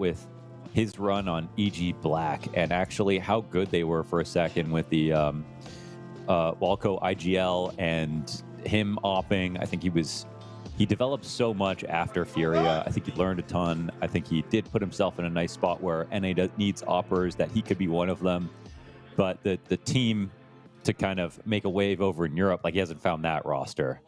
with his run on EG Black and actually how good they were for a second with the Walco IGL and him opping. I think he developed so much after Furia. I think he learned a ton. I think he did put himself in a nice spot where NA needs oppers, that he could be one of them. But the team to kind of make a wave over in Europe, like he hasn't found that roster.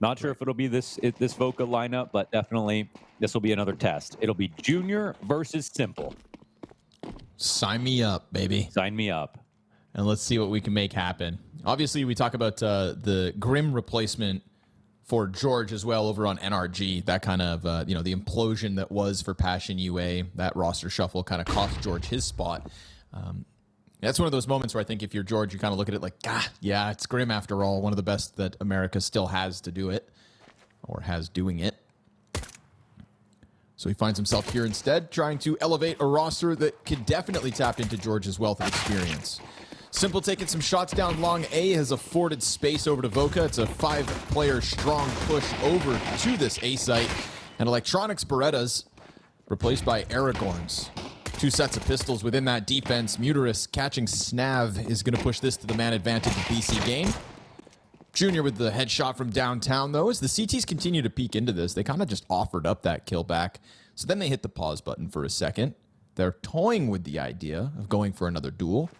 Not sure if it'll be this Voca lineup, but definitely this will be another test. It'll be Junior versus Simple. Sign me up, baby. Sign me up. And let's see what we can make happen. Obviously, we talk about the Grim replacement for George as well over on NRG. That kind of, the implosion that was for Passion UA, that roster shuffle kind of cost George his spot. That's one of those moments where I think if you're George, you kind of look at it like, yeah, it's Grim after all. One of the best that America still has to do it, or has doing it. So he finds himself here instead, trying to elevate a roster that could definitely tap into George's wealth of experience. Simple taking some shots down long. A has afforded space over to Voca. It's a 5-player strong push over to this A site. And Electronics Berettas replaced by aragorn's. 2 sets of pistols within that defense. Muterus catching Snav is going to push this to the man advantage of BC.Game. Junior with the headshot from downtown, though. As the CTs continue to peek into this, they kind of just offered up that kill back. So then they hit the pause button for a second. They're toying with the idea of going for another duel.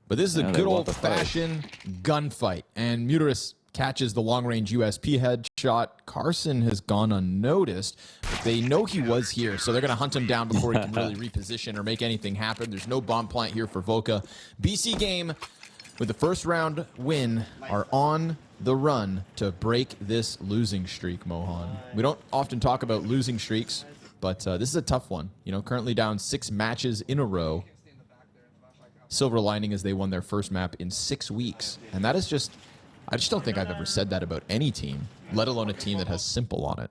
But this is a good old-fashioned gunfight. And Muterus catches the long-range USP headshot. Carson has gone unnoticed. But they know he was here, so they're going to hunt him down before he can really reposition or make anything happen. There's no bomb plant here for Voca. BC.Game, with the first round win, are on the run to break this losing streak, Mohan. We don't often talk about losing streaks, but this is a tough one. Currently down 6 matches in a row. Silver lining is they won their first map in 6 weeks. And that is just, I just don't think I've ever said that about any team, let alone a team that has Simple on it.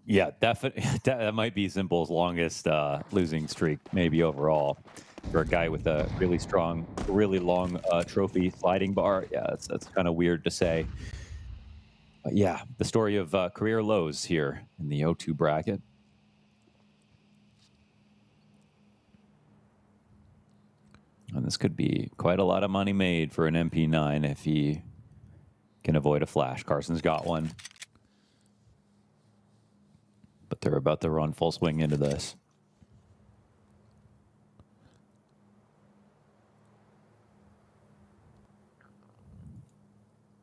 Yeah, definitely. That might be Simple's longest losing streak, maybe overall. For a guy with a really strong, really long trophy sliding bar. Yeah, that's kind of weird to say. But yeah, the story of career lows here in the O2 bracket. And this could be quite a lot of money made for an MP9 if he can avoid a flash. Carson's got one. But they're about to run full swing into this.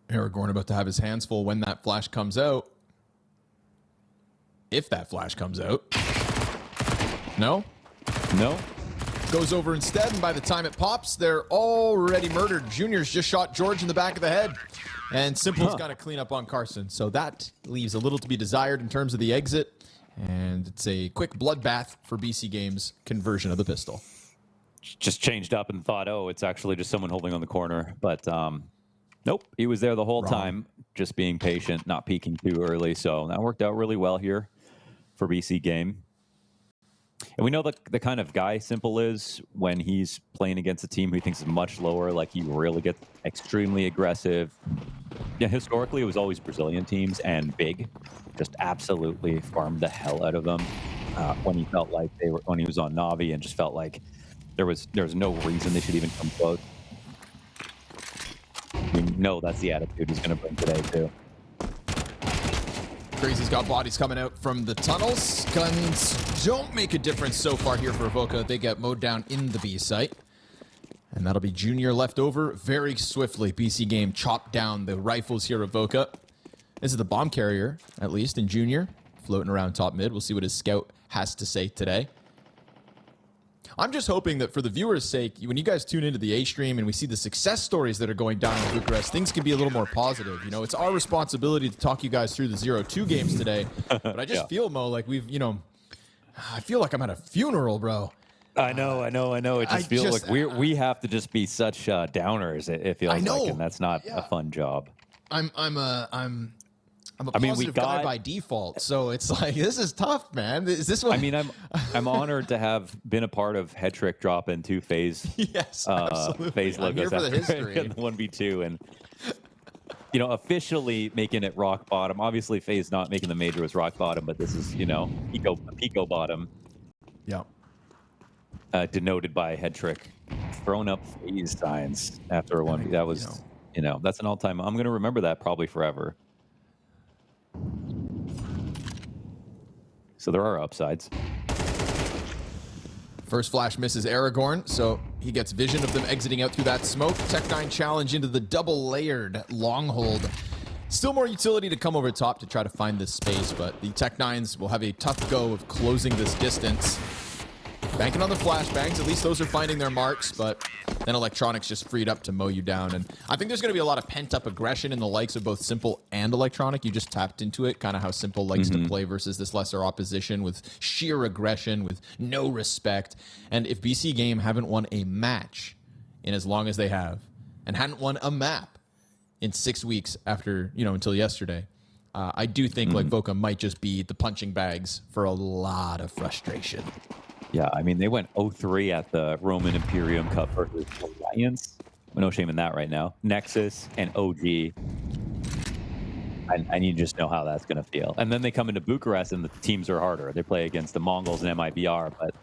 Aragorn about to have his hands full when that flash comes out. If that flash comes out. No? No. Goes over instead, and by the time it pops, they're already murdered. Junior's just shot George in the back of the head. And Simple's got to clean up on Carson. So that leaves a little to be desired in terms of the exit. And it's a quick bloodbath for BC.Game's conversion of the pistol. Just changed up and thought, oh, it's actually just someone holding on the corner. But nope, he was there the whole time, just being patient, not peeking too early. So that worked out really well here for BC.Game. And we know the kind of guy Simple is when he's playing against a team who he thinks is much lower. Like, he really gets extremely aggressive. Yeah, historically, it was always Brazilian teams and big. Just absolutely farmed the hell out of them when he felt like when he was on Navi, and just felt like there was no reason they should even come close. We know that's the attitude he's going to bring today, too. Crazy's got bodies coming out from the tunnels. Guns don't make a difference so far here for Voca. They get mowed down in the B site. And that'll be Junior left over very swiftly. BC.Game chopped down the rifles here of Voca. This is the bomb carrier, at least, in Junior. Floating around top mid. We'll see what his scout has to say today. I'm just hoping that for the viewers' sake, when you guys tune into the A stream and we see the success stories that are going down in Bucharest, things can be a little more positive. It's our responsibility to talk you guys through the 0-2 games today. But I just feel, Mo, like I feel like I'm at a funeral, bro. I know. It just feels like we have to just be such downers. It feels like, and that's not a fun job. I'm a positive guy by default, so it's like, this is tough, man. Is this what? I mean, I'm honored to have been a part of Headtrick drop in 2 FaZe. Yes, absolutely. FaZe logos I'm here for the history. The 1v2, and you know, officially making it rock bottom. Obviously, FaZe not making the major was rock bottom, but this is, you know, Pico bottom. Yeah. Denoted by head trick. Thrown up FaZe signs after a 1v. That was, you know, that's an all-time. I'm going to remember that probably forever. So there are upsides. First flash misses aragornN, so he gets vision of them exiting out through that smoke. Tech9 challenge into the double-layered long hold. Still more utility to come over top to try to find this space, but the Tech9s will have a tough go of closing this distance. Banking on the flashbangs, at least those are finding their marks, but then Electronics just freed up to mow you down. And I think there's going to be a lot of pent-up aggression in the likes of both Simple and Electronic. You just tapped into it, kind of how Simple likes to play versus this lesser opposition with sheer aggression, with no respect. And if BC.Game haven't won a match in as long as they have, and hadn't won a map in 6 weeks after, you know, until yesterday, I do think like Voca might just be the punching bags for a lot of frustration. Yeah, I mean, they went 0-3 at the Roman Imperium Cup versus Alliance. No shame in that right now. Nexus and OG. I need to just know how that's going to feel. And then they come into Bucharest and the teams are harder. They play against the MongolZ and MIBR, but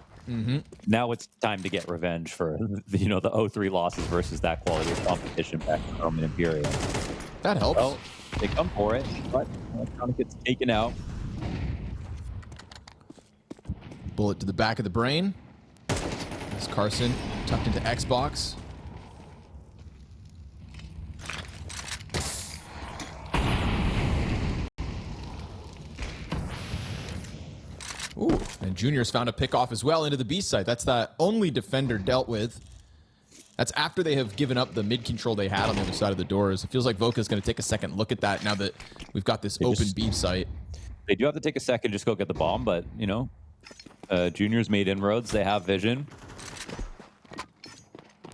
now it's time to get revenge for, you know, the 0-3 losses versus that quality of competition back in Roman Imperium. That helps. Well, they come for it, but Electronic gets taken out. Bullet to the back of the brain. As Carson tucked into Xbox. Ooh, and Junior's found a pick off as well into the B site. That's the only defender dealt with. That's after they have given up the mid control they had on the other side of the doors. It feels like Voca's going to take a second look at that now that we've got this open B site. They do have to take a second just go get the bomb, but, you know, Junior's made inroads. They have vision.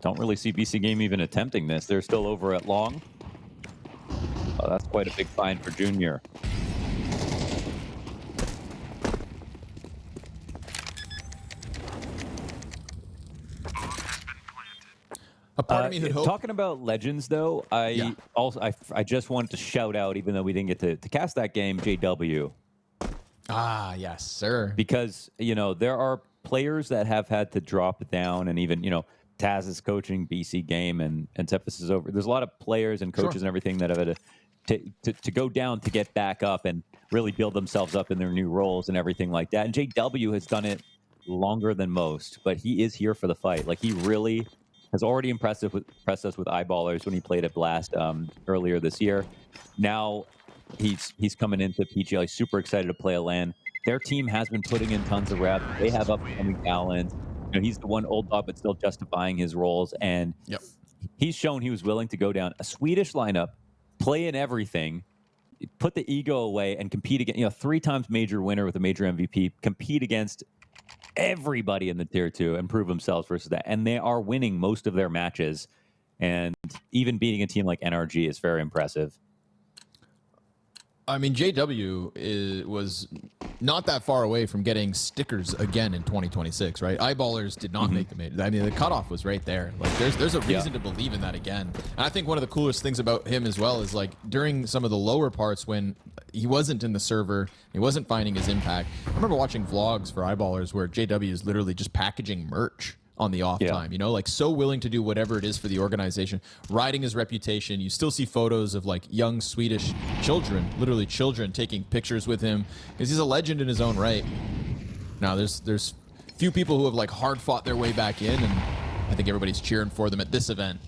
Don't really see BC.Game even attempting this. They're still over at long. Oh, that's quite a big find for Junior. A part of me had hoped. Talking about legends, though, I just wanted to shout out, even though we didn't get to cast that game, JW. Ah, yes, sir. Because, you know, there are players that have had to drop down, and even, you know, Taz is coaching BC.Game and Tefis is over. There's a lot of players and coaches and everything that have had to go down to get back up and really build themselves up in their new roles and everything like that. And JW has done it longer than most, but he is here for the fight. Like, he really has already impressed us with eyeballers when he played at Blast earlier this year. Now he's coming into PGL. He's super excited to play a LAN. Their team has been putting in tons of reps. They have upcoming talent. You know, he's the one old dog, but still justifying his roles. And he's shown he was willing to go down a Swedish lineup, play in everything, put the ego away, and compete against, you know, 3 times major winner with a major MVP, compete against everybody in the tier 2 and prove themselves versus that. And they are winning most of their matches. And even beating a team like NRG is very impressive. I mean, JW was not that far away from getting stickers again in 2026, right? Eyeballers did not make the major. I mean, the cutoff was right there. Like, there's a reason to believe in that again. And I think one of the coolest things about him as well is, like, during some of the lower parts when he wasn't in the server, he wasn't finding his impact. I remember watching vlogs for Eyeballers where JW is literally just packaging merch on the off time, you know, like so willing to do whatever it is for the organization, riding his reputation. You still see photos of like young Swedish children, literally children, taking pictures with him because he's a legend in his own right. Now there's few people who have like hard fought their way back in, and I think everybody's cheering for them at this event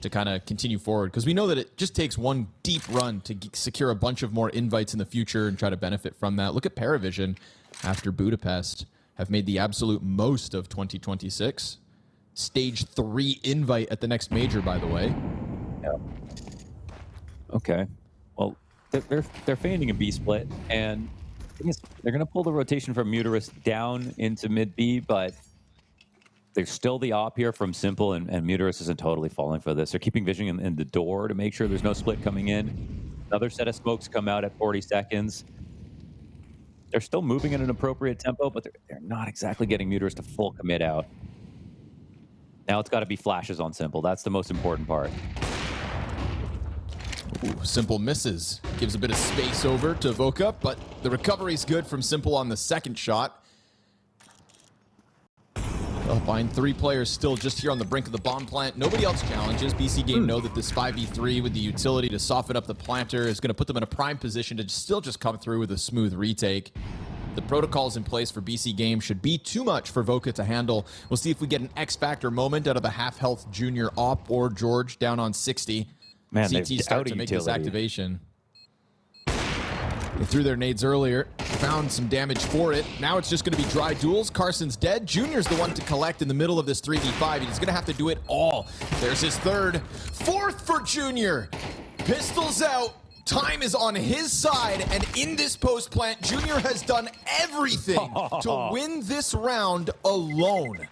to kind of continue forward, because we know that it just takes one deep run to secure a bunch of more invites in the future and try to benefit from that. Look at PVISION after Budapest have made the absolute most of 2026. Stage 3 invite at the next major, by the way. Yeah. Okay. Well, they're feigning a B split, and they're going to pull the rotation from Muterus down into mid B, but there's still the op here from Simple, and Muterus isn't totally falling for this. They're keeping vision in the door to make sure there's no split coming in. Another set of smokes come out at 40 seconds. They're still moving at an appropriate tempo, but they're not exactly getting Muterus to full commit out. Now it's got to be flashes on Simple. That's the most important part. Ooh, Simple misses. Gives a bit of space over to Voca, but the recovery's good from Simple on the second shot. They'll find 3 players still just here on the brink of the bomb plant. Nobody else challenges. BC.Game know that this 5v3 with the utility to soften up the planter is going to put them in a prime position to still just come through with a smooth retake. The protocols in place for BC.Game should be too much for Voca to handle. We'll see if we get an X-Factor moment out of the half-health junior op or George down on 60. Man, CT start to make this activation. They threw their nades earlier, found some damage for it. Now it's just going to be dry duels. Carson's dead. Junior's the one to collect in the middle of this 3v5. He's going to have to do it all. There's his third. Fourth for Junior. Pistols out. Time is on his side. And in this post plant, Junior has done everything to win this round alone.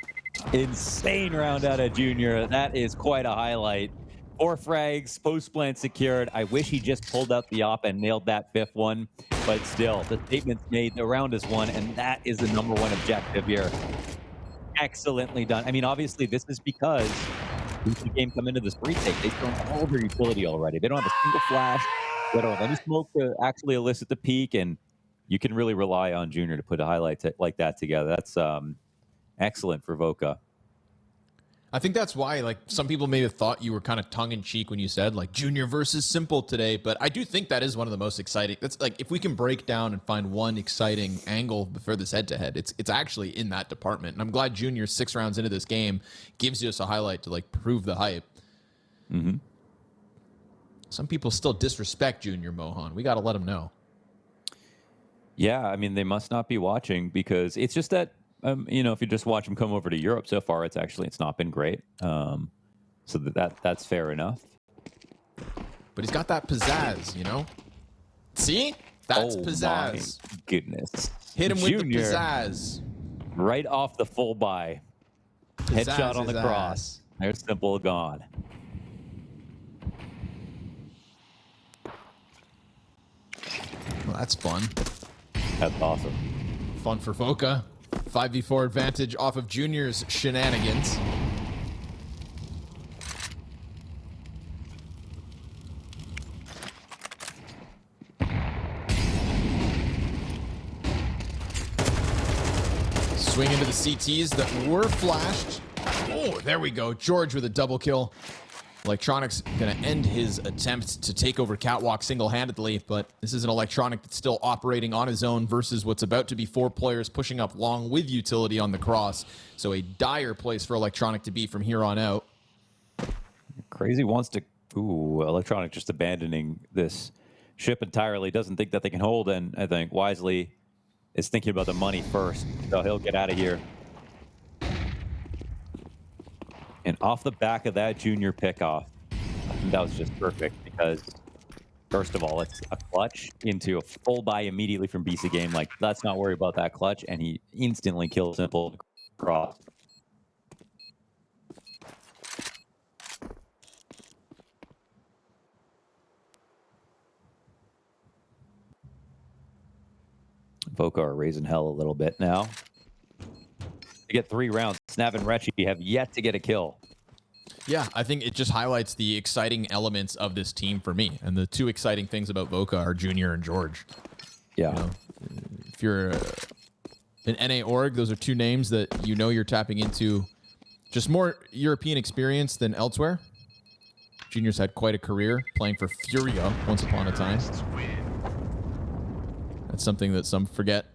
Insane round out of Junior. That is quite a highlight. 4 frags, post plant secured. I wish he just pulled out the op and nailed that 5th one, but still, the statement's made, the round is won, and that is the #1 objective here. Excellently done. I mean, obviously, this is because BC.Game come into this retake. They've thrown all their utility already. They don't have a single flash. They don't have any smoke to actually elicit the peak, and you can really rely on Junior to put a highlight like that together. That's excellent for Voca. I think that's why, like, some people may have thought you were kind of tongue-in-cheek when you said, like, Junior versus Simple today, but I do think that is one of the most exciting. That's, like, if we can break down and find one exciting angle for this head-to-head, it's actually in that department. And I'm glad Junior, 6 rounds into this game, gives us a highlight to, like, prove the hype. Mm-hmm. Some people still disrespect Junior, Mohan. We got to let them know. Yeah, I mean, they must not be watching because it's just that, you know, if you just watch him come over to Europe so far, it's not been great. So that's fair enough. But he's got that pizzazz, you know? See? That's pizzazz. My goodness. Hit him Junior, with the pizzazz. Right off the full buy. Headshot on the cross. There's Simple gone. Well, that's fun. That's awesome. Fun for Voca. 5v4 advantage off of Junior's shenanigans. Swing into the CTs that were flashed. Oh, there we go. George with a double kill. Electronic's going to end his attempt to take over Catwalk single-handedly, but this is an Electronic that's still operating on his own versus what's about to be 4 players pushing up long with utility on the cross. So a dire place for Electronic to be from here on out. Crazy wants to... Ooh, Electronic just abandoning this ship entirely. Doesn't think that they can hold, and I think wisely is thinking about the money first. So he'll get out of here. And off the back of that Junior pickoff, that was just perfect because, first of all, it's a clutch into a full buy immediately from BC.Game. Like, let's not worry about that clutch. And he instantly kills Simple cross. Voca are raising hell a little bit now. To get 3 rounds, Snav and Rechi have yet to get a kill. Yeah, I think it just highlights the exciting elements of this team for me. And the 2 exciting things about Voca are Junior and George. Yeah. You know, if you're an NA org, those are 2 names that you know you're tapping into just more European experience than elsewhere. Junior's had quite a career playing for Furia once upon a time. That's something that some forget.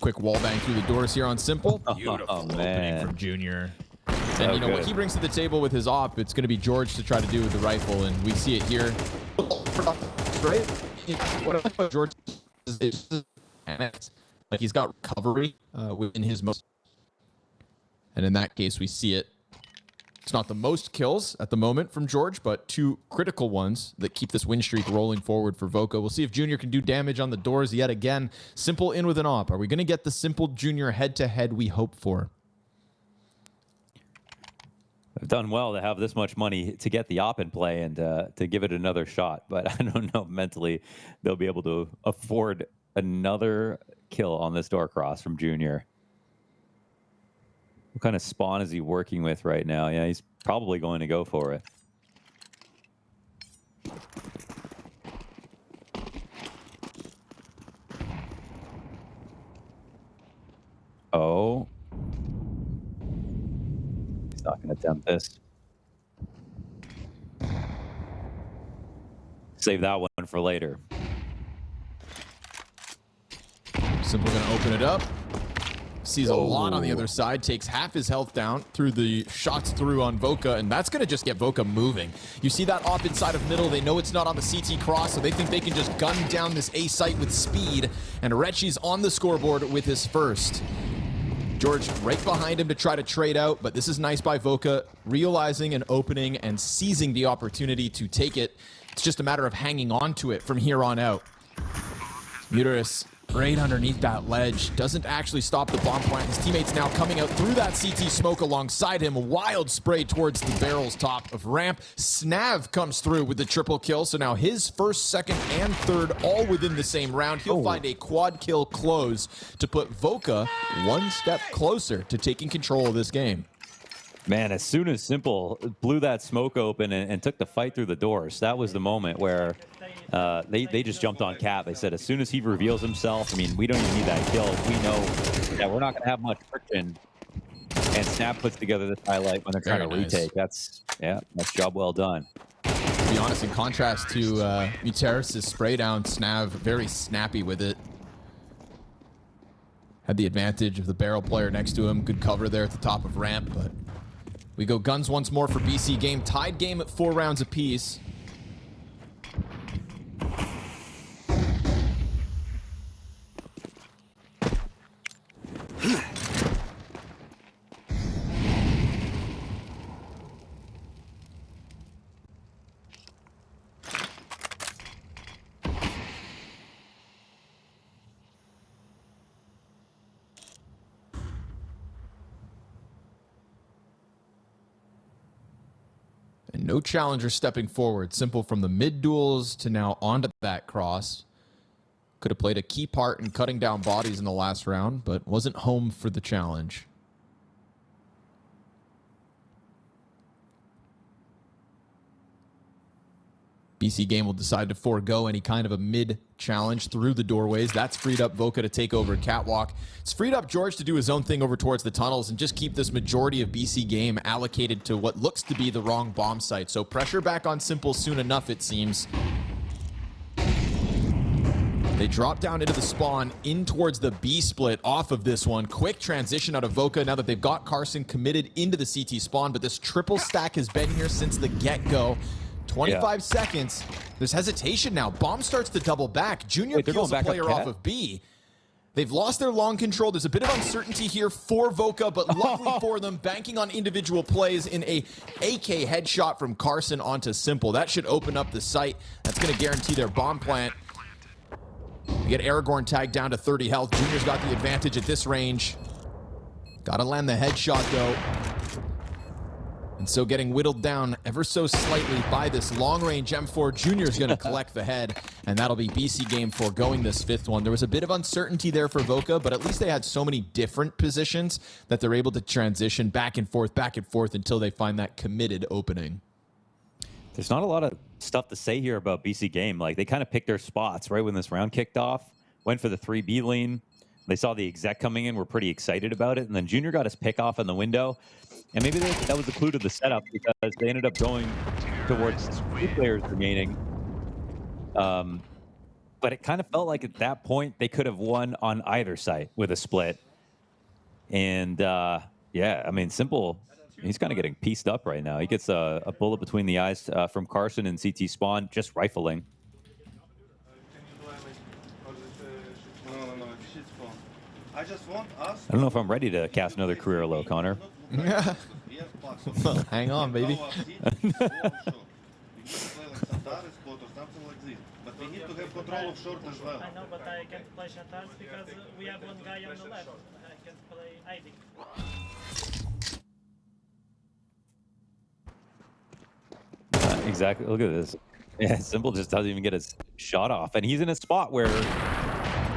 Quick wallbang through the doors here on Simple. Beautiful opening from Junior. And you know what he brings to the table with his op, it's going to be George to try to do with the rifle, and we see it here. Right? What I like about George is like he's got recovery within his most, and in that case we see it. It's not the most kills at the moment from George, but 2 critical ones that keep this win streak rolling forward for Voca. We'll see if Junior can do damage on the doors yet again. Simple in with an op. Are we going to get the Simple Junior head-to-head we hope for? They've done well to have this much money to get the op in play and to give it another shot, but I don't know mentally they'll be able to afford another kill on this door cross from Junior. What kind of spawn is he working with right now? Yeah, he's probably going to go for it. Oh. He's not going to attempt this. Save that one for later. Simple going to open it up. Sees a lot on the other side, takes half his health down through the shots through on Voca, and that's going to just get Voca moving. You see that op inside of middle. They know it's not on the CT cross, so they think they can just gun down this A site with speed, and Rechi's on the scoreboard with his first. George right behind him to try to trade out, but this is nice by Voca, realizing and opening and seizing the opportunity to take it. It's just a matter of hanging on to it from here on out. Muteris right underneath that ledge. Doesn't actually stop the bomb plant. His teammates now coming out through that CT smoke alongside him. A wild spray towards the barrel's top of ramp. Snav comes through with the triple kill. So now his first, second, and third all within the same round. He'll find a quad kill close to put Voca one step closer to taking control of this game. Man, as soon as Simple blew that smoke open and took the fight through the doors, that was the moment where they just jumped on Cat. They said as soon as he reveals himself, I mean, we don't even need that kill. We know that we're not going to have much friction. And Snap puts together this highlight when they're trying to retake. That's job well done. To be honest, in contrast to Muteris' spray down, Snav very snappy with it. Had the advantage of the barrel player next to him. Good cover there at the top of ramp, but we go guns once more for BC.Game. Tied game at 4 rounds apiece. And no challenger stepping forward. Simple from the mid duels to now onto that cross. Could have played a key part in cutting down bodies in the last round, but wasn't home for the challenge. BC.Game will decide to forego any kind of a mid-challenge through the doorways. That's freed up Voca to take over Catwalk. It's freed up George to do his own thing over towards the tunnels and just keep this majority of BC.Game allocated to what looks to be the wrong bomb site. So pressure back on Simple soon enough, it seems. They drop down into the spawn, in towards the B split off of this one. Quick transition out of Voca now that they've got Carson committed into the CT spawn, but this triple stack has been here since the get-go. 25 seconds. There's hesitation now. Bomb starts to double back. Junior kills a player off of B. They've lost their long control. There's a bit of uncertainty here for Voca, but luckily for them, banking on individual plays in a AK headshot from Carson onto Simple. That should open up the site. That's going to guarantee their bomb plant. We get Aragorn tagged down to 30 health. Junior's got the advantage at this range. Got to land the headshot, though. And so getting whittled down ever so slightly by this long-range M4, Junior's going to collect the head, and that'll be BC.Game foregoing this fifth one. There was a bit of uncertainty there for Voca, but at least they had so many different positions that they're able to transition back and forth until they find that committed opening. There's not a lot of stuff to say here about BC.Game. Like, they kind of picked their spots right when this round kicked off, went for the 3B lane. They saw the exec coming in, were pretty excited about it, and then Junior got his pick off in the window. And maybe that was a clue to the setup because they ended up going towards 2 players remaining. But it kind of felt like at that point they could have won on either side with a split. And yeah, I mean, Simple, he's kind of getting pieced up right now. He gets a bullet between the eyes from Carson and CT Spawn, just rifling. I just want us. I don't know if I'm ready to cast another career low, Connor. Hang on, baby. But we need to have control of short as well. I know, but I can't play Shatars because we have one guy on the left. I can't play ID. Exactly. Look at this. Yeah, Simple just doesn't even get his shot off. And he's in a spot where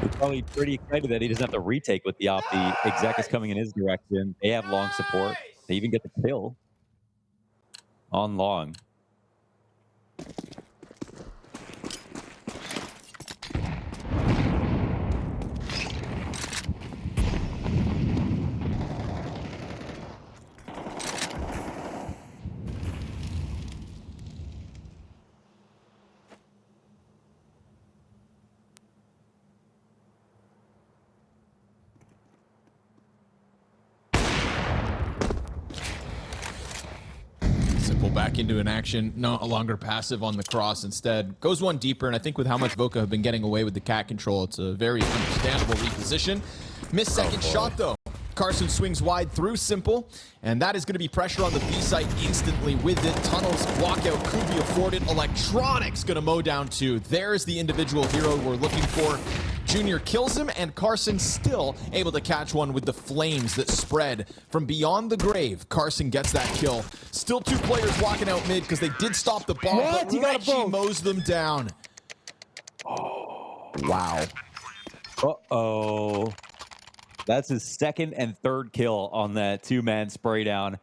He's probably pretty excited that he doesn't have to retake with the op. The exec is coming in his direction. They have long support. They even get the kill on long. Back into an action, no longer passive on the cross, instead goes one deeper, and I think with how much Voca have been getting away with the cat control, it's a very understandable reposition. Missed second shot though. Carson swings wide through Simple, and that is going to be pressure on the B site instantly with it. Tunnels walkout could be afforded. Electronics going to mow down two. There's the individual hero we're looking for. Junior kills him, and Carson still able to catch one with the flames that spread from beyond the grave. Carson gets that kill. Still two players walking out mid because they did stop the bomb, but Reggie mows them down. Wow. Uh-oh. That's his second and third kill on that two-man spray down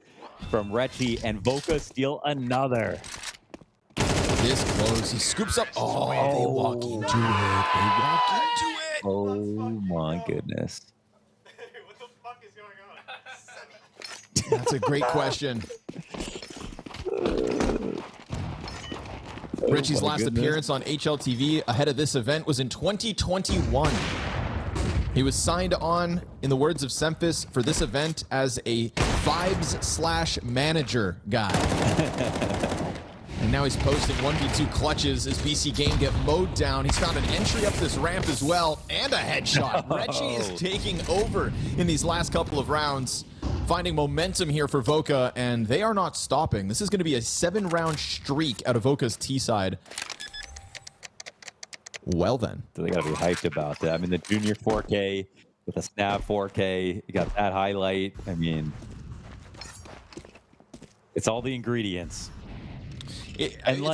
from Rechi, and Voca steal another. This close. He scoops up. Oh, they walk into it. They walk into it. Oh my goodness. What the fuck is going on? That's a great question. Richie's last appearance on HLTV ahead of this event was in 2021. He was signed on, in the words of Semphis, for this event as a vibes/manager guy. And now he's posting 1v2 clutches as BC.Game get mowed down. He's found an entry up this ramp as well, and a headshot. Reggie is taking over in these last couple of rounds, finding momentum here for Voca, and they are not stopping. This is going to be a 7-round streak out of Voca's T side. Well then. So they got to be hyped about that. I mean, the junior 4K with a snap 4K, you got that highlight. I mean, it's all the ingredients.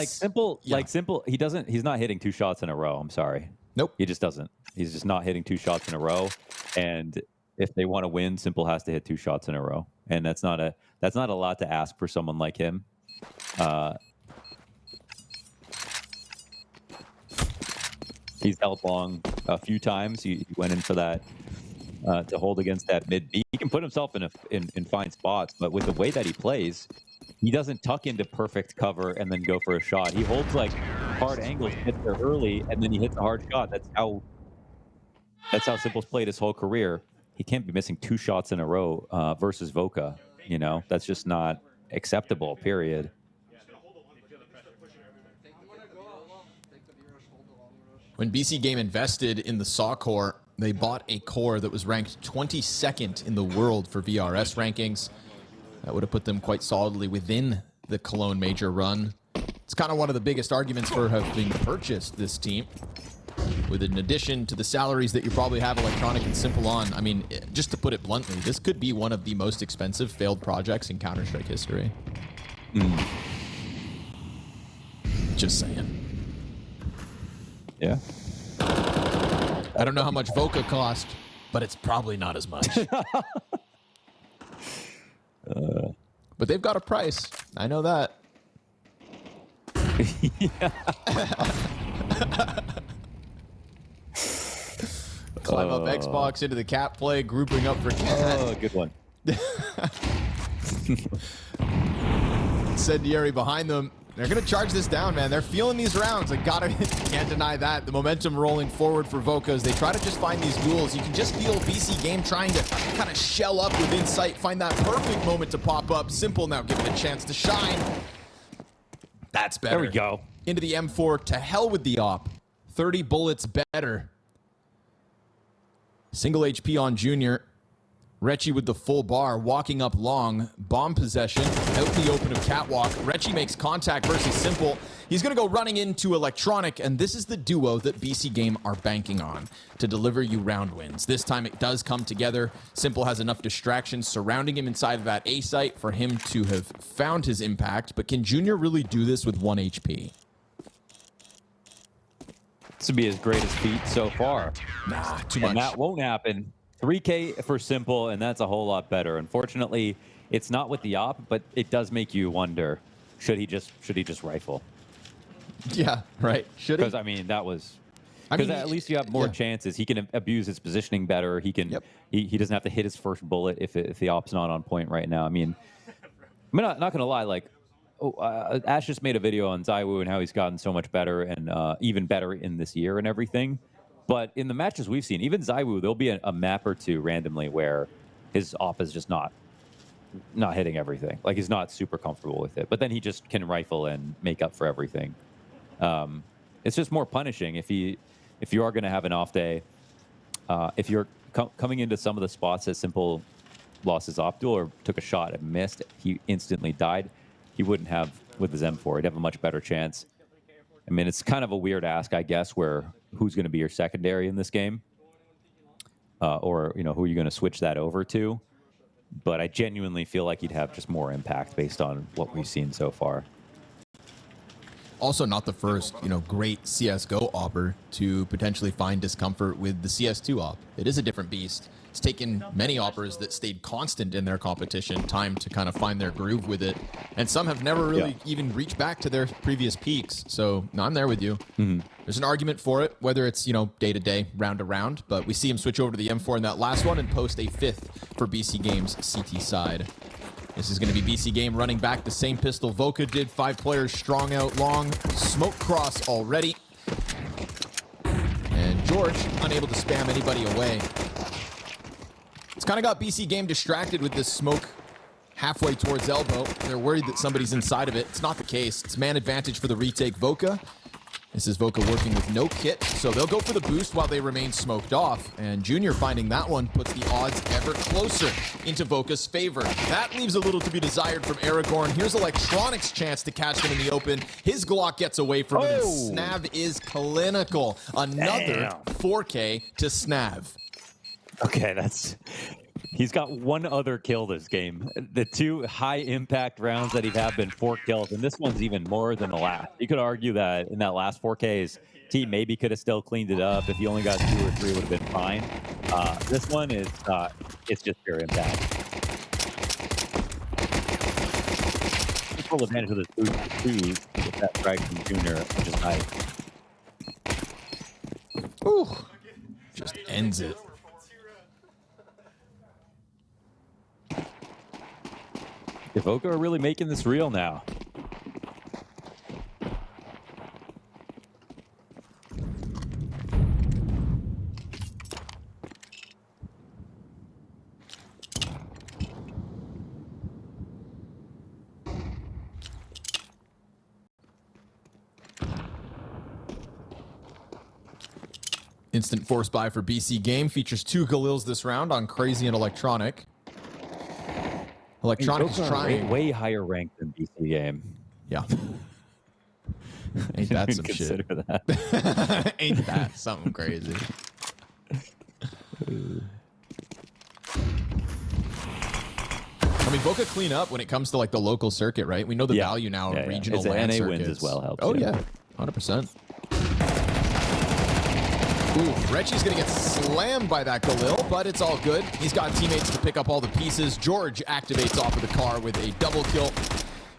Simple, he's not hitting two shots in a row. I'm sorry. Nope. He just doesn't. He's just not hitting two shots in a row. And if they want to win, Simple has to hit two shots in a row. And that's not a lot to ask for someone like him. He's held long a few times. He went in for that to hold against that mid B. He can put himself in fine spots, but with the way that he plays, he doesn't tuck into perfect cover and then go for a shot. He holds like hard angles, hits there early, and then he hits a hard shot. That's how Simple's played his whole career. He can't be missing two shots in a row versus Voca. You know, that's just not acceptable, period. When BC.Game invested in the SAW core, they bought a core that was ranked 22nd in the world for VRS rankings. That would have put them quite solidly within the Cologne major run. It's kind of one of the biggest arguments for having purchased this team. With an addition to the salaries that you probably have Electronic and Simple on, I mean, just to put it bluntly, this could be one of the most expensive failed projects in Counter-Strike history. Just saying. Yeah. I don't know how much Voca cost, but it's probably not as much. But they've got a price. I know that. Climb up Xbox into the cat play, grouping up for cat. Oh, good one. Incendiary behind them. They're going to charge this down, man. They're feeling these rounds. I can't deny that. The momentum rolling forward for Voca as they try to just find these duels. You can just feel BC.Game trying to kind of shell up within sight, find that perfect moment to pop up. Simple now given a chance to shine. That's better. There we go. Into the M4. To hell with the op. 30 bullets better. Single HP on Junior. Rechi with the full bar, walking up long, bomb possession, out the open of Catwalk. Rechi makes contact versus Simple. He's going to go running into Electronic, and this is the duo that BC.Game are banking on to deliver you round wins. This time it does come together. Simple has enough distractions surrounding him inside of that A site for him to have found his impact, but can Junior really do this with 1 HP? This would be his greatest feat so far. Nah, too And much. that won't happen. 3K for Simple, and that's a whole lot better. Unfortunately, it's not with the op, but it does make you wonder, should he just rifle? Yeah, right. Should he? Because I mean, that was I because mean, at least you have more yeah. chances. He can abuse his positioning better. He can. Yep. He doesn't have to hit his first bullet if the op's not on point right now. I mean, I'm not gonna lie. Like, Ash just made a video on ZywOo and how he's gotten so much better and even better in this year and everything. But in the matches we've seen, even ZywOo, there'll be a map or two randomly where his op is just not hitting everything. Like, he's not super comfortable with it. But then he just can rifle and make up for everything. It's just more punishing if you are going to have an off day. If you're coming into some of the spots that Simple lost his op duel or took a shot and missed, he instantly died. He wouldn't have with his M4. He'd have a much better chance. I mean, it's kind of a weird ask, I guess, where who's going to be your secondary in this game, or who are you going to switch that over to? But I genuinely feel like he'd have just more impact based on what we've seen so far. Also, not the first, great CS:GO opper to potentially find discomfort with the CS2 op. It is a different beast. It's taken many oppers that stayed constant in their competition time to kind of find their groove with it, and some have never really even reached back to their previous peaks. So, no, I'm there with you. There's an argument for it, whether it's day to day, round to round, but we see him switch over to the M4 in that last one and post a 5th for BC.Game's CT side. This is going to be BC.Game running back the same pistol Voca did. 5 players strong out long. Smoke cross already. And George unable to spam anybody away. It's kind of got BC.Game distracted with this smoke halfway towards elbow. They're worried that somebody's inside of it. It's not the case. It's man advantage for the retake Voca. This is Voca working with no kit, so they'll go for the boost while they remain smoked off. And Junior finding that one puts the odds ever closer into Voca's favor. That leaves a little to be desired from Aragorn. Here's Electronic's chance to catch him in the open. His Glock gets away from him, and Snav is clinical. Another 4K to Snav. Okay, he's got one other kill this game. The 2 high-impact rounds that he's had been 4 kills, and this one's even more than the last. You could argue that in that last 4K, his team maybe could have still cleaned it up. If he only got 2 or 3, it would have been fine. This one is it's just pure impact. Full advantage of this boost for 2 with that strike from Junior, which is nice. Ooh, just ends it. Voca are really making this real now. Instant force buy for BC.Game. Features 2 Galils this round on Crazy and Electronic. Electronic is trying. Way higher ranked than BC.Game. Yeah. Ain't that some shit? That. Ain't that something crazy? I mean, Voca clean up when it comes to the local circuit, right? We know the value now of regional land NA circuits. wins as well helps. Oh yeah, 100%. Ooh, Rechi's gonna get slammed by that Galil, but it's all good. He's got teammates to pick up all the pieces. George activates off of the car with a double kill.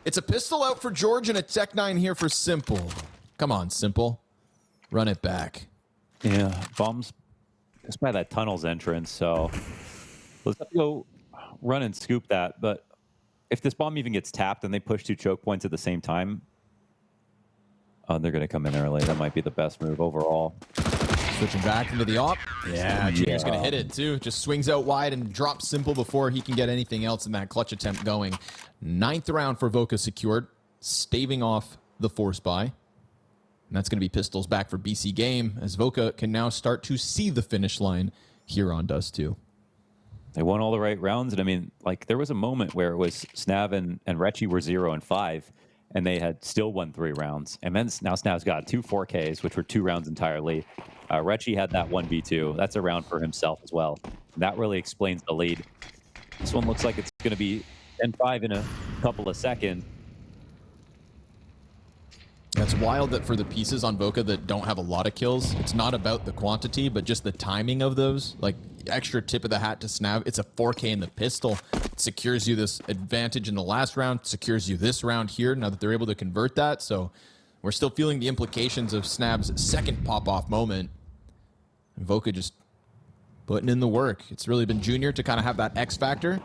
It's a pistol out for George and a Tech 9 here for Simple. Come on, Simple. Run it back. Yeah, bombs just by that tunnel's entrance, so let's have to go run and scoop that. But if this bomb even gets tapped and they push 2 choke points at the same time, they're going to come in early. That might be the best move overall. Switching back into the op. Yeah, Junior's going to hit it too. Just swings out wide and drops Simple before he can get anything else in that clutch attempt going. 9th round for Voca secured, staving off the force buy. And that's going to be pistols back for BC.Game as Voca can now start to see the finish line here on Dust2. They won all the right rounds. And I mean, there was a moment where it was Snav and Rechi were 0 and 5. And they had still won 3 rounds. And then now Snav's got 2 4Ks, which were 2 rounds entirely. Rechi had that 1v2. That's a round for himself as well. And that really explains the lead. This one looks like it's going to be 10-5 in a couple of seconds. It's wild that for the pieces on Voca that don't have a lot of kills, it's not about the quantity, but just the timing of those. Like, extra tip of the hat to Snab. It's a 4K in the pistol. It secures you this advantage in the last round, secures you this round here, now that they're able to convert that. So we're still feeling the implications of Snab's second pop-off moment. And Voca just putting in the work. It's really been Junior to kind of have that X factor.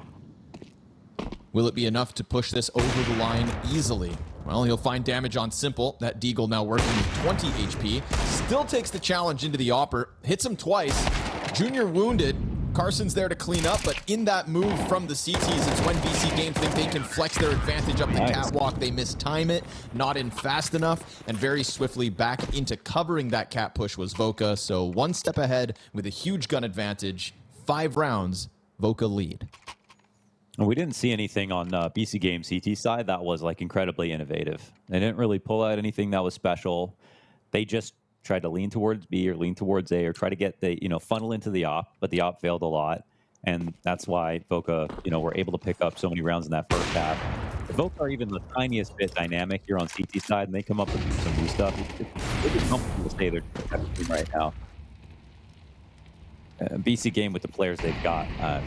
Will it be enough to push this over the line easily? Well, he'll find damage on Simple. That Deagle now working with 20 HP. Still takes the challenge into the Opper. Hits him twice. Junior wounded. Carson's there to clean up, but in that move from the CTs, it's when BC.Game think they can flex their advantage up the catwalk. They mistime it, not in fast enough, and very swiftly back into covering that cat push was Voca. So one step ahead with a huge gun advantage. 5 rounds, Voca lead. We didn't see anything on BC.Game CT side that was like incredibly innovative. They didn't really pull out anything that was special. They just tried to lean towards B or lean towards A or try to get the, funnel into the op, but the op failed a lot. And that's why Voca, were able to pick up so many rounds in that first half. The Voca are even the tiniest bit dynamic here on CT side, and they come up with some new stuff. It's just comfortable to say they're team right now. BC.Game with the players they've got, I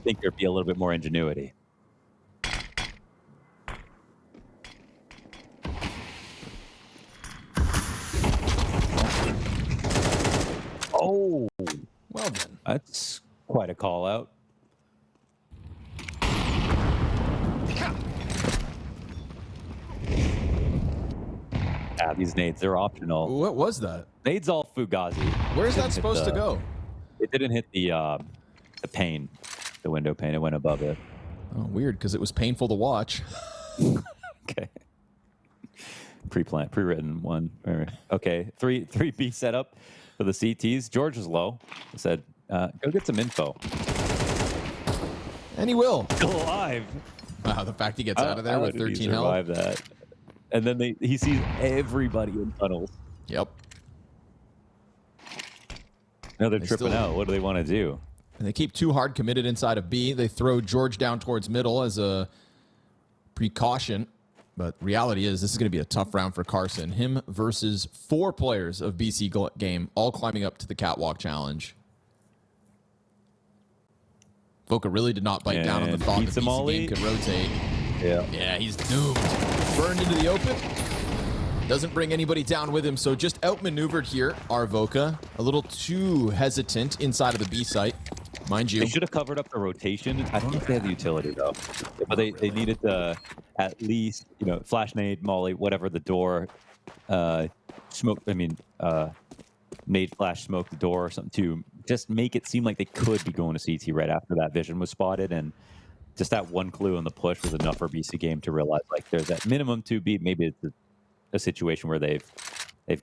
think there'd be a little bit more ingenuity. Oh, well then. That's quite a call out. These nades, they're optional. What was that? Nades all Fugazi. Where's that supposed to go? It didn't hit the pane, the window pane. It went above it. Oh, weird, because it was painful to watch. Okay. Pre-written one. Okay, 3B setup for the CTs. George is low. I said, go get some info. And he will. Still alive. Wow, the fact he gets out of there with 13 health. That. And then he sees everybody in tunnels. Yep. Now they're tripping out. What do they want to do? And they keep too hard committed inside of B. They throw George down towards middle as a precaution. But reality is this is going to be a tough round for Carson. Him versus 4 players of BC.Game, all climbing up to the catwalk challenge. Voca really did not bite down on the thought that BC.Game could rotate. Yeah, he's doomed. Burned into the open. Doesn't bring anybody down with him, so just outmaneuvered here are Voca. A little too hesitant inside of the B site. Mind you. They should have covered up the rotation. I don't know if they have the utility, though. But they needed to at least, flash nade, molly, whatever the door, smoke, nade flash smoke the door or something to just make it seem like they could be going to CT right after that vision was spotted. And just that one clue on the push was enough for BC.Game to realize, like, there's that minimum 2B. Maybe it's a situation where they've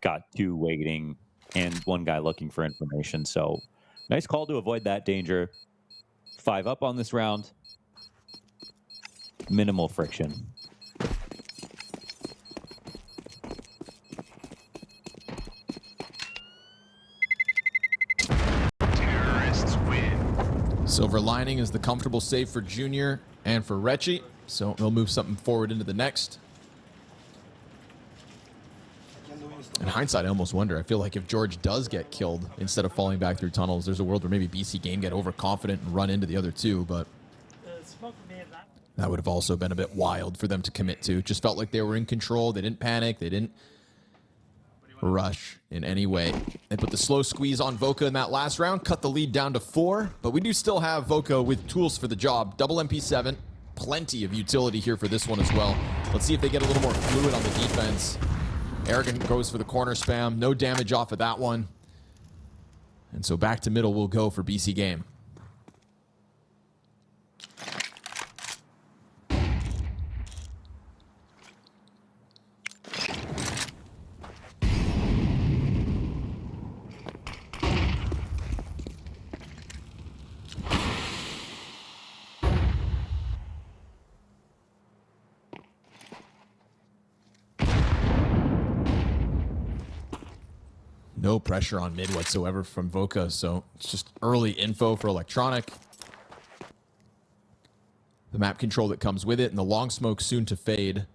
got 2 waiting and 1 guy looking for information. So nice call to avoid that danger. 5 up on this round. Minimal friction. Terrorists win. Silver lining is the comfortable save for Junior and for Recchi. So they'll move something forward into the next. In hindsight, I almost wonder. I feel like if George does get killed instead of falling back through tunnels, there's a world where maybe BC.Game get overconfident and run into the other 2, but that would have also been a bit wild for them to commit to. Just felt like they were in control. They didn't panic. They didn't rush in any way. They put the slow squeeze on Voca in that last round, cut the lead down to 4, but we do still have Voca with tools for the job. Double MP7, plenty of utility here for this one as well. Let's see if they get a little more fluid on the defense. Arrogant goes for the corner spam. No damage off of that one. And so back to middle will go for BC.Game. No pressure on mid whatsoever from Voca, so it's just early info for Electronic. The map control that comes with it, and the long smoke soon to fade.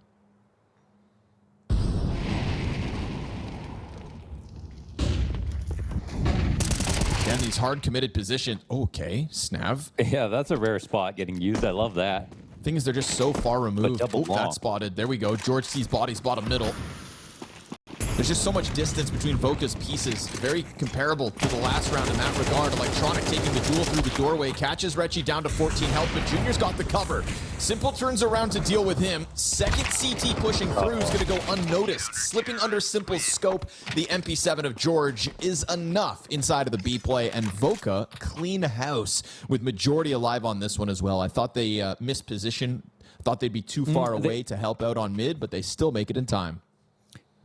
find these hard committed positions. Okay, Snav. Yeah, that's a rare spot getting used. I love that. Thing is, they're just so far removed. double long. That's spotted. There we go. George sees bodies bottom middle. There's just so much distance between Voca's pieces. Very comparable to the last round in that regard. Electronic taking the duel through the doorway. Catches Retchy down to 14 health, but Junior's got the cover. Simple turns around to deal with him. Second CT pushing through is going to go unnoticed. Slipping under Simple's scope. The MP7 of George is enough inside of the B play. And Voca, clean house with majority alive on this one as well. I thought they missed position. Thought they'd be too far away to help out on mid, but they still make it in time.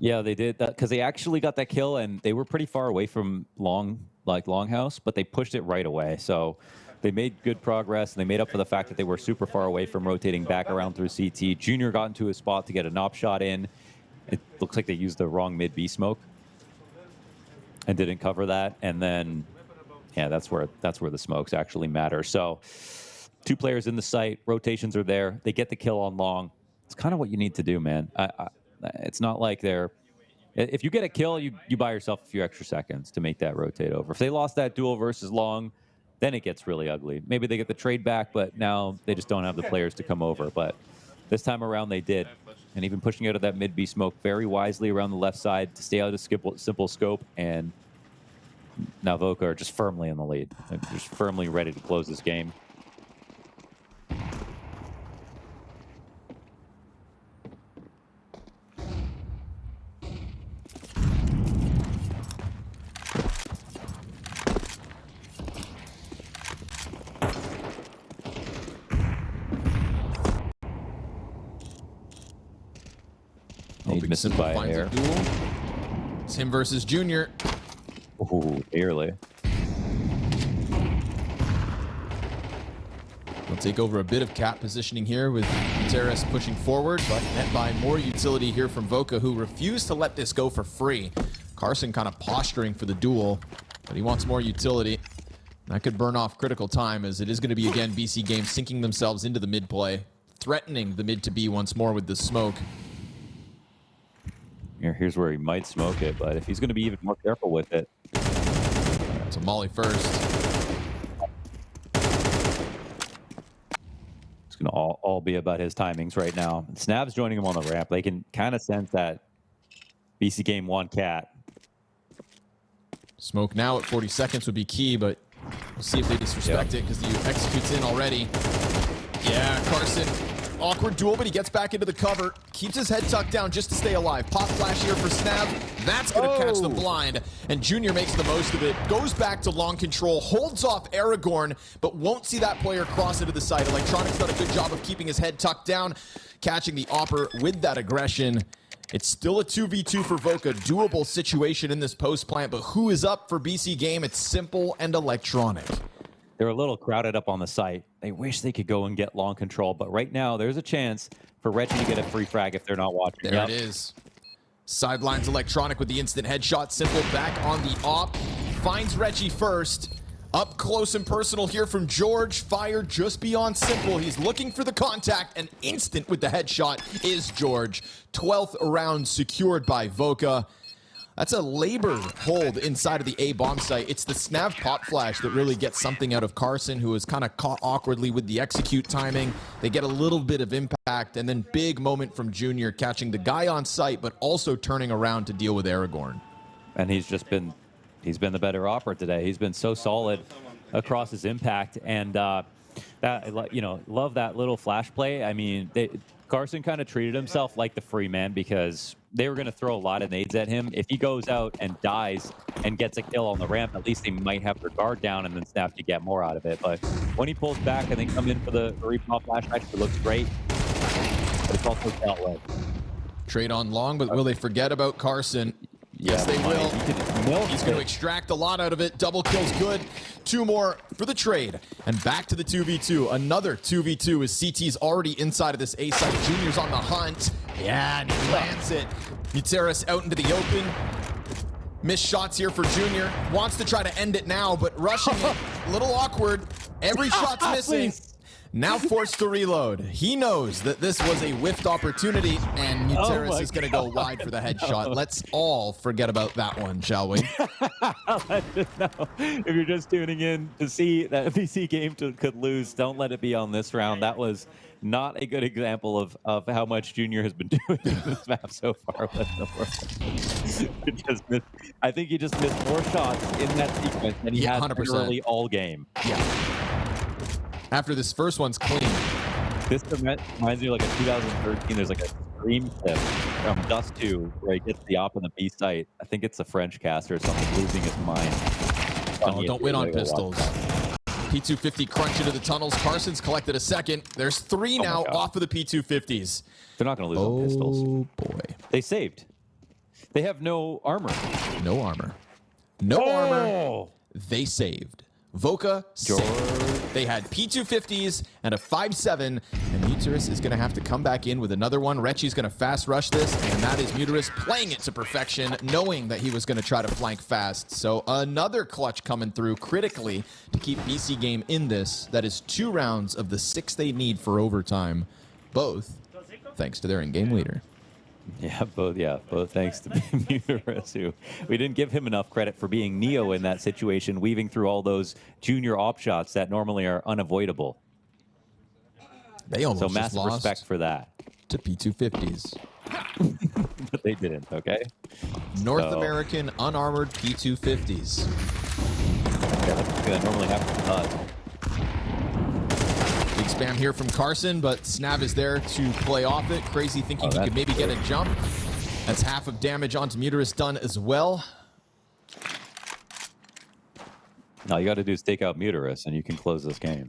Yeah, they did that because they actually got that kill and they were pretty far away from Longhouse, but they pushed it right away. So they made good progress and they made up for the fact that they were super far away from rotating back around through CT. Junior got into a spot to get a knob shot in. It looks like they used the wrong mid B smoke and didn't cover that. And then, yeah, that's where the smokes actually matter. So 2 players in the site, rotations are there. They get the kill on long. It's kind of what you need to do, man. It's not like they're... If you get a kill, you buy yourself a few extra seconds to make that rotate over. If they lost that duel versus long, then it gets really ugly. Maybe they get the trade back, but now they just don't have the players to come over. But this time around, they did. And even pushing out of that mid-B smoke very wisely around the left side to stay out of simple scope. And now Voca are just firmly in the lead. They're just firmly ready to close this game. Misses by finds air. a duel. It's him versus Junior. Ooh, barely. We'll take over a bit of cap positioning here with Teres pushing forward, but met by more utility here from Voca, who refused to let this go for free. Carson kind of posturing for the duel, but he wants more utility. That could burn off critical time, as it is going to be, again, BC.Game sinking themselves into the mid play, threatening the mid to B once more with the smoke. Here's where he might smoke it, but if he's going to be even more careful with it. So Molly first. It's going to all be about his timings right now. Snav's joining him on the ramp. They can kind of sense that BC.Game won cat. Smoke now at 40 seconds would be key, but we'll see if they disrespect it, because the execute's in already. Yeah, Carson. Awkward duel, but he gets back into the cover. Keeps his head tucked down just to stay alive. Pop flash here for Snav. That's going to catch them blind. And Junior makes the most of it. Goes back to long control. Holds off Aragorn, but won't see that player cross into the site. Electronic's done a good job of keeping his head tucked down. Catching the Opper with that aggression. It's still a 2v2 for Voca. Doable situation in this post plant, but who is up for BC.Game? It's Simple and Electronic. They're a little crowded up on the site. They wish they could go and get long control, but right now there's a chance for Retchy to get a free frag if they're not watching. There it is. Sidelines Electronic with the instant headshot. Simple back on the op. Finds Retchy first. Up close and personal here from George. Fire just beyond Simple. He's looking for the contact, and instant with the headshot is George. 12th round secured by Voca. That's a labor hold inside of the A bomb site. It's the Snav pop flash that really gets something out of Carson, who is kind of caught awkwardly with the execute timing. They get a little bit of impact, and then big moment from Junior, catching the guy on site, but also turning around to deal with Aragorn. And he's been the better operator today. He's been so solid across his impact, and that, you know, love that little flash play. I mean, Carson kind of treated himself like the free man, because they were going to throw a lot of nades at him. If he goes out and dies and gets a kill on the ramp, at least they might have their guard down, and then Snap to get more out of it. But when he pulls back and they come in for the repop flash, actually looks great, but it's also dealt with. Trade on long, but will they forget about Carson? Yes, they will. He's going to extract a lot out of it. Double kill's good. 2 more for the trade. And back to the 2v2. Another 2v2 as CT's already inside of this A site. Junior's on the hunt. Yeah, and he lands it. Nuteris out into the open. Missed shots here for Junior. Wants to try to end it now, but rushing it. A little awkward. Every shot's missing. Now forced to reload. He knows that this was a whiffed opportunity, and Muteris my is going to go wide for the headshot. Let's all forget about that one, shall we? If you're just tuning in to see that BC.Game could lose, don't let it be on this round. That was not a good example of how much Junior has been doing in this map so far. I think he just missed more shots in that sequence than he had 100%. literally all game. Yeah. After this first one's clean. This reminds me of like a 2013. There's like a stream clip from Dust2 where he gets the op on the B site. I think it's a French caster or something, losing his mind. Oh, don't win on pistols. P250 crunch into the tunnels. Carson's collected a second. There's 3 now off of the P250s. They're not going to lose on pistols. Oh, boy. They saved. They have no armor. No armor. No armor. They saved. Voca, they had P250s and a 5.7, and Muteris is going to have to come back in with another one. Rechi's going to fast rush this, and that is Muteris playing it to perfection, knowing that he was going to try to flank fast. So another clutch coming through critically to keep BC.Game in this. That is 2 rounds of the 6 they need for overtime, both thanks to their in-game leader. Yeah, both thanks to Muteris, who we didn't give him enough credit for being Neo in that situation, weaving through all those junior op shots that normally are unavoidable. They almost so massive lost respect for that. To P250s. But they didn't, okay? North American unarmored P250s. Yeah, that's going to normally happen to us. Big spam here from Carson, but Snav is there to play off it. Crazy thinking he could maybe get a jump. That's half of damage onto Muteris done as well. All you got to do is take out Muteris, and you can close this game.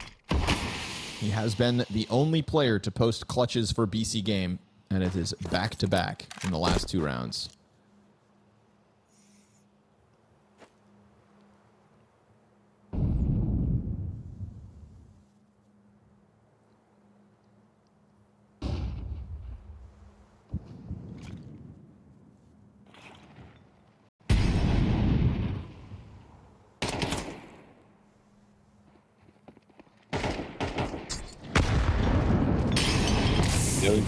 He has been the only player to post clutches for BC.Game, and it is back-to-back in the last 2 rounds.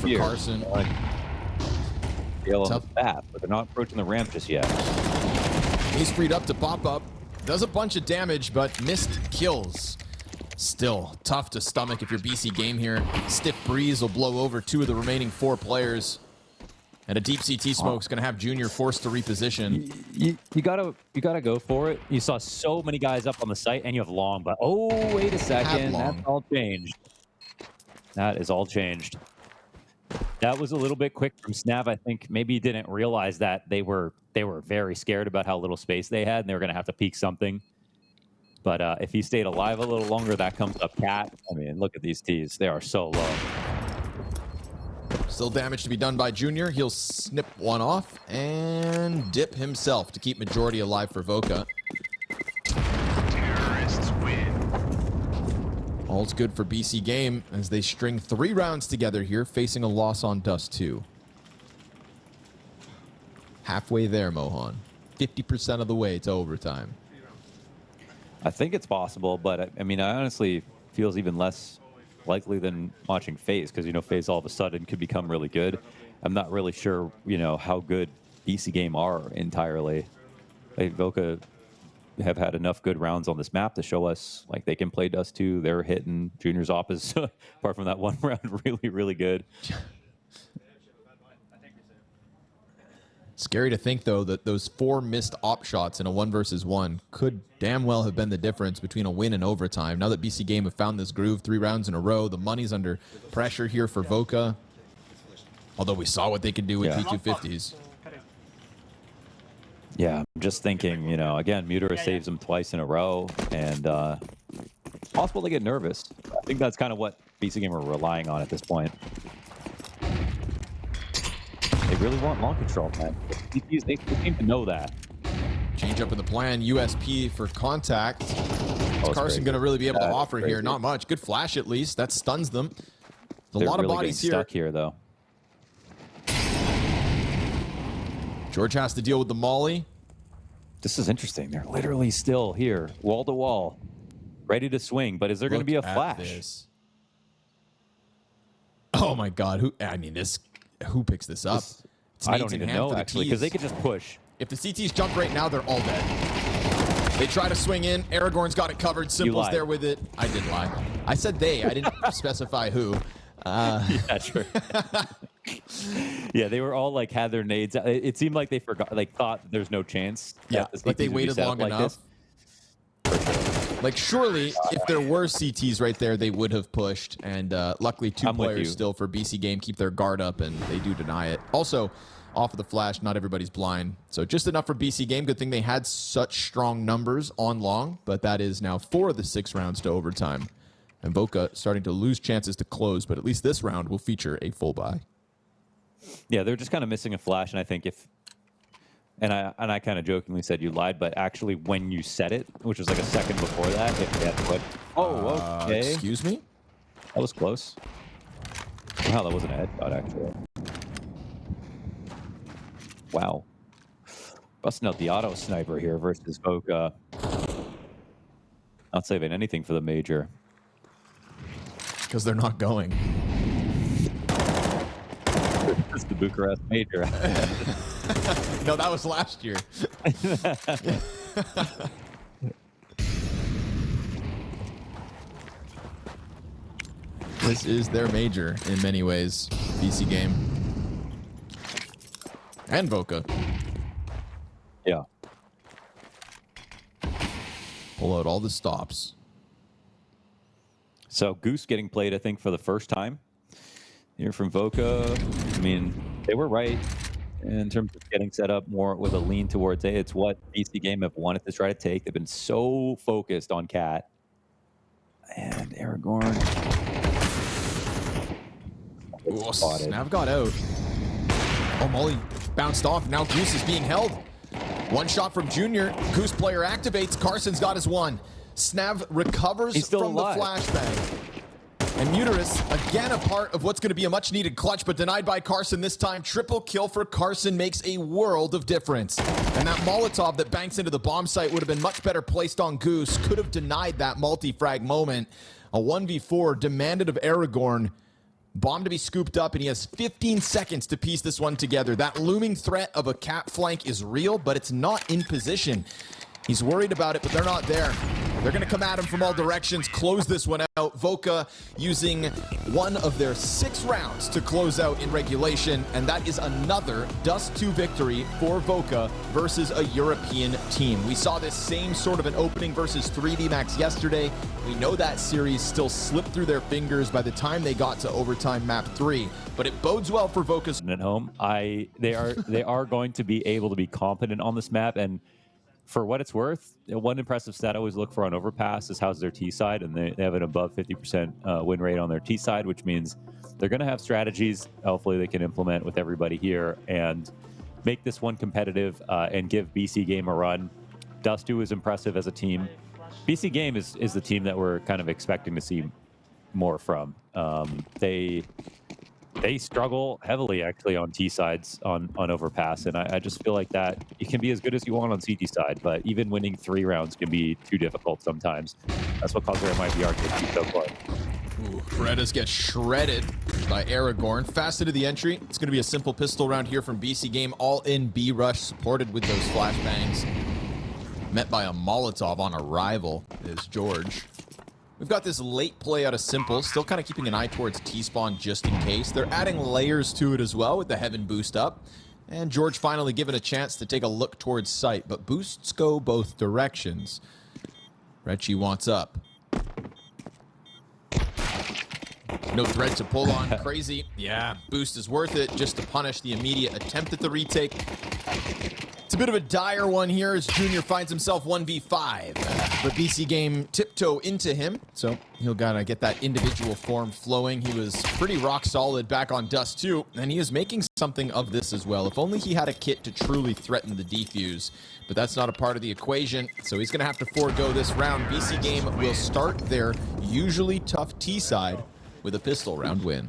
For Carson. Tough path, but they're not approaching the ramp just yet. He's freed up to pop up. Does a bunch of damage, but missed kills. Still tough to stomach if you're BC.Game here. Stiff breeze will blow over 2 of the remaining 4 players. And a deep CT smoke's going to have Junior forced to reposition. You gotta go for it. You saw so many guys up on the site, and you have long, but oh, wait a second. That's all changed. That is all changed. That was a little bit quick from Snav. I think maybe he didn't realize that they were very scared about how little space they had, and they were going to have to peek something. But if he stayed alive a little longer, that comes up cat. I mean, look at these T's. They are so low. Still damage to be done by Junior. He'll snip one off and dip himself to keep majority alive for Voca. Terrorists win. All's good for BC.Game as they string 3 rounds together here, facing a loss on Dust2. Halfway there, Mohan. 50% of the way to overtime. I think it's possible, but I mean, I honestly feels even less likely than watching FaZe, because, you know, FaZe all of a sudden could become really good. I'm not really sure, you know, how good BC.Game are entirely. Like, Voca have had enough good rounds on this map to show us, like, they can play Dust2. They're hitting Junior's op is, apart from that one round, really, really good. Scary to think, though, that those 4 missed op shots in a 1 versus 1 could damn well have been the difference between a win and overtime. Now that BC.Game have found this groove 3 rounds in a row, the money's under pressure here for Voca. Although we saw what they could do with P250s. Yeah, I'm just thinking, you know, again, Muteris saves them twice in a row, and it's possible to get nervous. I think that's kind of what BC.Game are relying on at this point. They really want long control, man. They seem to know that. Change up in the plan. USP for contact. What's Carson going to really be able to offer here? Not much. Good flash, at least. That stuns them. A lot of bodies here. Stuck here, though. George has to deal with the molly. This is interesting. They're literally still here, wall to wall, ready to swing. But is there going to be a flash? Oh my God. Who picks this up? It's I nades don't in even hand know, for the actually, because they Ts. could just push. If the CTs jump right now, they're all dead. They try to swing in. Aragorn's got it covered. Simple's lied. there with it. I did lie. I said they. I didn't specify who. Yeah, sure. Yeah, they were all like had their nades. It seemed like they forgot, like thought there's no chance. Yeah, that the like they CTs would be waited set up long like enough. this. Like, surely, if there were CTs right there, they would have pushed. And luckily, two I'm with you. players still for BC.Game keep their guard up, and they do deny it. Also, off of the flash, not everybody's blind. So just enough for BC.Game. Good thing they had such strong numbers on long, but that is now 4 of the 6 rounds to overtime. And Voca starting to lose chances to close, but at least this round will feature a full buy. Yeah, they're just kind of missing a flash, and I think and I kind of jokingly said you lied, but actually when you said it, which was like a second before that, if they had put, okay, Excuse me? that was close. Wow, that wasn't a headshot actually. Wow, busting out the auto sniper here versus Voca. Not saving anything for the major. Because they're not going. It's the Bucharest major. No, that was last year. This is their major in many ways. BC.Game. And Voca. Yeah. Pull out all the stops. So Goose getting played, I think, for the first time here from Voca. I mean, they were right in terms of getting set up more with a lean towards A. It's what BC.Game have wanted to try to take. They've been so focused on Cat. And Aragorn. Ooh, Snav got out. Oh, Molly bounced off. Now Goose is being held. One shot from Junior. Goose player activates. Carson's got his one. Snav recovers from the flashbang. And Muterus, again, a part of what's going to be a much-needed clutch, but denied by Carson this time. Triple kill for Carson makes a world of difference. And that Molotov that banks into the bomb site would have been much better placed on Goose. Could have denied that multi-frag moment. A 1v4 demanded of Aragorn. Bomb to be scooped up, and he has 15 seconds to piece this one together. That looming threat of a cap flank is real, but it's not in position. He's worried about it, but they're not there. They're going to come at him from all directions, close this one out. Voca using one of their 6 rounds to close out in regulation, and that is another Dust2 victory for Voca versus a European team. We saw this same sort of an opening versus 3D Max yesterday. We know that series still slipped through their fingers by the time they got to overtime map 3, but it bodes well for Voca's at home. They are going to be able to be competent on this map, and for what it's worth, one impressive stat I always look for on Overpass is how's their T side, and they have an above 50% win rate on their T side, which means they're going to have strategies. Hopefully, they can implement with everybody here and make this one competitive and give BC.Game a run. Dust2 is impressive as a team. BC.Game is the team that we're kind of expecting to see more from. They struggle heavily, actually, on T sides on Overpass, and I just feel like that it can be as good as you want on CT side, but even winning 3 rounds can be too difficult sometimes. That's what caused their MIBR to be so close. Ooh, Berettas gets shredded by Aragorn. Fast into the entry. It's going to be a simple pistol round here from BC.Game. All in B rush, supported with those flashbangs. Met by a Molotov on arrival is George. We've got this late play out of Simple, still kind of keeping an eye towards T-spawn just in case. They're adding layers to it as well with the Heaven boost up. And George finally given a chance to take a look towards sight, but boosts go both directions. Retchie wants up. No thread to pull on. Crazy. Yeah, boost is worth it just to punish the immediate attempt at the retake. It's a bit of a dire one here as Junior finds himself 1v5. But BC.Game tiptoe into him, so he'll gotta get that individual form flowing. He was pretty rock solid back on Dust2, and he is making something of this as well. If only he had a kit to truly threaten the defuse, but that's not a part of the equation, so he's gonna have to forego this round. BC.Game will start their usually tough T side with a pistol round win.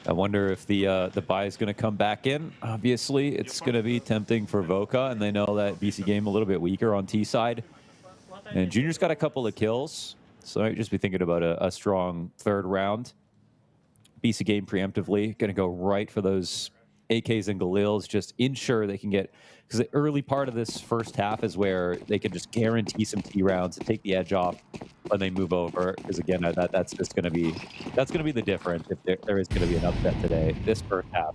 I wonder if the buy is going to come back in. Obviously, it's going to be tempting for Voca, and they know that BC.Game a little bit weaker on T side. And Junior's got a couple of kills, so I might just be thinking about a strong 3rd round. BC.Game preemptively, going to go right for those AKs and Galils, just ensure they can get, because the early part of this first half is where they can just guarantee some T rounds and take the edge off when they move over. Because again, that's going to be the difference if there is going to be an upset today. This first half.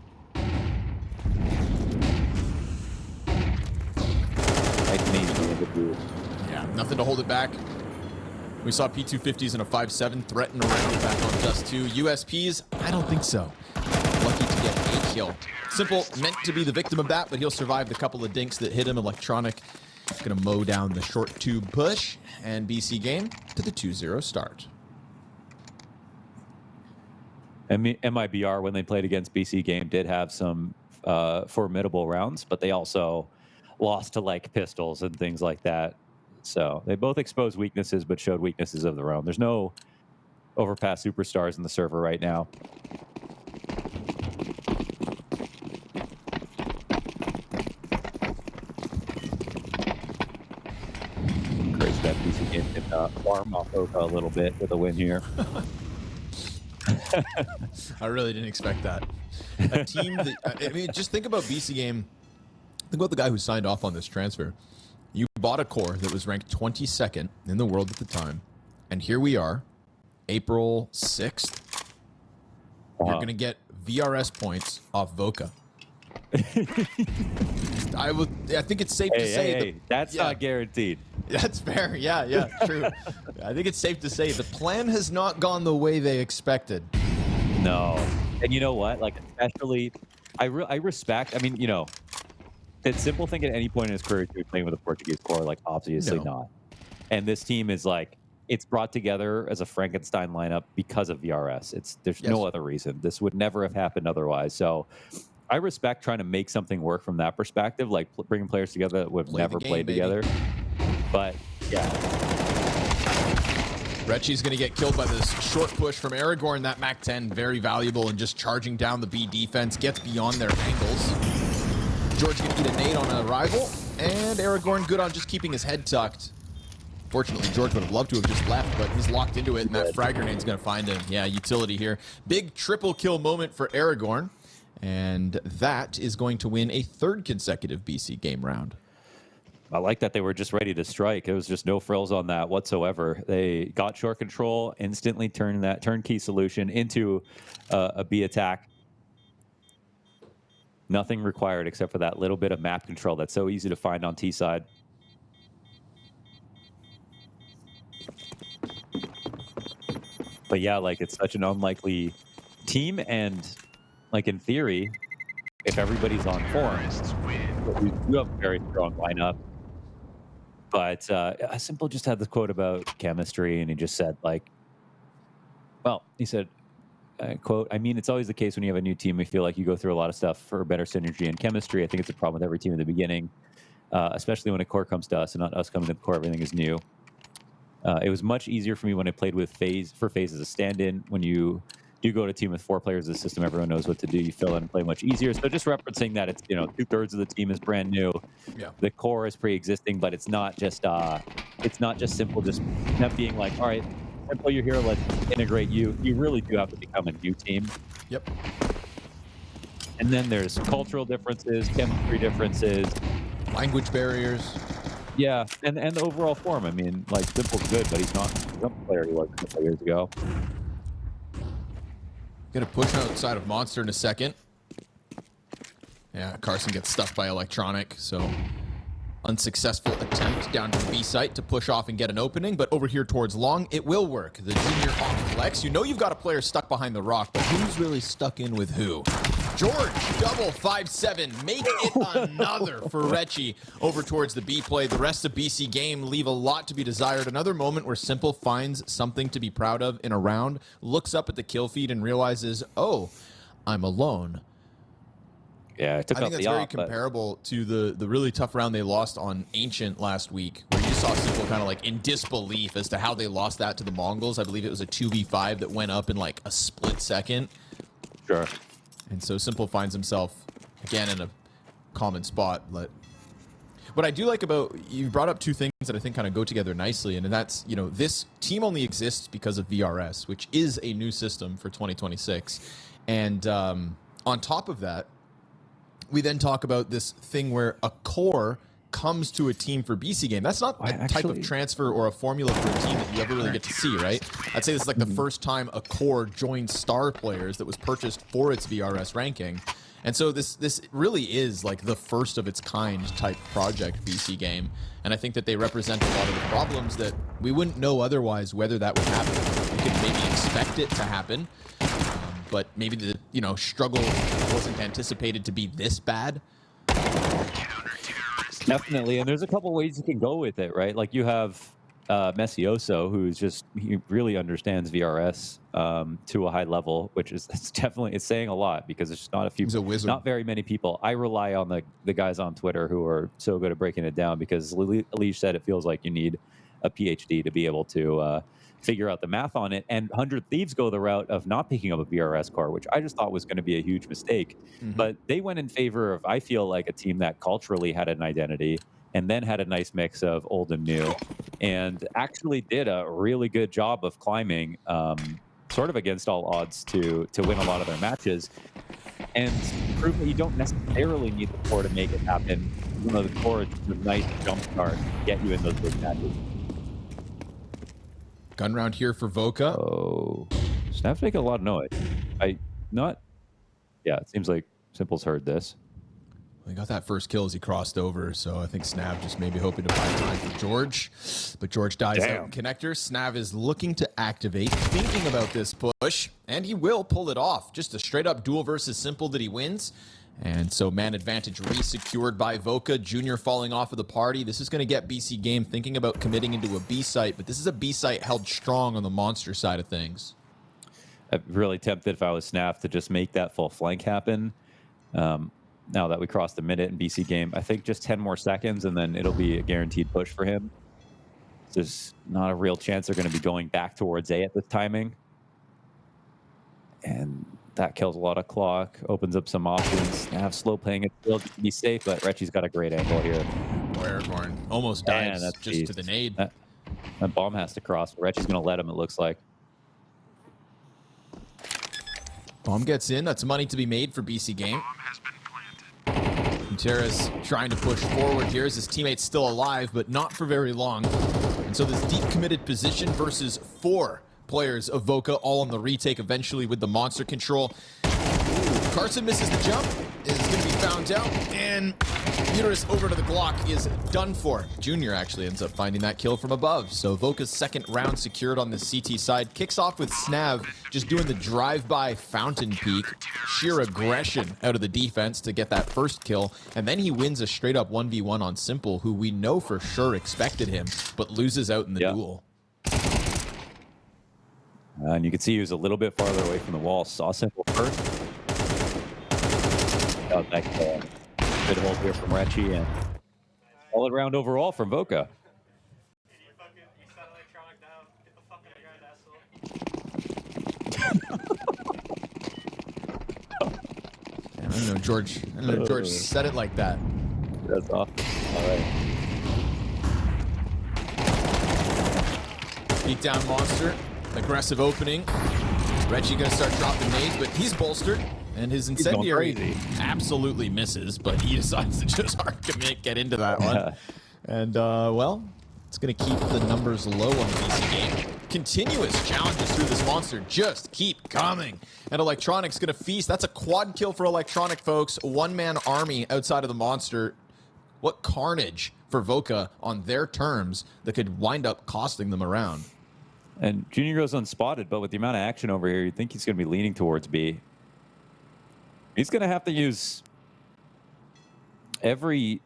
Yeah, nothing to hold it back. We saw P250s in a 5-7 threaten around back on Dust2. USPs, I don't think so. Lucky to get a kill. Simple meant to be the victim of that, but he'll survive the couple of dinks that hit him. Electronic going to mow down the short tube push, and BC.Game to the 2-0 start. MIBR, when they played against BC.Game, did have some formidable rounds, but they also lost to like pistols and things like that. So they both exposed weaknesses, but showed weaknesses of their own. There's no Overpass superstars in the server right now. Crazy that BC.Game can farm off Voca a little bit with a win here. I really didn't expect that. A team that, I mean, just think about BC.Game. Think about the guy who signed off on this transfer. You bought a core that was ranked 22nd in the world at the time. And here we are, April 6th. You're going to get VRS points off Voca. I think it's safe to say that's not guaranteed. That's fair. Yeah, true. I think it's safe to say the plan has not gone the way they expected. No. And you know what? Like, especially, I respect, I mean, you know, it's Simple think at any point in his career to be playing with a Portuguese core, like, obviously not. And this team is like, it's brought together as a Frankenstein lineup because of VRS. There's no other reason. This would never have happened otherwise. So I respect trying to make something work from that perspective, like bringing players together that would have never played together. But yeah. Rechi's going to get killed by this short push from aragornN. That MAC-10, very valuable, and just charging down the B defense, gets beyond their angles. George going to eat a nade on arrival, and aragornN good on just keeping his head tucked. Fortunately, George would have loved to have just left, but he's locked into it, and that frag grenade's going to find him. Yeah, utility here. Big triple kill moment for aragornN, and that is going to win a third consecutive BC.Game round. I like that they were just ready to strike. It was just no frills on that whatsoever. They got short control, instantly turned that turnkey solution into a B attack. Nothing required except for that little bit of map control that's so easy to find on T side. But yeah, like, it's such an unlikely team, and like, in theory, if everybody's on form, you do have a very strong lineup. But Simple just had this quote about chemistry, and he just said, like, well, he said, quote, I mean, it's always the case when you have a new team. We feel like you go through a lot of stuff for better synergy and chemistry. I think it's a problem with every team in the beginning, especially when a core comes to us and not us coming to the core. Everything is new. It was much easier for me when I played with FaZe as a stand-in. When you do go to a team with 4 players in the system, everyone knows what to do. You fill in and play much easier. So just referencing that, it's, you know, 2/3 of the team is brand new. Yeah. The core is pre-existing, but it's not just Simple just not being like, all right, Simple, you're here, let's integrate you. You really do have to become a new team. Yep. And then there's cultural differences, chemistry differences, language barriers. Yeah, and the overall form. I mean, like, Simple's good, but he's not the player he was a couple years ago. Gonna push outside of Monster in a second. Yeah, Carson gets stuffed by Electronic, so unsuccessful attempt down to the B site to push off and get an opening, but over here towards Long, it will work. The junior on flex. You know you've got a player stuck behind the rock, but who's really stuck in with who? George, double 5-7, making it another for Rechi over towards the B play. The rest of BC.Game leave a lot to be desired. Another moment where Simple finds something to be proud of in a round, looks up at the kill feed and realizes, oh, I'm alone. Yeah, it took I think that's very comparable to the really tough round they lost on Ancient last week, where you saw Simple kind of like in disbelief as to how they lost that to the Mongols. I believe it was a 2v5 that went up in like a split second. Sure. And so Simple finds himself again in a common spot. But What I do like about, you brought up two things that I think kind of go together nicely, and that's, you know, this team only exists because of VRS, which is a new system for 2026. And on top of that, we then talk about this thing where a core comes to a team for BC.Game. That's not a type of transfer or a formula for a team that you ever really get to see, right? I'd say this is like the first time a core joined star players that was purchased for its VRS ranking. And so this really is like the first of its kind type project, BC.Game. And I think that they represent a lot of the problems that we wouldn't know otherwise whether that would happen. We could maybe expect it to happen, but maybe the, you know, struggle wasn't anticipated to be this bad. Definitely, and there's a couple ways you can go with it, right? Like you have Messioso, who's just, he really understands VRS to a high level, which is it's saying a lot because it's just not a few, He's a wizard. not very many people. I rely on the guys on Twitter who are so good at breaking it down, because Alish said it feels like you need a PhD to be able to figure out the math on it. And 100 Thieves go the route of not picking up a VRS car, which I just thought was going to be a huge mistake. But they went in favor of, I feel like, a team that culturally had an identity and then had a nice mix of old and new, and actually did a really good job of climbing sort of against all odds to win a lot of their matches, and prove that you don't necessarily need the core to make it happen. You know, the core is a nice jump start to get you in those big matches. Gun round here for Voca. Oh, Snap's making a lot of noise. Yeah, it seems like Simple's heard this. He got that first kill as he crossed over, so I think Snav just maybe hoping to buy time for George. But George dies out in connector. Snav is looking to activate, thinking about this push, and he will pull it off. Just a straight-up duel versus Simple that he wins. And so man advantage re-secured by Voca. Junior falling off of the party. This is going to get BC.Game thinking about committing into a B site, but this is a B site held strong on the monster side of things. I'm really tempted, if I was Snap, to just make that full flank happen. Now that we crossed the minute in BC.Game, I think just 10 more seconds and then it'll be a guaranteed push for him. There's not a real chance they're going to be going back towards A at this timing. And that kills a lot of clock, opens up some options. Nav slow playing it still to be safe, but Rechi's got a great angle here. Aragorn almost dies just to the nade. That bomb has to cross. Rechi's going to let him, it looks like. Bomb gets in. That's money to be made for BC.Game. Gutierrez trying to push forward here as his teammate's still alive, but not for very long. And so this deep committed position versus 4 players of Voca, all on the retake eventually with the monster control. Ooh, Carson misses the jump, is going to be found out, and Uterus over to the Glock is done for. Junior actually ends up finding that kill from above. So Voca's second round secured on the CT side. Kicks off with Snav just doing the drive-by fountain peak. Sheer aggression out of the defense to get that first kill. And then he wins a straight-up 1v1 on Simple, who we know for sure expected him, but loses out in the duel. And you can see he was a little bit farther away from the wall. Saw Simple first. That was nice, good hold here from Rechi, and solid round overall from Voca. I don't know, George. I don't know, George said it like that. That's awesome. All right. Beat down monster. Aggressive opening. Rechi gonna start dropping nades, but he's bolstered. And his incendiary absolutely misses, but he decides to just hard commit, get into that one. And, well, it's going to keep the numbers low on the BC.Game. Continuous challenges through this monster just keep coming. And Electronic's going to feast. That's a quad kill for Electronic, folks. One-man army outside of the monster. What carnage for Voca on their terms that could wind up costing them around. And Junior goes unspotted, but with the amount of action over here, you'd think he's going to be leaning towards B. He's going to have to use every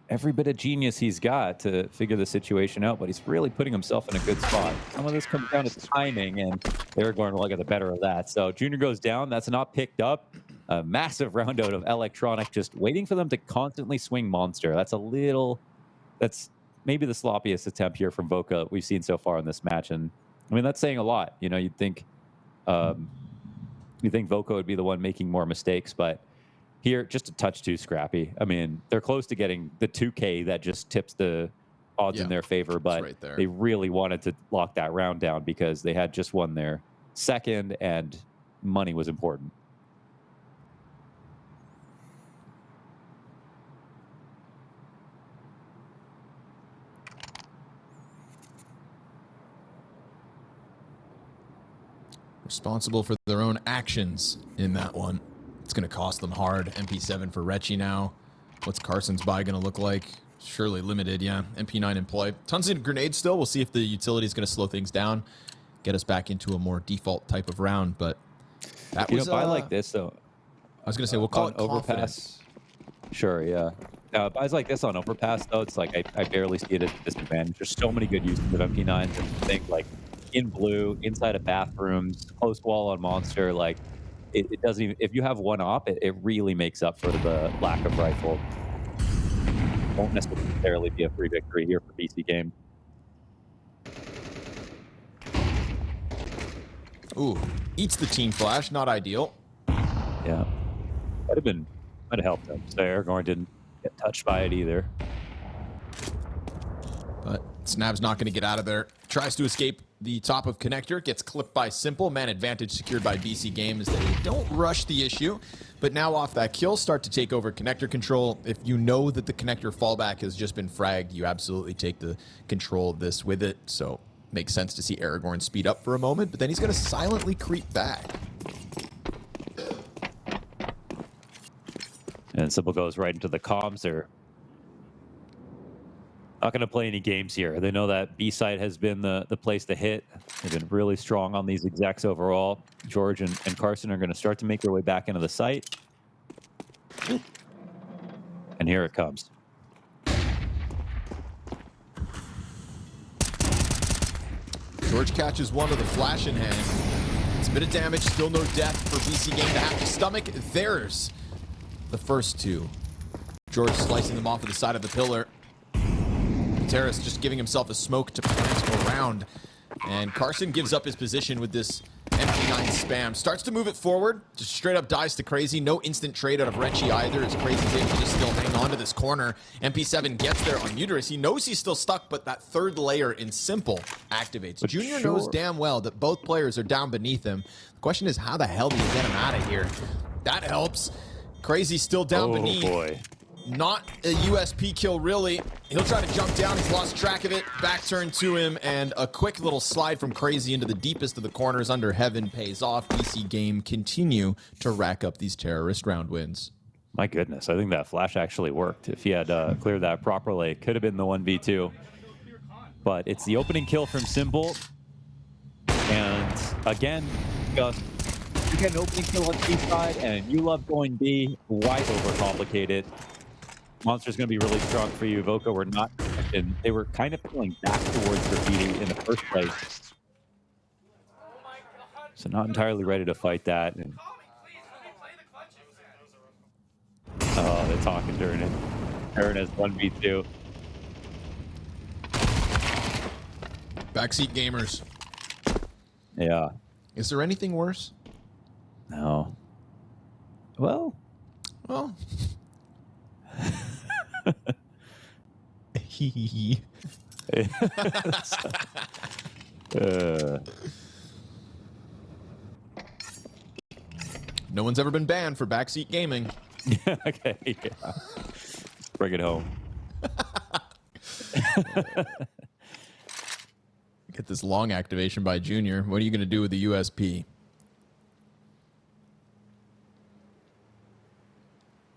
bit of genius he's got to figure the situation out, but he's really putting himself in a good spot. Some of this comes down to timing, and they're going to get the better of that. So Junior goes down. That's not picked up. A massive round out of Electronic, just waiting for them to constantly swing monster. That's maybe the sloppiest attempt here from Voca we've seen so far in this match. And I mean, that's saying a lot. You know, you'd think Voca would be the one making more mistakes, but Here, just a touch too scrappy. I mean, they're close to getting the 2K that just tips the odds in their favor, but right there. they really wanted to lock that round down because they had just won their second and money was important. Responsible for their own actions in that one. It's going to cost them hard. MP7 for Recchi now. What's Carson's buy going to look like? Surely limited, yeah. MP9 in play. Tons of grenades still. We'll see if the utility is going to slow things down, get us back into a more default type of round. But that was buy like this, though. I was going to say, we'll call it Overpass. Sure, yeah. Buys like this on Overpass, though, it's like I barely see it at a disadvantage. There's so many good uses of MP9s and things like in blue, inside of bathrooms, close wall on monster. Like it doesn't even, if you have one op, it really makes up for the lack of rifle. Won't necessarily be a free victory here for BC.Game. Ooh, eats the team flash, not ideal. Yeah, might have helped them. So aragornN didn't get touched by it either. But Snab's not going to get out of there. Tries to escape the top of connector, gets clipped by Simple. Man advantage secured by BC.Game as they don't rush the issue. But now off that kill, start to take over connector control. If you know that the connector fallback has just been fragged, you absolutely take the control of this with it. So makes sense to see aragornN speed up for a moment, but then he's going to silently creep back. And Simple goes right into the comms. They're not going to play any games here. They know that B side has been the place to hit. They've been really strong on these execs overall. George and Carson are going to start to make their way back into the site. And here it comes. George catches one with a flash in hand. It's a bit of damage, still no death for BC.Game to have to stomach. There's the first two. George slicing them off of the side of the pillar. Terrace just giving himself a smoke to plant around. And Carson gives up his position with this MP9 spam. Starts to move it forward. Just straight up dies to Crazy. No instant trade out of Recchi either, as Crazy's able to just still hang on to this corner. MP7 gets there on Uterus. He knows he's still stuck, but that third layer in Simple activates. But Junior knows damn well that both players are down beneath him. The question is, how the hell do you get him out of here? That helps. Crazy's still down beneath. Oh, boy. Not a USP kill, really. He'll try to jump down. He's lost track of it. Back turn to him, and a quick little slide from Crazy into the deepest of the corners under heaven pays off. BC.Game continue to rack up these terrorist round wins. My goodness, I think that flash actually worked. If he had cleared that properly, it could have been the 1v2. But it's the opening kill from Simple. And again, just you get an opening kill on B side, and you love going B. Why overcomplicate it? Monster's going to be really strong for you. Voca were not, and they were kind of pulling back towards graffiti in the first place. So not entirely ready to fight that. And oh, they're talking during it. Aaron has 1v2. Backseat gamers. Yeah. Is there anything worse? No. Well. No one's ever been banned for backseat gaming. Okay. Yeah. Bring it home. Get this long activation by Junior. What are you going to do with the USP?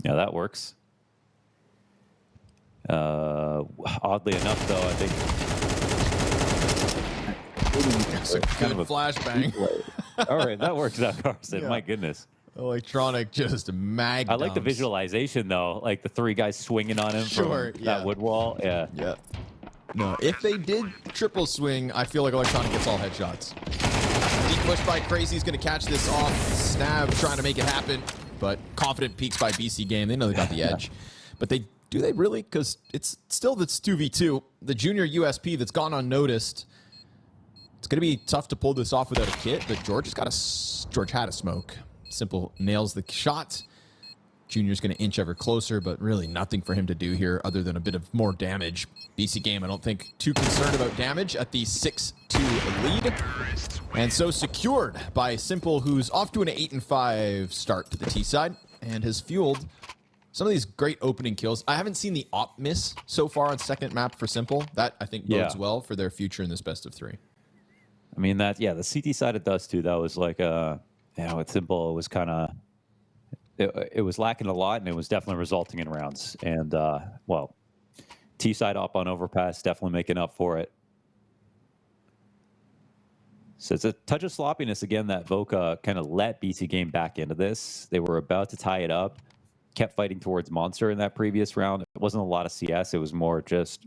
Yeah, that works. Oddly enough, though, I think it's a good flashbang. All right, that works out, Carson. Yeah. My goodness. Electronic just mag. I like the visualization, though. Like the three guys swinging on him from that wood wall. Yeah. Yeah. No, if they did triple swing, I feel like Electronic gets all headshots. Deep push by Crazy is going to catch this off. Snab trying to make it happen, but confident peaks by BC.Game. They know they got the edge. But do they really? Because it's still this 2v2. The Junior USP that's gone unnoticed. It's going to be tough to pull this off without a kit, but George had a smoke. Simple nails the shot. Junior's going to inch ever closer, but really nothing for him to do here other than a bit of more damage. BC.Game, I don't think too concerned about damage at the 6-2 lead. And so secured by Simple, who's off to an 8-5 start to the T side and has fueled some of these great opening kills. I haven't seen the op miss so far on second map for Simple. That, I think, bodes well for their future in this best of 3. I mean, that, yeah, the CT side of Dust2, that was like, with Simple, it was kind of, it was lacking a lot, and it was definitely resulting in rounds. And, well, T side up on Overpass, definitely making up for it. So it's a touch of sloppiness again that Voca kind of let BC.Game back into this. They were about to tie it up, kept fighting towards Monster in that previous round. It wasn't a lot of CS. It was more just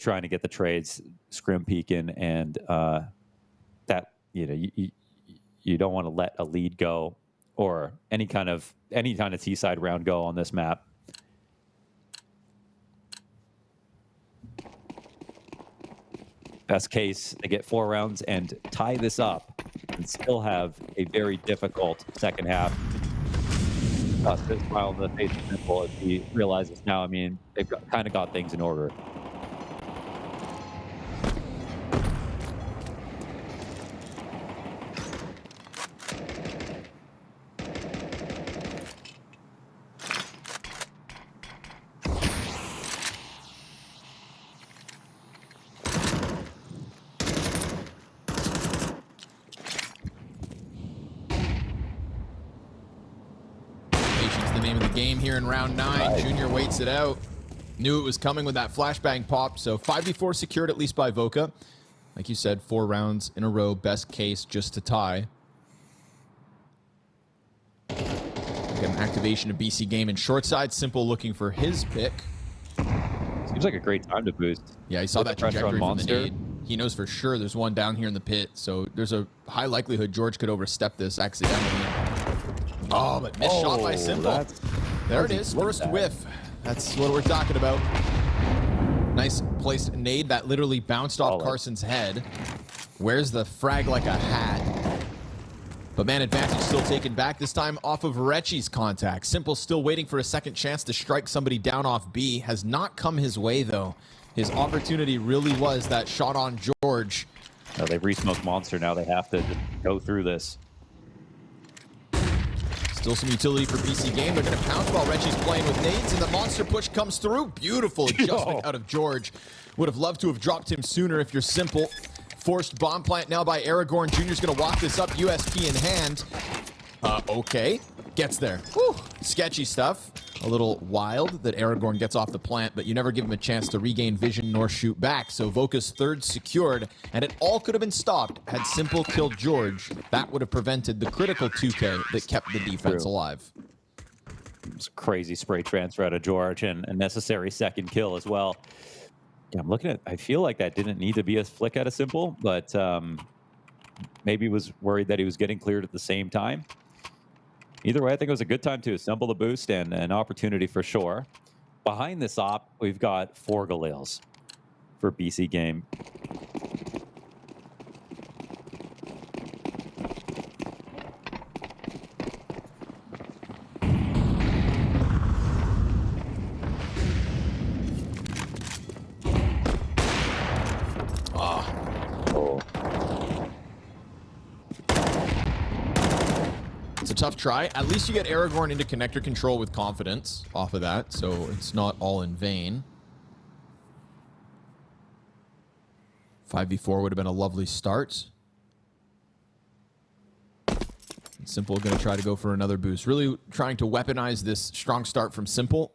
trying to get the trades, scrim peeking, and that, you know, you don't want to let a lead go or any kind of T side round go on this map. Best case, they get 4 rounds and tie this up and still have a very difficult second half. Spit smile on the face of Simple as he realizes now, I mean, they've kind of got things in order. The name of the game here in round 9. Junior waits it out. Knew it was coming with that flashbang pop. So 5v4 secured at least by Voca. Like you said, 4 rounds in a row. Best case just to tie. Get an activation of BC.Game in short side. Simple looking for his pick. Seems like a great time to boost. Yeah, he saw that trajectory from the nade. He knows for sure there's one down here in the pit. So there's a high likelihood George could overstep this accidentally. Oh, but missed shot by Simple. There it is, first whiff. That's what we're talking about. Nice placed nade that literally bounced off Carson's head. Wears the frag like a hat. But man, advantage still taken back, this time off of Rechi's contact. Simple still waiting for a second chance to strike somebody down off B. Has not come his way, though. His opportunity really was that shot on George. No, they've re-smoked Monster. Now they have to just go through this. Still some utility for BC.Game. They're going to pounce while Rechi's playing with nades, and the Monster push comes through. Beautiful adjustment out of George. Would have loved to have dropped him sooner if you're Simple. Forced bomb plant now by aragornN. Junior's going to walk this up, USP in hand. Okay. Gets there. Whew. Sketchy stuff. A little wild that aragornN gets off the plant, but you never give him a chance to regain vision nor shoot back. So Voca's third secured, and it all could have been stopped had Simple killed George. That would have prevented the critical 2K that kept the defense alive. It's a crazy spray transfer out of George and a necessary second kill as well. Yeah, I'm looking at, I feel like that didn't need to be a flick out of Simple, but maybe he was worried that he was getting cleared at the same time. Either way, I think it was a good time to assemble the boost and an opportunity for sure. Behind this op, we've got 4 Galils for BC.Game. Tough try. At least you get aragornN into connector control with confidence off of that, so it's not all in vain. 5v4 would have been a lovely start. Simple going to try to go for another boost. Really trying to weaponize this strong start from Simple.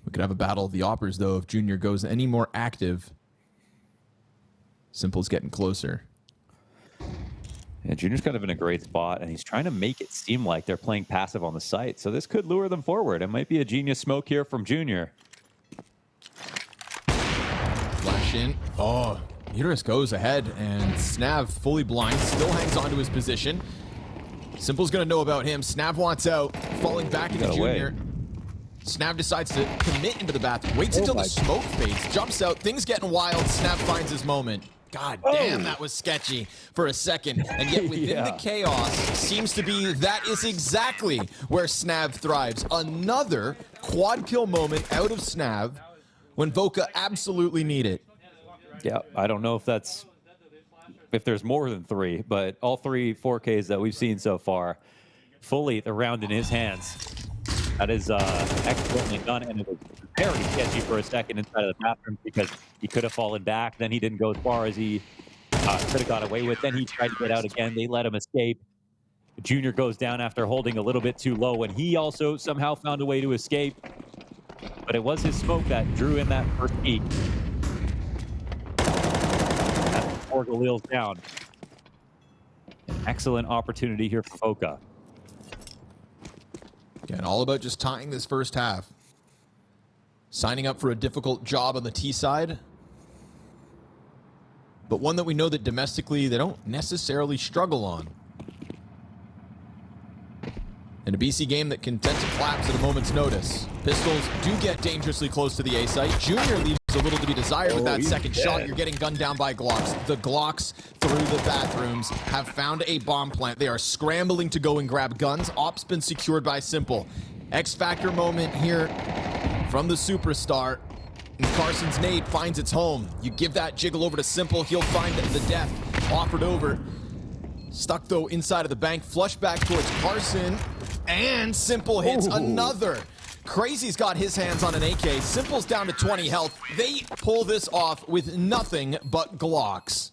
We could have a battle of the Oppers, though, if Junior goes any more active. Simple's getting closer. Yeah, Junior's kind of in a great spot, and he's trying to make it seem like they're playing passive on the site. So this could lure them forward. It might be a genius smoke here from Junior. Flash in. Oh, Uterus goes ahead, and Snav, fully blind, still hangs on to his position. Simple's going to know about him. Snav wants out, falling back into Junior. Snav decides to commit into the bathroom. Waits until the smoke fades. Jumps out. Things getting wild. Snav finds his moment. God damn, that was sketchy for a second. And yet within the chaos seems to be that is exactly where Snav thrives. Another quad kill moment out of Snav when Voca absolutely need it. Yeah, I don't know if there's more than 3, but all 3 4Ks that we've seen so far, fully the round in his hands. That is excellently done, and it was very sketchy for a second inside of the bathroom because he could have fallen back. Then he didn't go as far as he could have got away with. Then he tried to get out again. They let him escape. Junior goes down after holding a little bit too low, and he also somehow found a way to escape. But it was his smoke that drew in that first peak. That's before Galil's down. An excellent opportunity here for Voca. Again, all about just tying this first half. Signing up for a difficult job on the T side, but one that we know that domestically they don't necessarily struggle on. And a BC game that can tend to collapse at a moment's notice. Pistols do get dangerously close to the A site. Junior leaves a little to be desired with that second shot. You're getting gunned down by Glocks. The Glocks through the bathrooms have found a bomb plant. They are scrambling to go and grab guns. Op's been secured by Simple. X Factor moment here from the superstar. And Carson's nade finds its home. You give that jiggle over to Simple. He'll find the death offered over. Stuck though inside of the bank. Flush back towards Carson. And Simple hits another. Crazy's got his hands on an AK. Simple's down to 20 health. They pull this off with nothing but Glocks.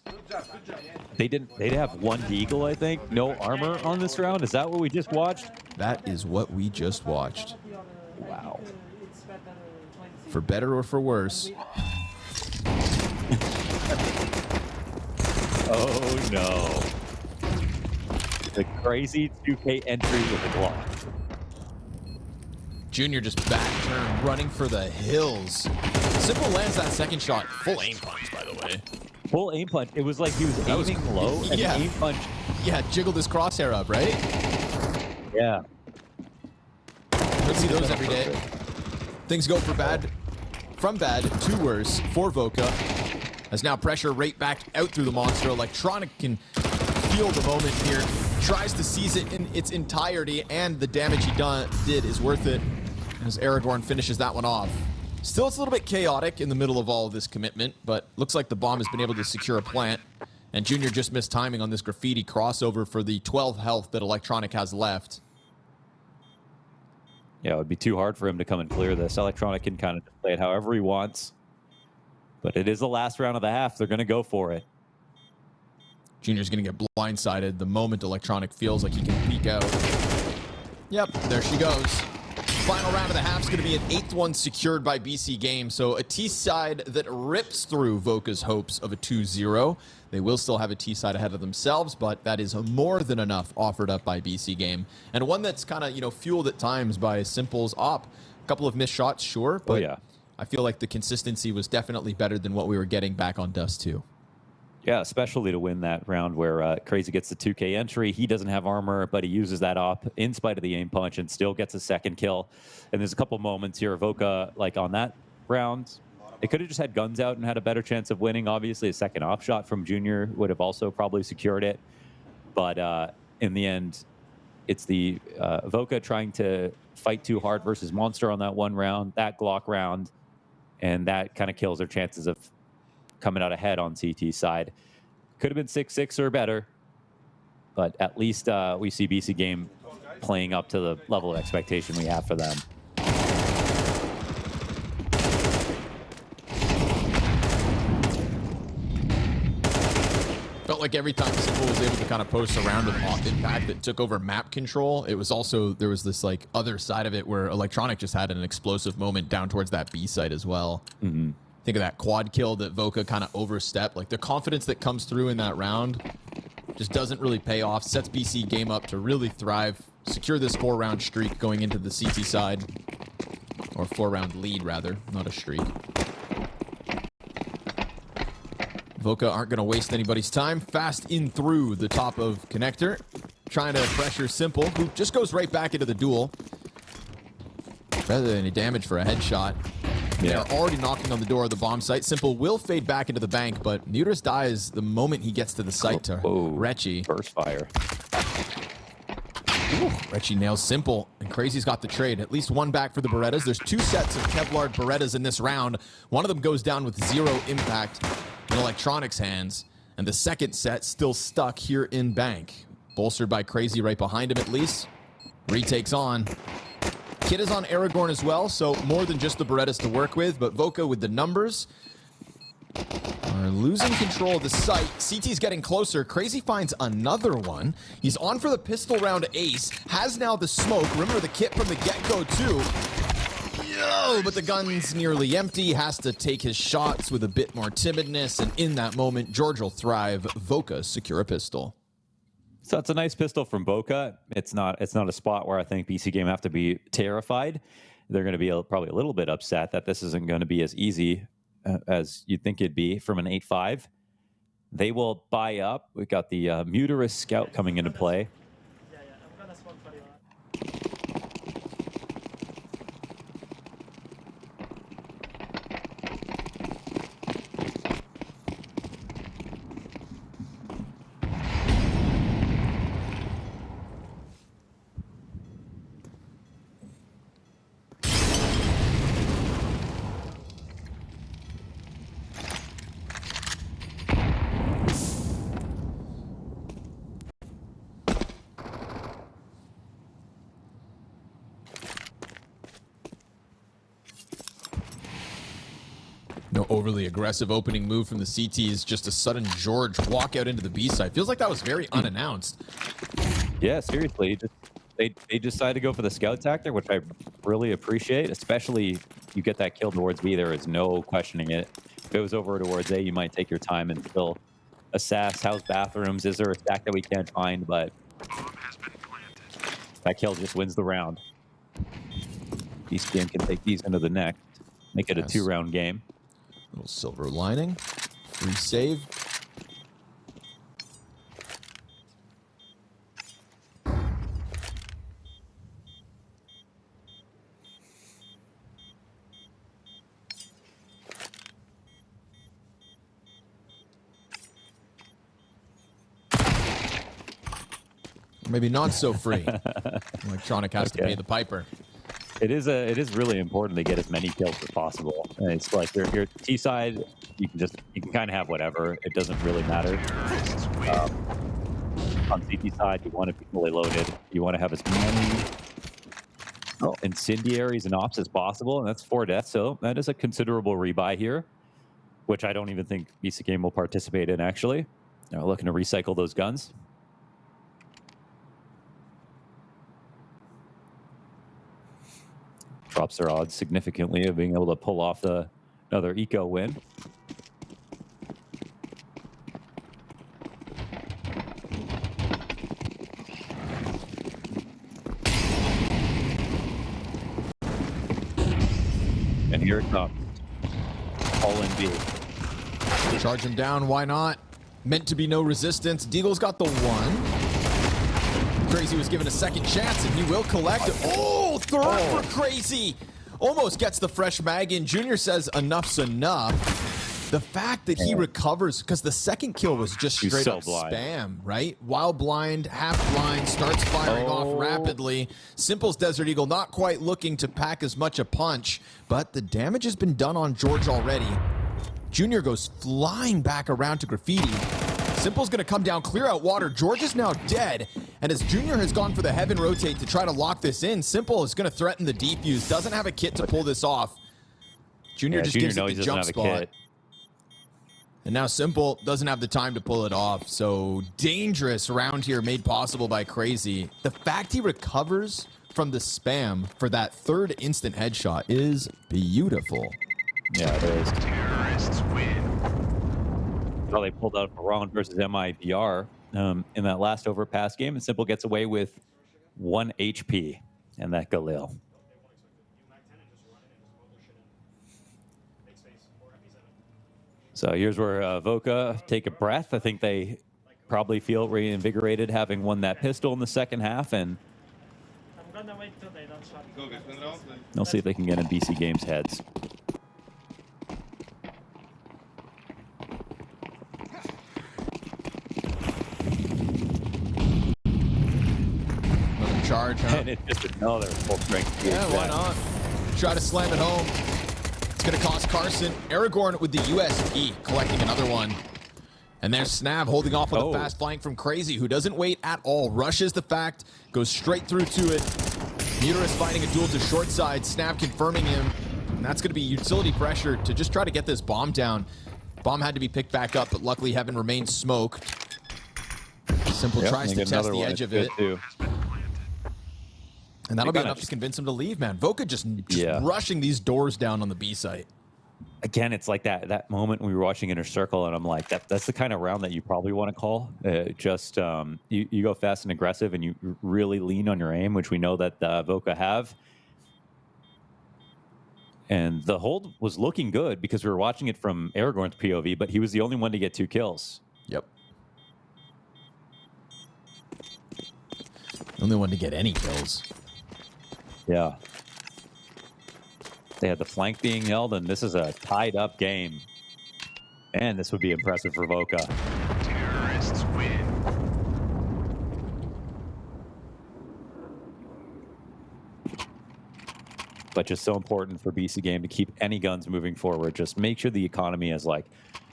They have 1 Deagle, I think. No armor on this round. Is that what we just watched? That is what we just watched. Wow. For better or for worse. Oh no. The crazy 2K entry with the Glock. Junior just back turn, running for the hills. Simple lands that second shot. Full aim punch, by the way. Full aim punch. It was like he was aiming low and aim punch. Yeah, jiggled his crosshair up, right? Yeah. Don't see those every day. Things go from bad to worse for Voca. As now pressure right back out through the monster. Electronic can feel the moment here. Tries to seize it in its entirety, and the damage he did is worth it as Aragorn finishes that one off. Still, it's a little bit chaotic in the middle of all of this commitment, but looks like the bomb has been able to secure a plant, and Junior just missed timing on this graffiti crossover for the 12 health that Electronic has left. Yeah, it would be too hard for him to come and clear this. Electronic can kind of play it however he wants, but it is the last round of the half. They're going to go for it. Junior's going to get blindsided the moment Electronic feels like he can peek out. Yep, there she goes. Final round of the half is going to be an 8th one secured by BC.Game. So a T-side that rips through Voca's hopes of a 2-0. They will still have a T-side ahead of themselves, but that is more than enough offered up by BC.Game. And one that's kind of, fueled at times by Simple's op. A couple of missed shots, sure, but I feel like the consistency was definitely better than what we were getting back on Dust2. Yeah, especially to win that round where Crazy gets the 2K entry. He doesn't have armor, but he uses that op in spite of the aim punch and still gets a second kill. And there's a couple moments here, Voca, like on that round, they could have just had guns out and had a better chance of winning. Obviously, a second op shot from Junior would have also probably secured it. But in the end, it's the Voca trying to fight too hard versus Monster on that one round, that Glock round, and that kind of kills their chances of coming out ahead on CT side. Could have been 6-6 or better, but at least we see BC.Game playing up to the level of expectation we have for them. Felt like every time Simple was able to kind of post around with off impact that took over map control, it was also, there was this like other side of it where Electronic just had an explosive moment down towards that B site as well. Mm-hmm. Think of that quad kill that Voca kind of overstepped. Like the confidence that comes through in that round just doesn't really pay off. Sets BC.Game up to really thrive, secure this 4-round streak going into the CT side. Or 4-round lead, rather, not a streak. Voca aren't going to waste anybody's time. Fast in through the top of Connector. Trying to pressure Simple, who just goes right back into the duel. Rather than any damage for a headshot. They Yeah. are already knocking on the door of the bomb site. Simple will fade back into the bank, but Muterus dies the moment he gets to the site to Whoa. Rechi. Burst fire. Rechi nails Simple, and Crazy's got the trade. At least one back for the Berettas. There's 2 sets of Kevlar Berettas in this round. One of them goes down with 0 impact in Electronics' hands, and the second set still stuck here in bank. Bolstered by Crazy right behind him at least. Retakes on. Kid is on Aragorn as well, so more than just the Berettas to work with, but Voca with the numbers are losing control of the site. CT's getting closer. Crazy finds another one. He's on for the pistol round ace. Has now the smoke. Remember the kit from the get-go too. Yo, but the gun's nearly empty. Has to take his shots with a bit more timidness, and in that moment, George will thrive. Voca secure a pistol. So it's a nice pistol from Voca. It's not a spot where I think BC.Game have to be terrified. They're going to be probably a little bit upset that this isn't going to be as easy as you'd think it'd be from an 8-5. They will buy up. We've got the Muterus Scout coming into play. Yeah, I'm gonna smoke for you. No overly aggressive opening move from the CTs. Just a sudden George walk out into the B side. Feels like that was very unannounced. Yeah, seriously. They decided to go for the scout tactic, which I really appreciate, especially you get that kill towards B. There is no questioning it. If it was over towards A, you might take your time and still assess house bathrooms. Is there a stack that we can't find? But that kill just wins the round. BC.Game can take these into the next, make it a 2-round game. Little silver lining. Free save. Maybe not so free. Electronic has to pay the piper. It is really important to get as many kills as possible. And it's like your T side, you can kind of have whatever. It doesn't really matter. On CT side, you want to be fully loaded. You want to have as many incendiaries and ops as possible, and that's 4 deaths. So that is a considerable rebuy here, which I don't even think BC.Game will participate in. Actually, they're looking to recycle those guns. Drops their odds significantly of being able to pull off another eco win. And here it comes. All in B. Charge him down, why not? Meant to be no resistance. Deagle's got the 1. Crazy was given a second chance, and he will collect it. Oh, third for Crazy. Almost gets the fresh mag in. Junior says enough's enough. The fact that he recovers, because the second kill was just straight up spam, right? While blind, half blind, starts firing off rapidly. Simple's Desert Eagle not quite looking to pack as much a punch, but the damage has been done on George already. Junior goes flying back around to Graffiti. Simple's going to come down, clear out water. George is now dead. And as Junior has gone for the heaven rotate to try to lock this in, Simple is going to threaten the defuse. Doesn't have a kit to pull this off. Junior just gives it the jump spot. And now Simple doesn't have the time to pull it off. So dangerous round here made possible by Crazy. The fact he recovers from the spam for that third instant headshot is beautiful. Yeah, it is. Terrorists win. Well, they pulled out for Round versus MIBR in that last Overpass game, and Simple gets away with 1 HP and that Galil. So here's where Voca take a breath. I think they probably feel reinvigorated having won that pistol in the second half, and I'm gonna wait till they don't shot. Go, get one round. they'll see if they can get in BC.Game's heads. charge, huh? And it's just another full strength. Yeah, why not? Try to slam it home. It's going to cost Carson. Aragorn with the USP, collecting another one. And there's Snav holding off on the fast flank from Crazy, who doesn't wait at all. Rushes the fact, goes straight through to it. Muterus finding a duel to short side. Snav confirming him. And that's going to be utility pressure to just try to get this bomb down. Bomb had to be picked back up, but luckily Heaven remained smoked. Simple tries to test the edge of it. And that'll be enough to convince him to leave, man. Voca just rushing these doors down on the B site. Again, it's like that moment when we were watching Inner Circle, and I'm like, that's the kind of round that you probably want to call. You go fast and aggressive, and you really lean on your aim, which we know that Voca have. And the hold was looking good because we were watching it from Aragorn's POV, but he was the only one to get 2 kills. Yep. Only one to get any kills. Yeah. They had the flank being held, and this is a tied-up game. And this would be impressive for Voca. Terrorists win. But just so important for BC.Game to keep any guns moving forward. Just make sure the economy is like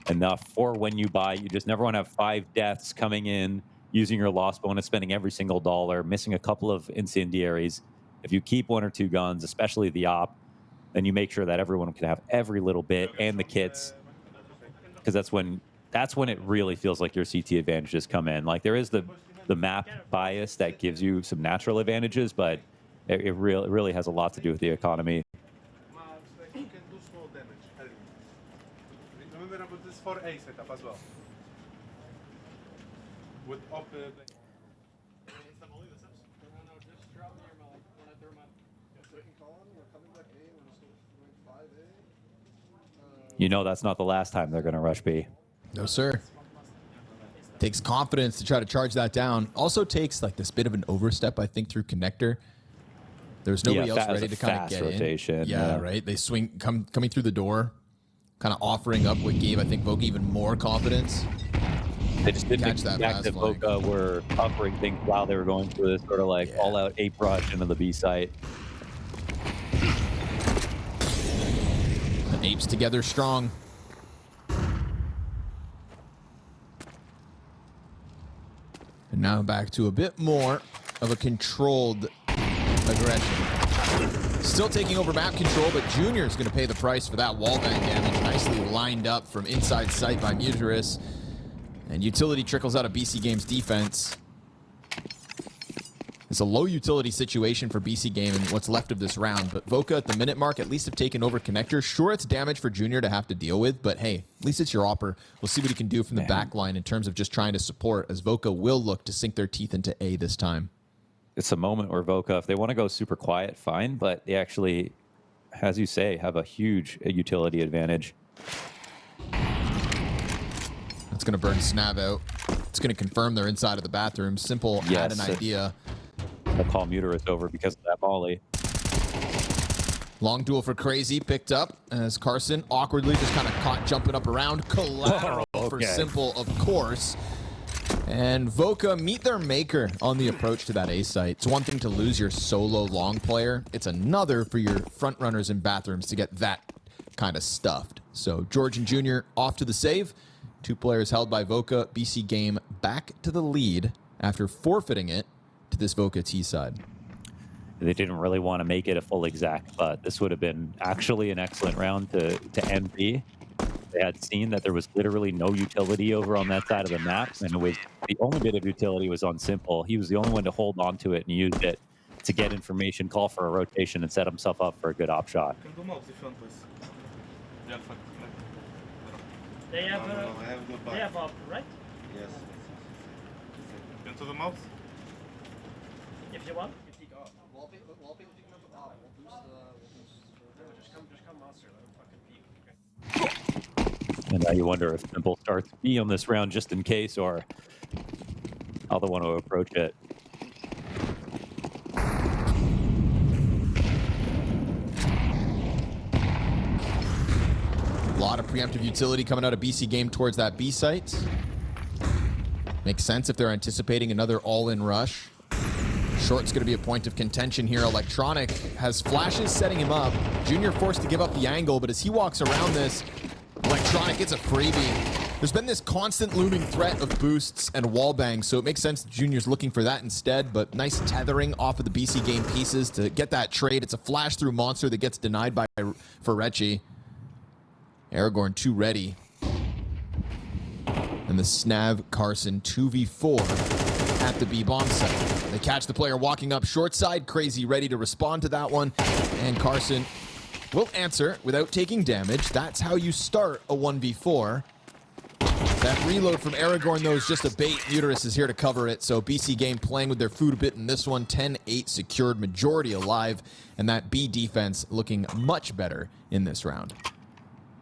enough for when you buy. You just never want to have 5 deaths coming in, using your loss bonus, spending every single dollar, missing a couple of incendiaries. If you keep 1 or 2 guns, especially the op, then you make sure that everyone can have every little bit and the kits, because that's when it really feels like your CT advantages come in. Like there is the map bias that gives you some natural advantages, but it really has a lot to do with the economy. You can do small damage. Remember about this for A setup as well. With op. You know that's not the last time they're going to rush B. No, sir. Takes confidence to try to charge that down. Also takes like this bit of an overstep, I think, through connector. There's nobody else ready to kind of get rotation, in. Yeah, right. They swing coming through the door, kind of offering up what gave, I think, Voca even more confidence. They just didn't catch that Voca were covering things while they were going through this sort of like all-out ape rush into the B site. The apes together strong. And now back to a bit more of a controlled aggression. Still taking over map control, but Junior is going to pay the price for that wallbang damage. Nicely lined up from inside sight by Muterus. And utility trickles out of BC.Game's defense. It's a low utility situation for BC.Game and what's left of this round, but Voca at the minute mark at least have taken over connector. Sure, it's damage for Junior to have to deal with, but hey, at least it's your opper. We'll see what he can do from the back line in terms of just trying to support, as Voca will look to sink their teeth into A this time. It's a moment where Voca, if they want to go super quiet, fine, but they actually, as you say, have a huge utility advantage. That's going to burn Snav out. It's going to confirm they're inside of the bathroom. Simple had an idea. I'll call Muterus over because of that volley. Long duel for Crazy picked up as Carson awkwardly just kind of caught jumping up around. Collateral for Simple, of course. And Voca meet their maker on the approach to that A site. It's one thing to lose your solo long player. It's another for your front runners in bathrooms to get that kind of stuffed. So George and Junior off to the save. 2 players held by Voca. BC.Game back to the lead after forfeiting it to this Voca T side. They didn't really want to make it a full exact, but this would have been actually an excellent round to end B. They had seen that there was literally no utility over on that side of the map, and it was the only bit of utility was on Simple. He was the only one to hold on to it and use it to get information, call for a rotation, and set himself up for a good op shot. They have op, right? Yes. Into the mouth? If you want. And now you wonder if Simple starts B on this round just in case, or how they want to approach it. A lot of preemptive utility coming out of BC.Game towards that B site. Makes sense if they're anticipating another all-in rush. Short's going to be a point of contention here. Electronic has flashes setting him up. Junior forced to give up the angle, but as he walks around this, Electronic gets a freebie. There's been this constant looming threat of boosts and wall bangs, so it makes sense Junior's looking for that instead, but nice tethering off of the BC Game pieces to get that trade. It's a flash through monster that gets denied by Ferecci. Aragorn 2 ready. And the Snav Carson 2v4 at the B-bomb site. They catch the player walking up short side. Crazy ready to respond to that one. And Carson will answer without taking damage. That's how you start a 1v4. That reload from Aragorn, though, is just a bait. Uterus is here to cover it, so BC Game playing with their food a bit in this one. 10-8 secured, majority alive, and that B defense looking much better in this round.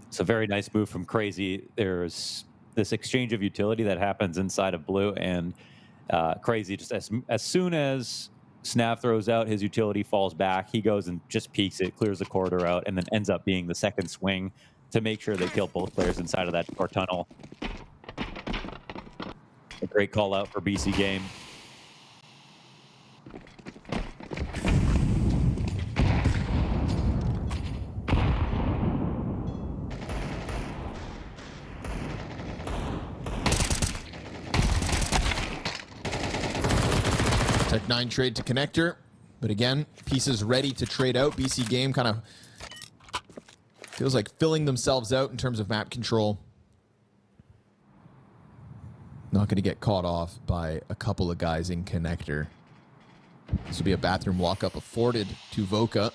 It's a very nice move from Crazy. There's this exchange of utility that happens inside of blue, and Crazy, just as soon as Snav throws out, his utility falls back. He goes and just peeks it, clears the corridor out, and then ends up being the second swing to make sure they kill both players inside of that core tunnel. A great call out for BC Game. Tech9 trade to connector, but again, pieces ready to trade out. BC Game kind of feels like filling themselves out in terms of map control. Not going to get caught off by a couple of guys in connector. This will be a bathroom walk-up afforded to Voca.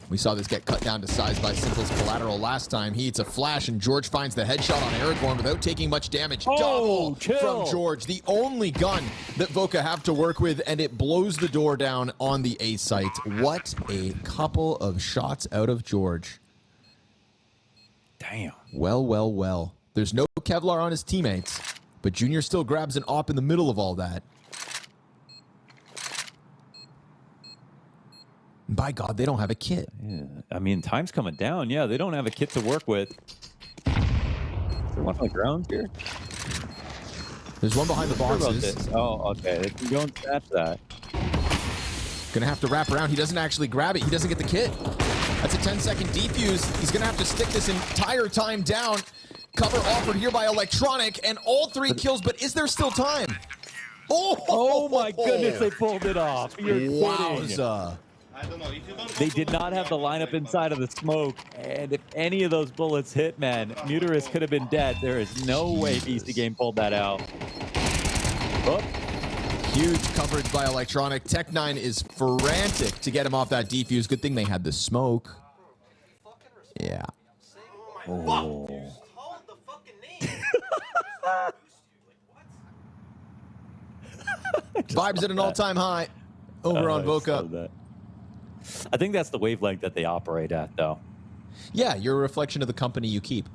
We saw this get cut down to size by Simple's collateral last time. He eats a flash, and George finds the headshot on Aragorn without taking much damage. Double from George, the only gun that Voca have to work with, and it blows the door down on the A site. What a couple of shots out of George. Damn. Well, well, well. There's no Kevlar on his teammates, but Junior still grabs an op in the middle of all that. And by God, they don't have a kit. Yeah. I mean, time's coming down. Yeah, they don't have a kit to work with. Is there one on the ground here? There's one behind the boxes. Oh, okay. They can go and snatch that. Gonna have to wrap around. He doesn't actually grab it. He doesn't get the kit. That's a 10-second defuse. He's gonna have to stick this entire time down. Cover offered here by Electronic, and all 3 kills, but is there still time? Oh my goodness, they pulled it off. You're kidding. Wowza. I don't know. If you don't They did not have the lineup inside of the smoke, and if any of those bullets hit, man, Muterus could have been dead. There is no way BC Game pulled that out. Oh. Huge coverage by Electronic. Tech9 is frantic to get him off that defuse. Good thing they had the smoke. Yeah. Oh. Vibes at an all-time high over on Voca. I think that's the wavelength that they operate at, though. Yeah, you're a reflection of the company you keep.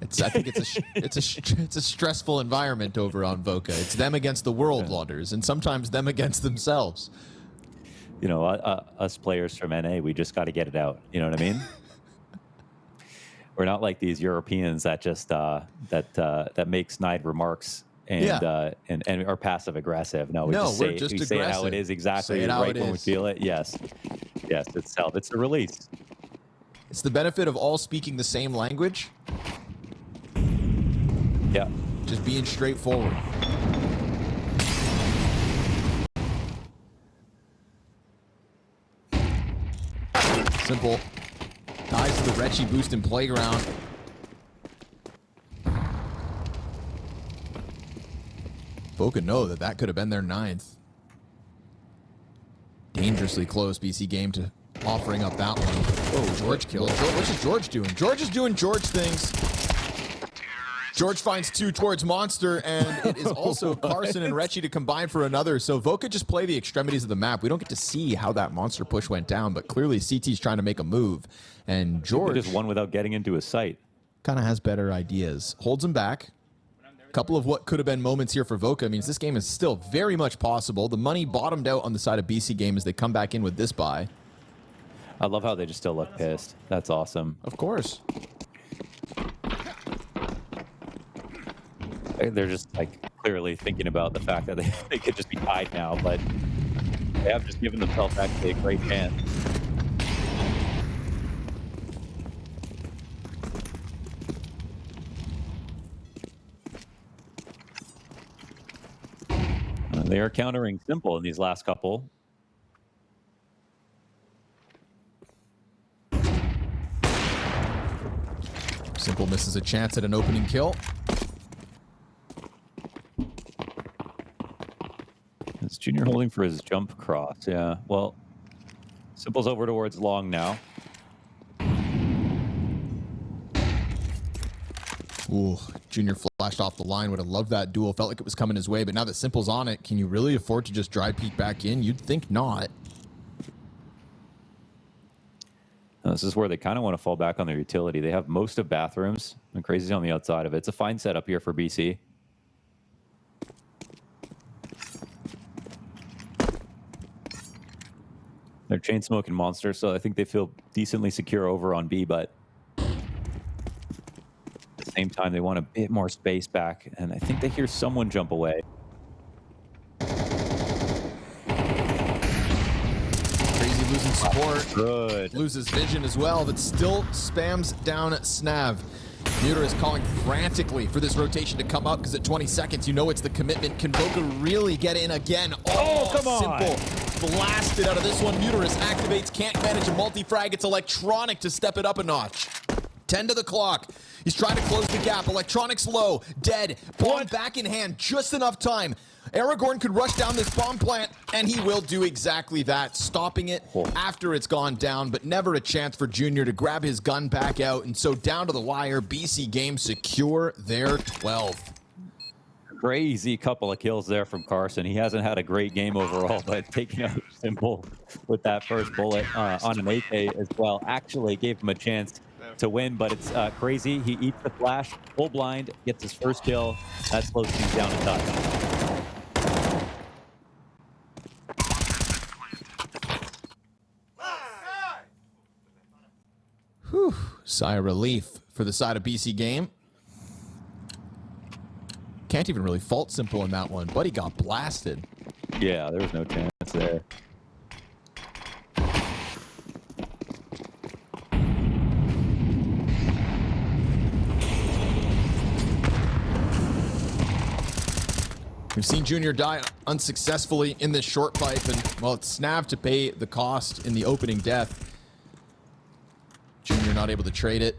I think it's a stressful environment over on Voca. It's them against the world, Lauders, and sometimes them against themselves. You know, us players from NA, we just got to get it out. You know what I mean? We're not like these Europeans that just that make snide remarks and are passive aggressive. No, we say it how it is exactly right when we feel it. Yes, it's a release. It's the benefit of all speaking the same language. Yeah, just being straightforward. Simple. Ties to the Retchy boost in Playground. Voca know that could have been their 9th. Dangerously close, BC Game, to offering up that one. Oh, George killed. What's George doing? George is doing George things. George finds 2 towards Monster, and it is also Carson and Retchy to combine for another. So Voca just play the extremities of the map. We don't get to see how that Monster push went down, but clearly CT's trying to make a move. And George just won without getting into his sight. Kind of has better ideas. Holds him back. A couple of what could have been moments here for Voca means this game is still very much possible. The money bottomed out on the side of BC Game as they come back in with this buy. I love how they just still look pissed. That's awesome. Of course. They're just like clearly thinking about the fact that they could just be tied now, but they have just given themselves actually a great chance. They are countering Simple in these last couple. Simple misses a chance at an opening kill. Is Junior holding for his jump cross? Yeah, well, Simple's over towards long now. Ooh, Junior flashed off the line. Would have loved that duel. Felt like it was coming his way, but now that Simple's on it, can you really afford to just dry peek back in? You'd think not. This is where they kind of want to fall back on their utility. They have most of bathrooms, and Crazy's on the outside of it. It's a fine setup here for BC. They're chain smoking monsters, so I think they feel decently secure over on B, but at the same time, they want a bit more space back, and I think they hear someone jump away. Crazy losing support. Good. Loses vision as well, but still spams down Snav. Muter is calling frantically for this rotation to come up because at 20 seconds, you know it's the commitment. Can Voca really get in again? Oh, come on. Simple. Blasted out of this one. Muterus activates, can't manage a multi-frag. It's electronic to step it up a notch. 10 to the clock. He's trying to close the gap. Electronics low, dead. Bomb back in hand, just enough time. Aragorn could rush down this bomb plant, and he will do exactly that, stopping it after it's gone down, but never a chance for Junior to grab his gun back out. And so down to the wire, BC.Game secure their 12th. Crazy couple of kills there from Carson. He hasn't had a great game overall, but taking out Simple with that first bullet on an AK as well actually gave him a chance to win, but it's Crazy. He eats the flash, full blind, gets his first kill. That slows things down a touch. Whew. Sigh of relief for the side of BC.Game. Can't even really fault Simple in that one, but he got blasted. Yeah, there was no chance there. We've seen Junior die unsuccessfully in this short pipe, and, well, it's Snav to pay the cost in the opening death. Junior not able to trade it.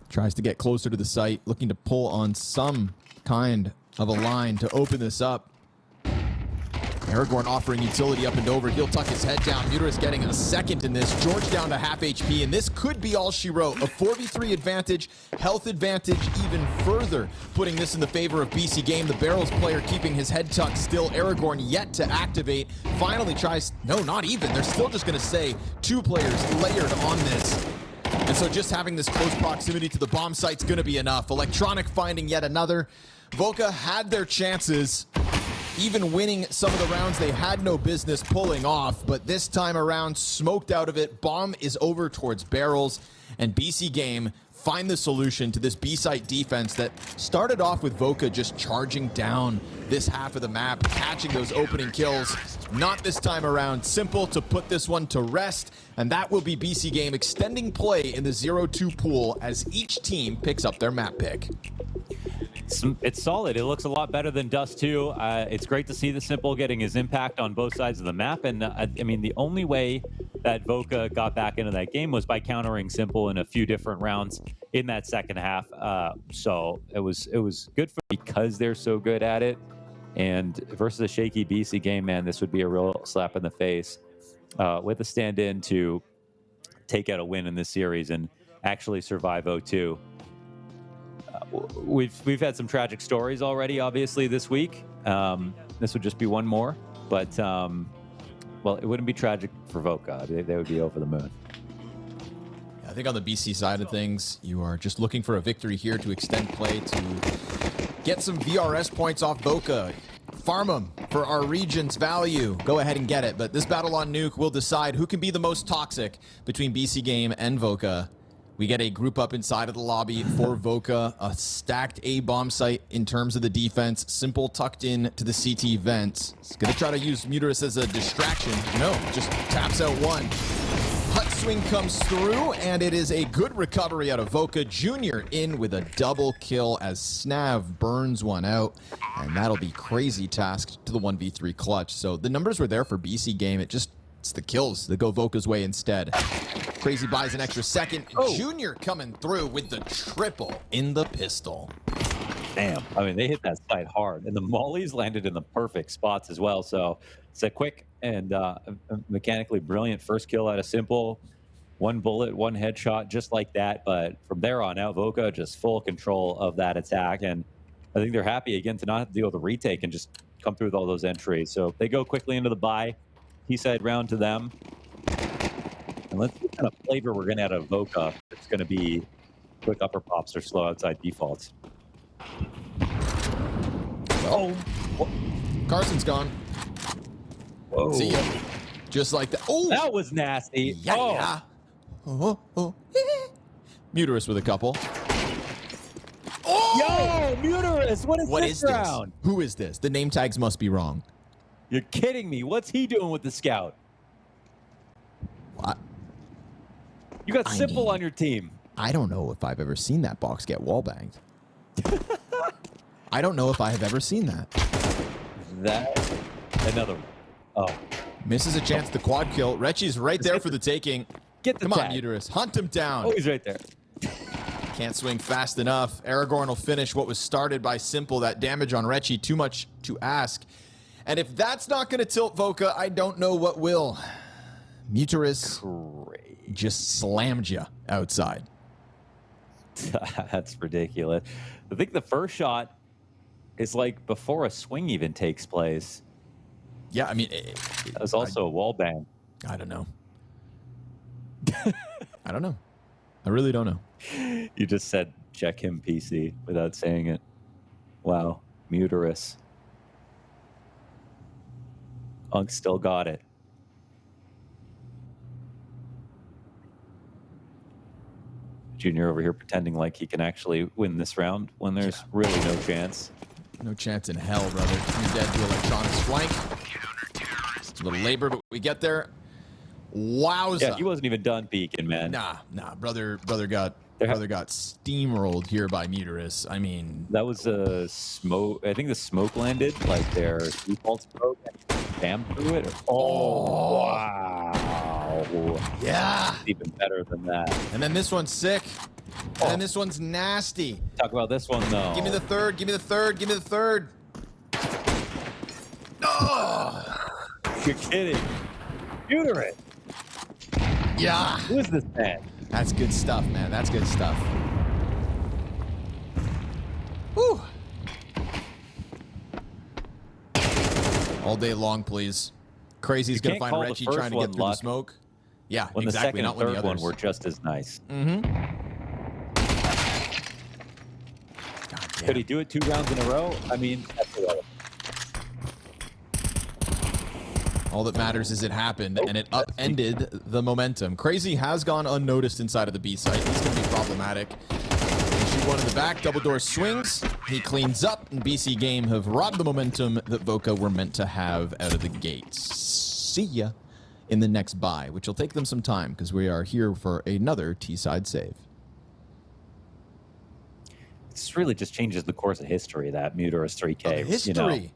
Tries to get closer to the site, looking to pull on some kind of a line to open this up. Aragorn offering utility up and over. He'll tuck his head down. Muter is getting a second in this. George down to half HP, and this could be all she wrote. A 4v3 advantage, health advantage even further, putting this in the favor of BC.Game. The Barrels player keeping his head tucked still. Aragorn yet to activate. Finally tries, no, not even. They're still just going to say 2 players layered on this. And so just having this close proximity to the bomb site's going to be enough. Electronic finding yet another. Voca had their chances, even winning some of the rounds they had no business pulling off, but this time around, smoked out of it. Bomb is over towards Barrels, and BC.Game find the solution to this B-site defense that started off with Voca just charging down this half of the map, catching those opening kills. Not this time around. Simple to put this one to rest, and that will be BC.Game extending play in the 0-2 pool as each team picks up their map pick. It's solid. It looks a lot better than Dust2. It's great to see the Simple getting his impact on both sides of the map. And I mean, the only way that Voca got back into that game was by countering Simple in a few different rounds in that second half. So it was good for because they're so good at it. And versus a shaky BC.Game, man, this would be a real slap in the face with a stand-in to take out a win in this series and actually survive 0-2. We've had some tragic stories already, obviously, this week. This would just be one more, but well, it wouldn't be tragic for Voca. They would be over the moon. I think on the BC side of things, you are just looking for a victory here to extend play, to get some VRS points off Voca. Farm them for our region's value. Go ahead and get it. But this battle on Nuke will decide who can be the most toxic between BC.Game and Voca. We get a group up inside of the lobby for Voca, a stacked A bomb site in terms of the defense. Simple tucked in to the CT vents. He's going to try to use Muterus as a distraction. No, just taps out one. Hut swing comes through, and it is a good recovery out of Voca. Junior in with a double kill as Snav burns one out, and that'll be crazy tasked to the 1v3 clutch. So the numbers were there for BC.Game. It's the kills that go Voca's way instead. Crazy buys an extra second. Oh. Junior coming through with the triple in the pistol. Damn. I mean, they hit that site hard, and the mollies landed in the perfect spots as well. So it's a quick and mechanically brilliant first kill out of Simple. One bullet, one headshot, just like that. But from there on out, Voca just full control of that attack. And I think they're happy again to not have to deal with the retake and just come through with all those entries. So they go quickly into the buy. T-side round to them. And let's see what kind of flavor we're going to have out of Voca. It's going to be quick upper pops or slow outside defaults. Oh, Carson's gone. Whoa. See ya. Just like that. Oh, That was nasty. yeah. Oh. Muterus with a couple. Yo, Muterus, what is this round? Who is this? The name tags must be wrong. You're kidding me. What's he doing with the scout? What? You got Simple on your team. I don't know if I've ever seen that box get wallbanged. I don't know if I have ever seen that. That, another one. Oh, Misses a chance to quad kill. Rechi's right there for the taking. get the Come on, tag. Muterus. Hunt him down. Oh, he's right there. Can't swing fast enough. Aragorn will finish what was started by Simple. That damage on Rechi, too much to ask. And if that's not going to tilt Voca, I don't know what will. Muterus Great. just slammed you outside. That's ridiculous. I think the first shot is like before a swing even takes place. Yeah, I mean, That was also a wall bang. I don't know. I don't know. I really don't know. You just said check him PC without saying it. Wow, Muterus. Unk still got it. Junior over here pretending like he can actually win this round when there's really no chance. No chance in hell, brother. You're dead to electronics flank. A little labor, but we get there. Wowza. Yeah, he wasn't even done peeking, man. Nah. Brother got steamrolled here by Muterus. I mean, That was a smoke. I think the smoke landed, like their default smoke, and bam through it. Oh, wow. yeah. Even better than that. And then this one's sick. And then this one's nasty. Talk about this one, though. Give me the third. Give me the third. Give me the third. Oh. You're kidding. Muterus. Yeah. Who is this man? That's good stuff, man. That's good stuff. Whew. All day long, please. Crazy's You going to can't find call the Rechi first trying to one get through the luck smoke. Yeah, When exactly. the Not second when and the third others. one were just as nice. Could he do it 2 rounds in a row? I mean, that's irrelevant. All that matters is it happened, and it upended the momentum. Crazy has gone unnoticed inside of the B site. He's going to be problematic. Shoot one in the back, double door swings. He cleans up, and BC.Game have robbed the momentum that Voca were meant to have out of the gates. See ya in the next buy, which will take them some time because we are here for another T-side save. This really just changes the course of history, that Muterus 3K. History.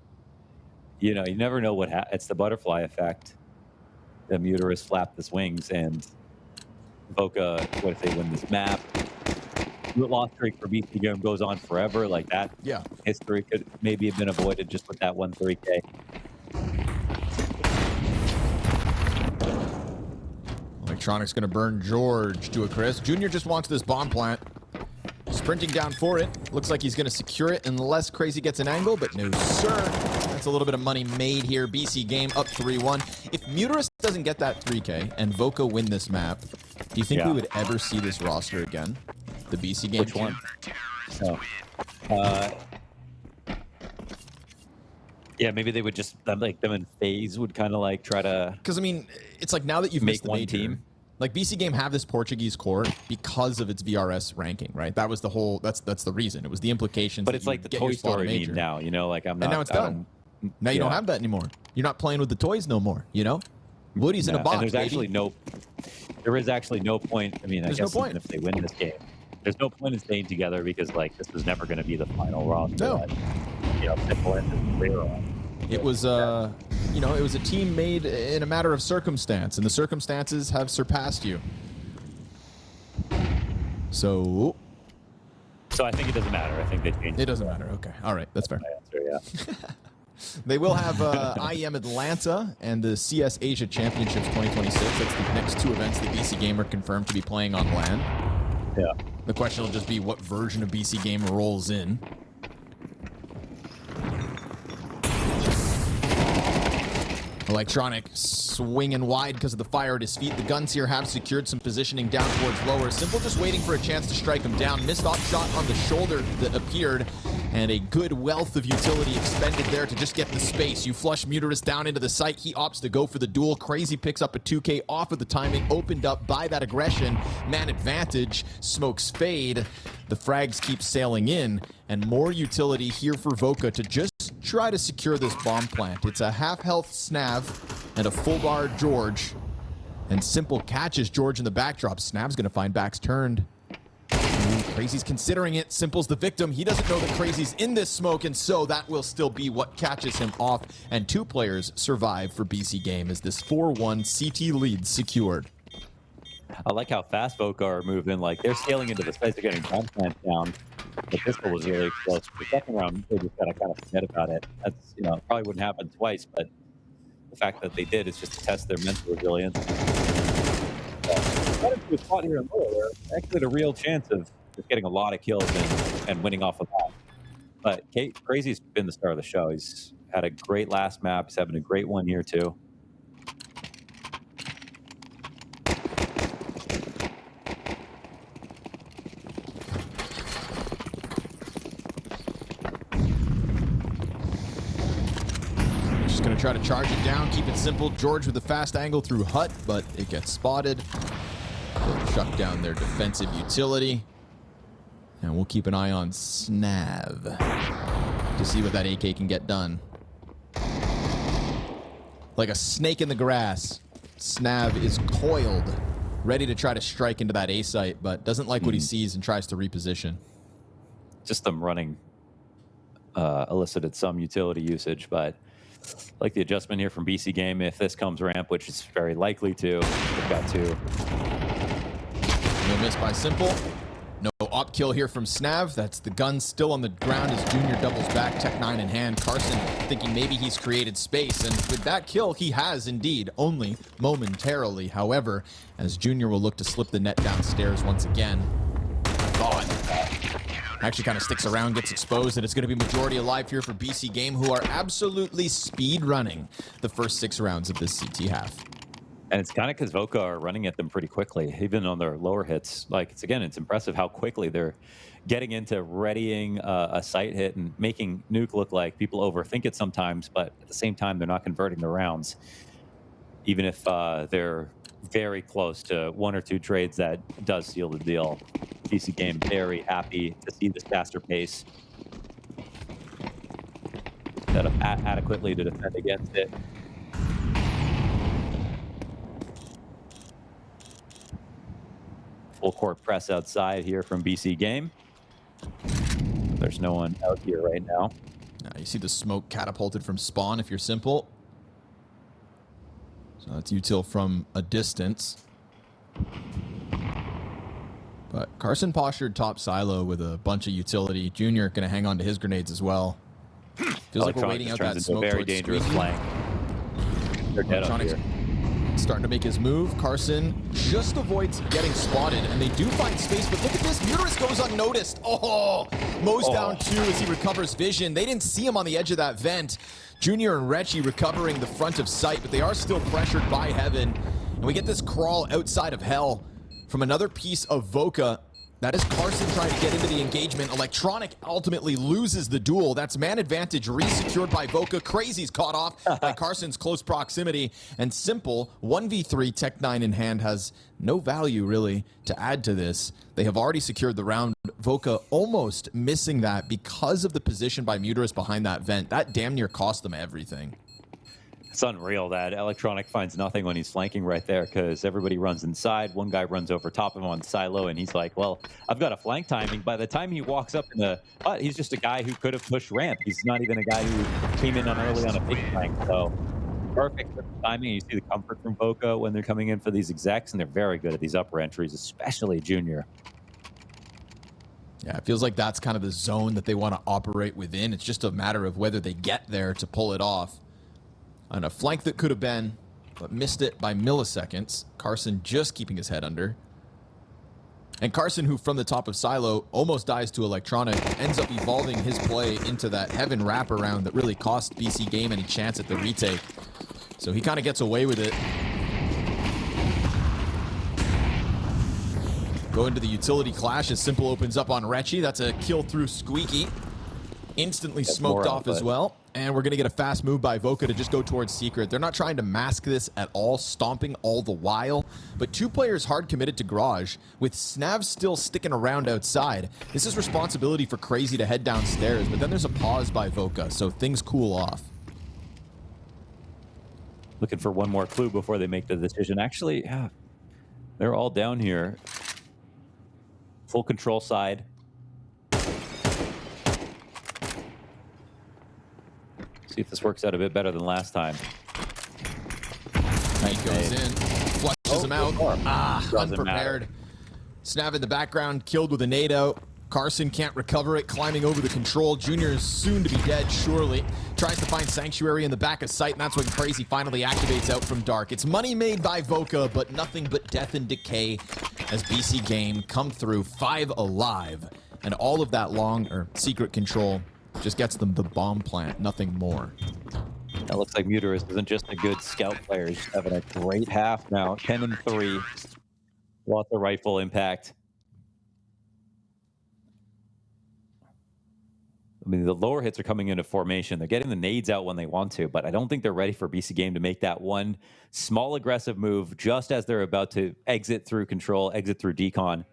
You know, you never know what it's the butterfly effect. The Muterus flapped his wings, and Voca, what if they win this map? The loss streak for BC.Game goes on forever. Like that history could maybe have been avoided just with that 1-3K. Electronics going to burn George to a crisp. Junior just wants this bomb plant. Sprinting down for it. Looks like he's going to secure it unless Crazy gets an angle, but no, sir. That's a little bit of money made here. BC.Game up 3-1. If Muterus doesn't get that 3K and Voca win this map, do you think we would ever see this roster again? The BC.Game Which one? No. Yeah, maybe they would just, like them and FaZe would kind of like try to Because, I mean, it's like now that you've make missed the one major, team. Like BC.Game have this Portuguese core because of its VRS ranking, right? That was the whole. That's the reason. It was the implications. But that it's you like the get Toy your spot Story major. meme now, you know, like I'm not. And now it's I done. Now you don't have that anymore. You're not playing with the toys no more. You know, Woody's in a box. And there's baby. actually there is actually no point. I mean, There's I no guess point. even if they win this game, there's no point in staying together because like this was never going to be the final roster. No. That, you know, Simple ended his career on. It was, you know, it was a team made in a matter of circumstance, and the circumstances have surpassed you. So So I think it doesn't matter. I think they changed. it doesn't matter. Okay, all right, that's fair. my answer. Yeah. They will have IEM Atlanta and the CS Asia Championships 2026. That's the next two events that BC.Game are confirmed to be playing on LAN. Yeah. The question will just be what version of BC.Game rolls in. Electronic swinging wide because of the fire at his feet. The guns here have secured some positioning down towards lower. Simple just waiting for a chance to strike him down. Missed off shot on the shoulder that appeared, and a good wealth of utility expended there to just get the space. You flush Muterus down into the site. He opts to go for the duel. Crazy picks up a 2K off of the timing, opened up by that aggression. Man advantage, smokes fade. The frags keep sailing in, and more utility here for Voca to just try to secure this bomb plant. It's a half-health Snav and a full-bar George. And Simple catches George in the backdrop. Snav's going to find backs turned. Crazy's considering it. Simple's the victim. He doesn't know that Crazy's in this smoke, and so that will still be what catches him off. And two players survive for BC.Game as this 4-1 CT lead secured. I like how fast Voca are moving. Like they're scaling into the space. They're getting bomb plants down. The pistol was really close. The second round, they just gotta kind of forget about it. That's, you know, it probably wouldn't happen twice, but the fact that they did is just to test their mental resilience. Got into a spot here in lower where actually had a real chance of just getting a lot of kills and winning off of that. But Crazy's been the star of the show. He's had a great last map. He's having a great one here too. Going to try to charge it down, keep it simple. George with a fast angle through Hut, but it gets spotted. They'll shut down their defensive utility. And we'll keep an eye on Snav to see what that AK can get done. Like a snake in the grass, Snav is coiled, ready to try to strike into that A site, but doesn't like what he sees and tries to reposition. Just them running elicited some utility usage, but like the adjustment here from BC.Game. If this comes ramp, which is very likely to, they've got two. No miss by Simple. No op kill here from Snav. That's the gun still on the ground as Junior doubles back, Tech 9 in hand. Carson thinking maybe he's created space, and with that kill, he has indeed, only momentarily. However, as Junior will look to slip the net downstairs once again. Thought. Actually kind of sticks around, gets exposed, and it's going to be majority alive here for BC.Game, who are absolutely speed running the first 6 rounds of this CT half. And it's kind of because Voca are running at them pretty quickly, even on their lower hits. Like, it's impressive how quickly they're getting into readying a site hit and making Nuke look like people overthink it sometimes, but at the same time, they're not converting the rounds. Even if they're very close to 1 or 2 trades that does seal the deal. BC.Game very happy to see this faster pace. Set up adequately to defend against it. Full court press outside here from BC.Game. There's no one out here right now. You see the smoke catapulted from spawn if you're Simple. So that's util from a distance. But Carson postured top silo with a bunch of utility. Junior going to hang on to his grenades as well. Feels like we're waiting out that smoke. A very dangerous flank. They're dead up here. Starting to make his move. Carson just avoids getting spotted, and they do find space, but look at this. Muterus goes unnoticed. Oh, Mo's down 2 as he recovers vision. They didn't see him on the edge of that vent. Junior and Recchi recovering the front of sight, but they are still pressured by Heaven. And we get this crawl outside of Hell from another piece of Voca. That is Carson trying to get into the engagement. Electronic ultimately loses the duel. That's man advantage re-secured by Voca. Crazy's caught off by Carson's close proximity. And Simple, 1v3, Tech9 in hand, has no value really to add to this. They have already secured the round. Voca almost missing that because of the position by Muterus behind that vent. That damn near cost them everything. It's unreal that Electronic finds nothing when he's flanking right there because everybody runs inside. One guy runs over top of him on silo, and he's like, well, I've got a flank timing. By the time he walks up in the hut, he's just a guy who could have pushed ramp. He's not even a guy who came in on early on a big flank. So perfect timing. You see the comfort from Voca when they're coming in for these execs, and they're very good at these upper entries, especially Junior. Yeah, it feels like that's kind of the zone that they want to operate within. It's just a matter of whether they get there to pull it off. On a flank that could have been, but missed it by milliseconds. Carson just keeping his head under. And Carson, who from the top of silo almost dies to Electronic, ends up evolving his play into that heaven wraparound that really cost BC.Game any chance at the retake. So he kind of gets away with it. Go into the utility clash as Simple opens up on Rechi. That's a kill through Squeaky. Instantly smoked off as well. And we're going to get a fast move by Voca to just go towards Secret. They're not trying to mask this at all, stomping all the while. But two players hard committed to Garage, with Snav still sticking around outside. This is responsibility for Crazy to head downstairs, but then there's a pause by Voca, so things cool off. Looking for one more clue before they make the decision. Actually, yeah, they're all down here. Full control side. See if this works out a bit better than last time. He goes in, flushes him out. Unprepared. Snav in the background, killed with a nade out. Carson can't recover it, climbing over the control. Junior is soon to be dead, surely. Tries to find Sanctuary in the back of sight, and that's when Crazy finally activates out from Dark. It's money made by Voca, but nothing but death and decay as BC.Game come through 5 alive. And all of that secret control just gets them the bomb plant, nothing more. That looks like Muterus isn't just a good scout player. He's having a great half now. 10-3. Lots of rifle impact. I mean, the lower hits are coming into formation. They're getting the nades out when they want to, but I don't think they're ready for BC.Game to make that one small aggressive move just as they're about to exit through control, exit through decon.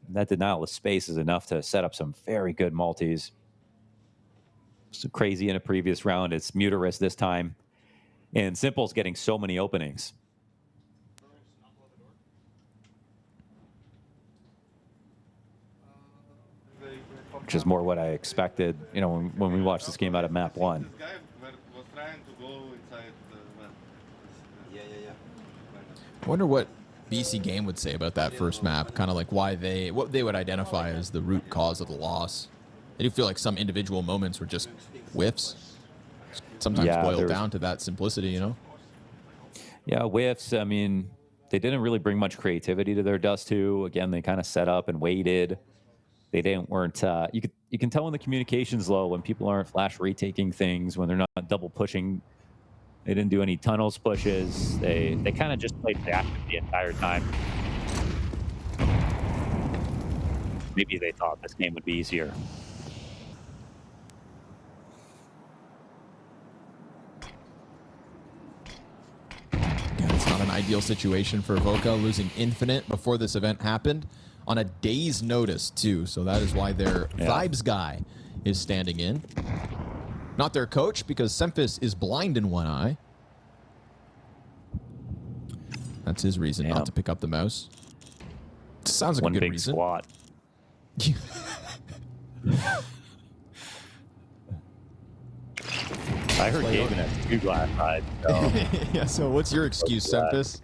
That denial of space is enough to set up some very good multis. So Crazy in a previous round. It's Muterus this time. And Simple's getting so many openings. Which is more what I expected, you know, when we watched this game out of map 1. This guy was trying to go inside the I wonder what BC.Game would say about that first map, kind of like what they would identify as the root cause of the loss. I do feel like some individual moments were just whiffs. Sometimes boil down to that simplicity, you know? Yeah, whiffs. I mean, they didn't really bring much creativity to their Dust2. Again, they kind of set up and waited. They weren't. You can tell when the communication's low, when people aren't flash retaking things, when they're not double pushing. They didn't do any tunnels pushes. They kind of just played reactive the entire time. Maybe they thought this game would be easier. It's not an ideal situation for Voca, losing Infinite before this event happened on a day's notice too, so that is why their vibes guy is standing in. Not their coach, because Semphis is blind in one eye. That's his reason not to pick up the mouse. Sounds like one a good big reason. Squat. I heard Gaben has 2 glass sides. So. Yeah, so what's your excuse, Semphis?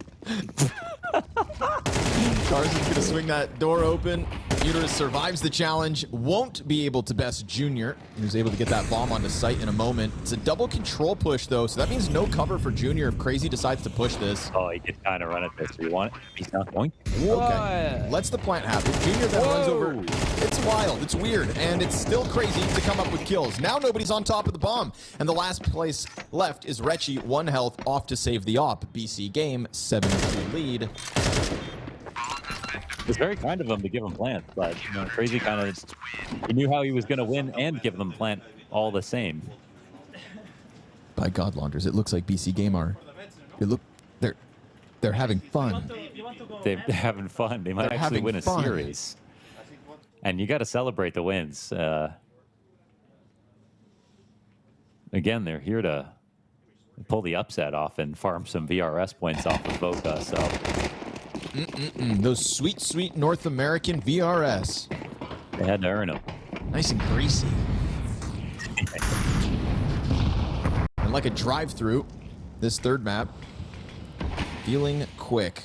Carson's gonna swing that door open. Muterus survives the challenge, won't be able to best Junior. He was able to get that bomb onto site in a moment. It's a double control push though, so that means no cover for Junior if Crazy decides to push this. Oh, he did kind of run at this. Do you want it? He's not going to. Okay, lets the plant happen. Junior then runs over. It's wild, it's weird, and it's still Crazy to come up with kills. Now nobody's on top of the bomb, and the last place left is Rechi, 1 health, off to save the op. BC.Game, 7-2 lead. It was very kind of him to give him plant, but you know, Crazy kind of he knew how he was going to win and give them plant all the same. By God, Launders, it looks like BC.Game are. They're having fun. They're having fun. They might They're actually having win a fun. series. And you got to celebrate the wins. Again, they're here to pull the upset off and farm some VRS points off of Voca. So Those sweet, sweet North American VRS. they had to earn them. Nice and greasy. And like a drive-through, this third map, feeling quick.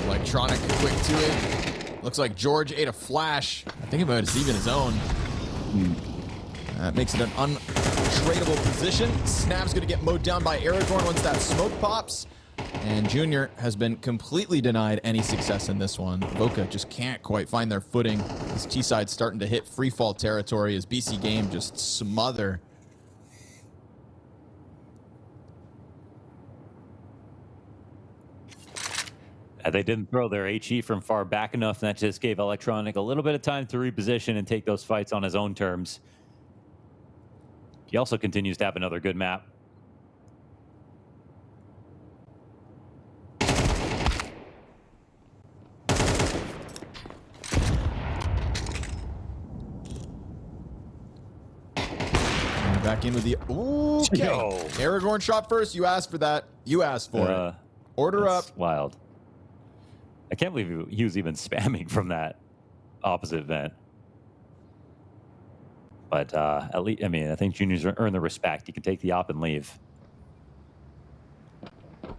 Electronic quick to it. Looks like George ate a flash. I think it might have even his own. That makes it an untradeable position. Snap's going to get mowed down by Aragorn once that smoke pops. And Junior has been completely denied any success in this one. Voca just can't quite find their footing. This T-side's starting to hit freefall territory as BC.Game just smother. They didn't throw their HE from far back enough, and that just gave Electronic a little bit of time to reposition and take those fights on his own terms. He also continues to have another good map. And back in with the... Okay. Yo. Aragorn shot first. You asked for that. You asked for it. Order up. That's wild. I can't believe he was even spamming from that opposite vent. But at least, I mean, I think Junior's earned the respect. You can take the op and leave.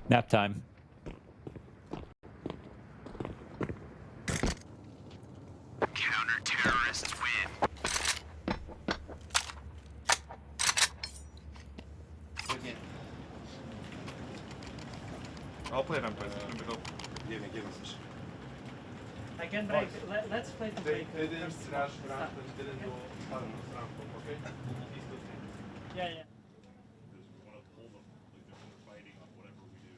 Nap time. Counter-terrorists win. I'll play Vampire. I can break. Let's play to break. They didn't first. rush ramp and didn't do ramp, okay? These two things. Yeah. Because we want to pull them. Like if we're fighting on whatever we do.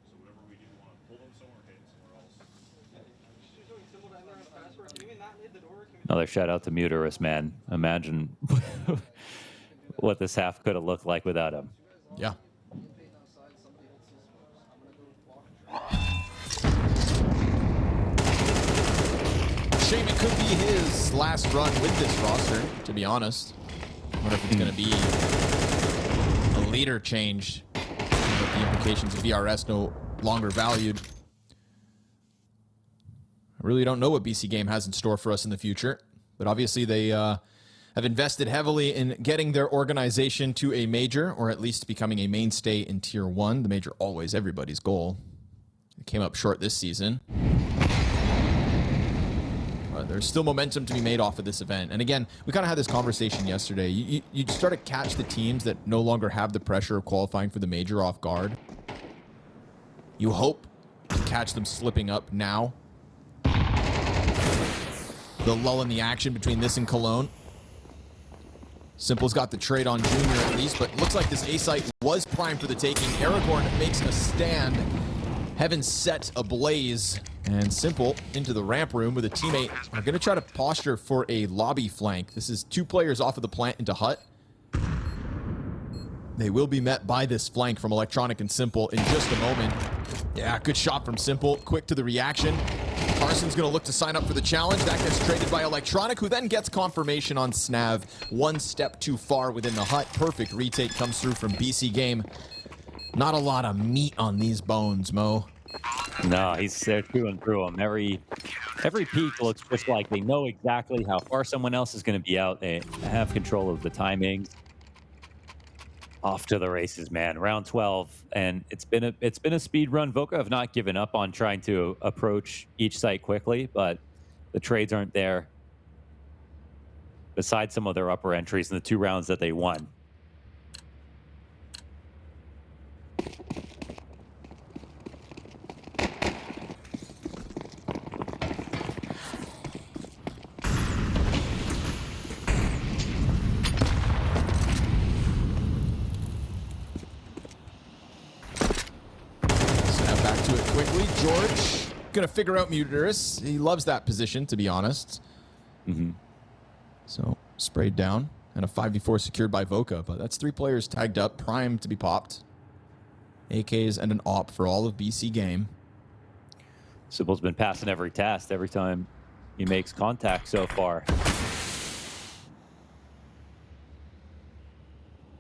So whatever we do, we want to pull them somewhere, hit somewhere else. Another shout out to Muterus, man. Imagine what this half could have looked like without him. Yeah. Shame it could be his last run with this roster, to be honest. I wonder if it's going to be a leader change. With the implications of VRS no longer valued. I really don't know what BC.Game has in store for us in the future. But obviously they have invested heavily in getting their organization to a major, or at least becoming a mainstay in Tier 1. The major always everybody's goal. It came up short this season. There's still momentum to be made off of this event. And again, we kind of had this conversation yesterday. You start to catch the teams that no longer have the pressure of qualifying for the major off guard. You hope to catch them slipping up now. The lull in the action between this and Cologne. Simple's got the trade on Junior at least, but looks like this A site was primed for the taking. Aragorn makes a stand. Heaven set ablaze. And Simple into the ramp room with a teammate. Are going to try to posture for a lobby flank. This is 2 players off of the plant into hut. They will be met by this flank from Electronic and Simple in just a moment. Yeah, good shot from Simple. Quick to the reaction. Carson's going to look to sign up for the challenge. That gets traded by Electronic, who then gets confirmation on Snav. 1 step too far within the hut. Perfect retake comes through from BC.Game. Not a lot of meat on these bones, Mo. No, he's there chewing through them. Every peak looks just like they know exactly how far someone else is going to be out. They have control of the timings. Off to the races, man. Round 12, and it's been a speed run. Voca have not given up on trying to approach each site quickly, but the trades aren't there. Besides some of their upper entries in the 2 rounds that they won. going to figure out Muterus. He loves that position, to be honest. Mm-hmm. So, sprayed down. And a 5v4 secured by Voca. But that's 3 players tagged up, primed to be popped. AKs and an AWP for all of BC.Game. Simple's been passing every test every time he makes contact so far.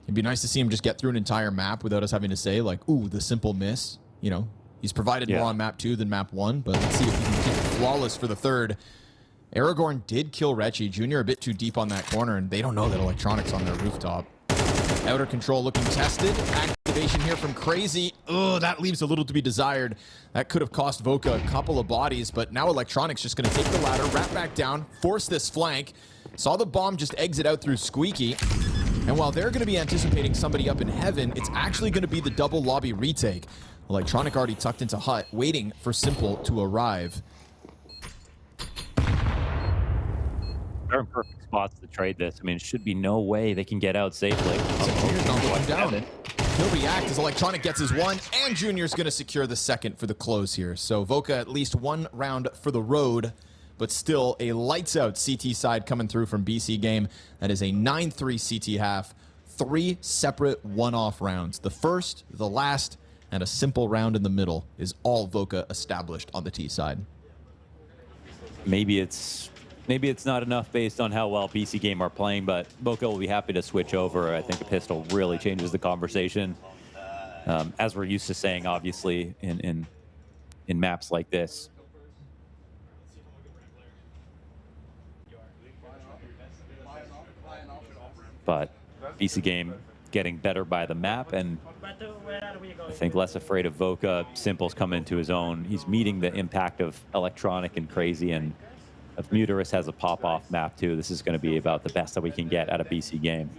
It'd be nice to see him just get through an entire map without us having to say, like, ooh, the Simple miss. You know, he's provided more on map 2 than map 1, but let's see if he can keep it flawless for the 3rd. Aragorn did kill Rechi. Junior a bit too deep on that corner, and they don't know that Electronic's on their rooftop. Outer control looking tested. Activation here from Crazy. Oh, that leaves a little to be desired. That could have cost Voca a couple of bodies, but now Electronic's just going to take the ladder, wrap back down, force this flank. Saw the bomb just exit out through Squeaky. And while they're going to be anticipating somebody up in heaven, it's actually going to be the double lobby retake. Electronic already tucked into hut, waiting for Simple to arrive. They're in perfect spots to trade this. I mean, it should be no way they can get out safely. Junior's not going down. He'll react as Electronic gets his 1, and Junior's going to secure the 2nd for the close here. So Voca at least 1 round for the road, but still a lights-out CT side coming through from BC.Game. That is a 9-3 CT half, 3 separate one-off rounds. The first, the last, and a simple round in the middle is all Voca established on the T side. Maybe it's not enough based on how well BC.Game are playing, but Voca will be happy to switch over. I think a pistol really changes the conversation. As we're used to saying, obviously, in maps like this. But BC.Game getting better by the map, and I think less afraid of Voca. Simple's come into his own. He's meeting the impact of Electronic and Crazy, and if Muterus has a pop-off map too, this is going to be about the best that we can get out of BC.Game.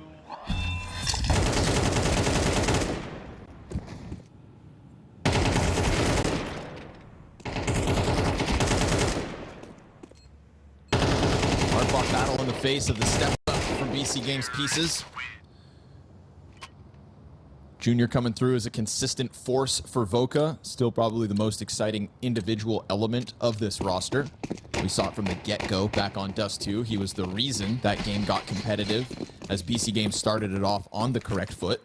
Hard-fought battle in the face of the step up from BC.Game's pieces. Junior coming through as a consistent force for Voca. Still probably the most exciting individual element of this roster. We saw it from the get-go back on Dust2. He was the reason that game got competitive as BC.Game started it off on the correct foot.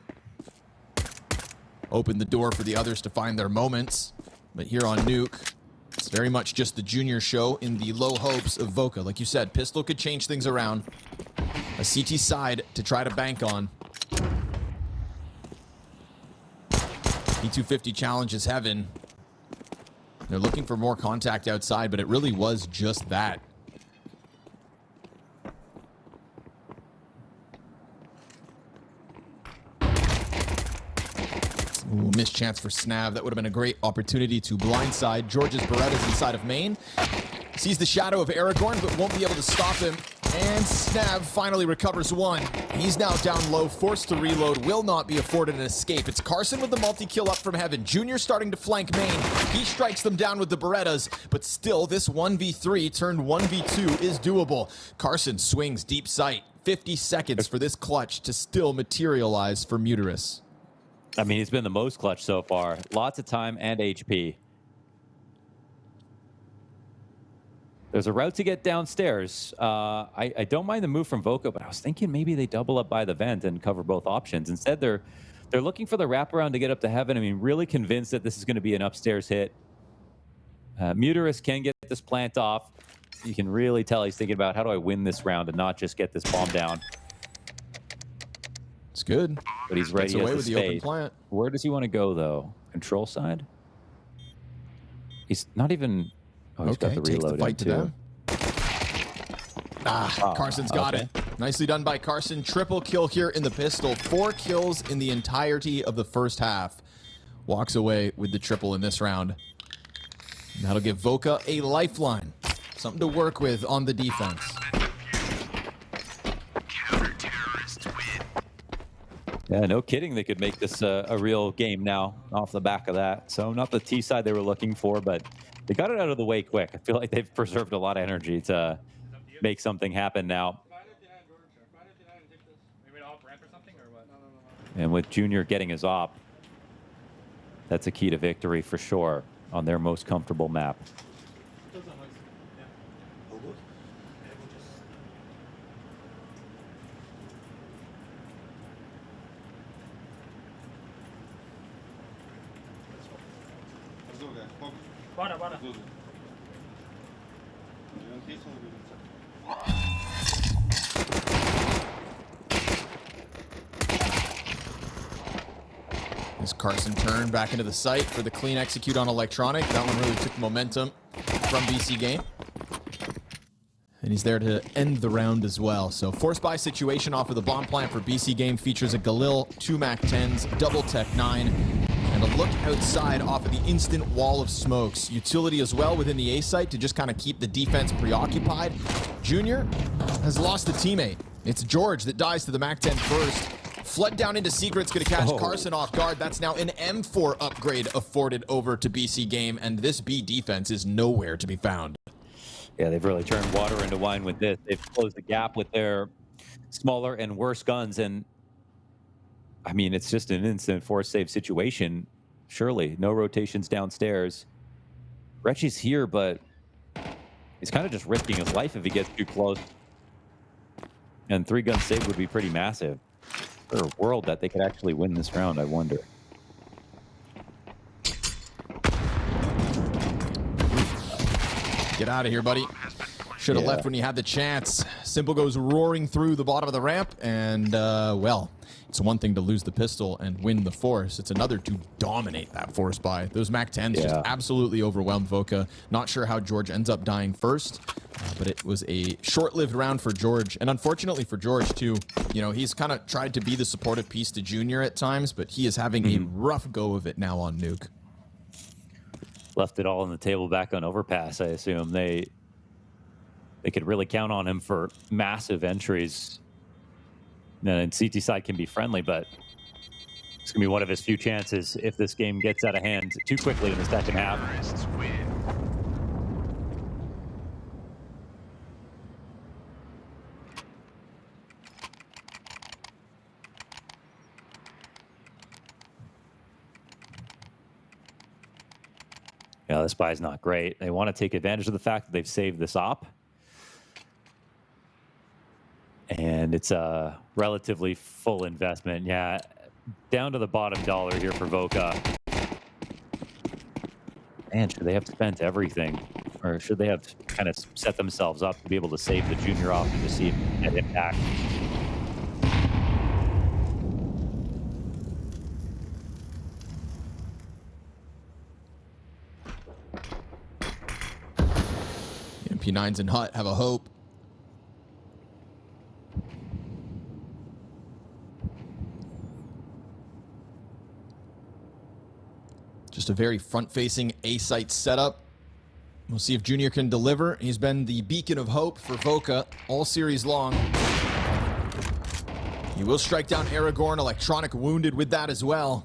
Opened the door for the others to find their moments. But here on Nuke, it's very much just the Junior show in the low hopes of Voca. Like you said, pistol could change things around. A CT side to try to bank on. P250 challenges heaven. They're looking for more contact outside, but it really was just that. Ooh, missed chance for Snav. That would have been a great opportunity to blindside George's Berettas inside of main. Sees the shadow of Aragorn, but won't be able to stop him. And Snav finally recovers 1. He's now down low, forced to reload, will not be afforded an escape. It's Carson with the multi-kill up from heaven. Junior starting to flank main. He strikes them down with the Berettas, but still this 1v3 turned 1v2 is doable. Carson swings deep sight. 50 seconds for this clutch to still materialize for Muterus. I mean, he's been the most clutch so far. Lots of time and HP. There's a route to get downstairs. I don't mind the move from Voca, but I was thinking maybe they double up by the vent and cover both options. Instead, they're looking for the wraparound to get up to heaven. I mean, really convinced that this is going to be an upstairs hit. Muterus can get this plant off. You can really tell he's thinking about how do I win this round and not just get this bomb down. It's good. But he's ready away as with the the open spade. plant. Where does he want to go, though? Control side? He's not even... Oh, he's got the takes reload the fight to too. them. Carson's got it. Nicely done by Carson. Triple kill here in the pistol. 4 kills in the entirety of the first half. Walks away with the triple in this round. And that'll give Voca a lifeline. Something to work with on the defense. Yeah, no kidding. They could make this a real game now off the back of that. So not the T side they were looking for, but they got it out of the way quick. I feel like they've preserved a lot of energy to make something happen now. And with Junior getting his op, that's a key to victory for sure on their most comfortable map. Focus. Bora, bora. Go, go. You want this or we will check? As Carson turned back into the site for the clean execute on electronic. That one really took momentum from BC.Game. And he's there to end the round as well. So force buy situation off of the bomb plant for BC.Game features a Galil, 2 MAC-10s, double Tech 9, and a look outside off of the instant wall of smokes. Utility as well within the A site to just kind of keep the defense preoccupied. Junior has lost a teammate. It's George that dies to the MAC-10 first. Flood down into secret's gonna catch Carson off guard. That's now an M4 upgrade afforded over to BC.Game, and this B defense is nowhere to be found. Yeah, they've really turned water into wine with this. They've closed the gap with their smaller and worse guns, and I mean, it's just an instant force save situation. Surely, no rotations downstairs. Retchie's here, but he's kind of just risking his life if he gets too close. And 3-gun save would be pretty massive. For a world that they could actually win this round, I wonder. Get out of here, buddy. Should have left when you had the chance. Simple goes roaring through the bottom of the ramp, and, well, it's one thing to lose the pistol and win the force. It's another to dominate that force buy. Those MAC-10s just absolutely overwhelmed Voca. Not sure how George ends up dying first, but it was a short-lived round for George. And unfortunately for George, too, you know, he's kind of tried to be the supportive piece to Junior at times, but he is having a rough go of it now on Nuke. Left it all on the table back on Overpass, I assume. They could really count on him for massive entries. And CT side can be friendly, but it's going to be one of his few chances if this game gets out of hand too quickly in the second half. Terrorists win. Yeah, this buy is not great. They want to take advantage of the fact that they've saved this op. And it's a relatively full investment. Yeah, down to the bottom dollar here for Voca. Man, should they have spent everything? Or should they have kind of set themselves up to be able to save the Junior off and just see an impact? MP9s and Hut have a hope. Just a very front-facing A-site setup. We'll see if Junior can deliver. He's been the beacon of hope for Voca all series long. He will strike down aragornN. Electronic wounded with that as well.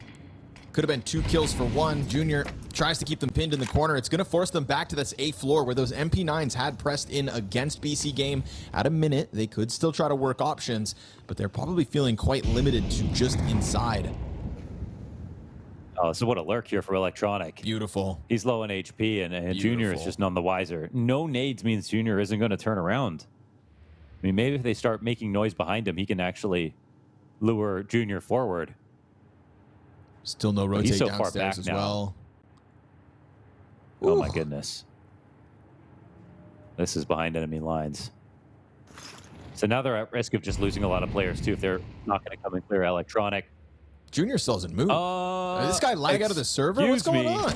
Could have been 2 kills for 1. Junior tries to keep them pinned in the corner. It's going to force them back to this A floor where those MP9s had pressed in against BC.Game. At a minute, they could still try to work options, but they're probably feeling quite limited to just inside. Oh, so what a lurk here for Electronic. Beautiful. He's low in HP, and Junior is just none the wiser. No nades means Junior isn't going to turn around. I mean, maybe if they start making noise behind him, he can actually lure Junior forward. Still no rotate he's so downstairs far back as now. well. Oh, my goodness. This is behind enemy lines. So now they're at risk of just losing a lot of players, too, if they're not going to come and clear Electronic. Junior still doesn't move. Did this guy lag out of the server? What's going on?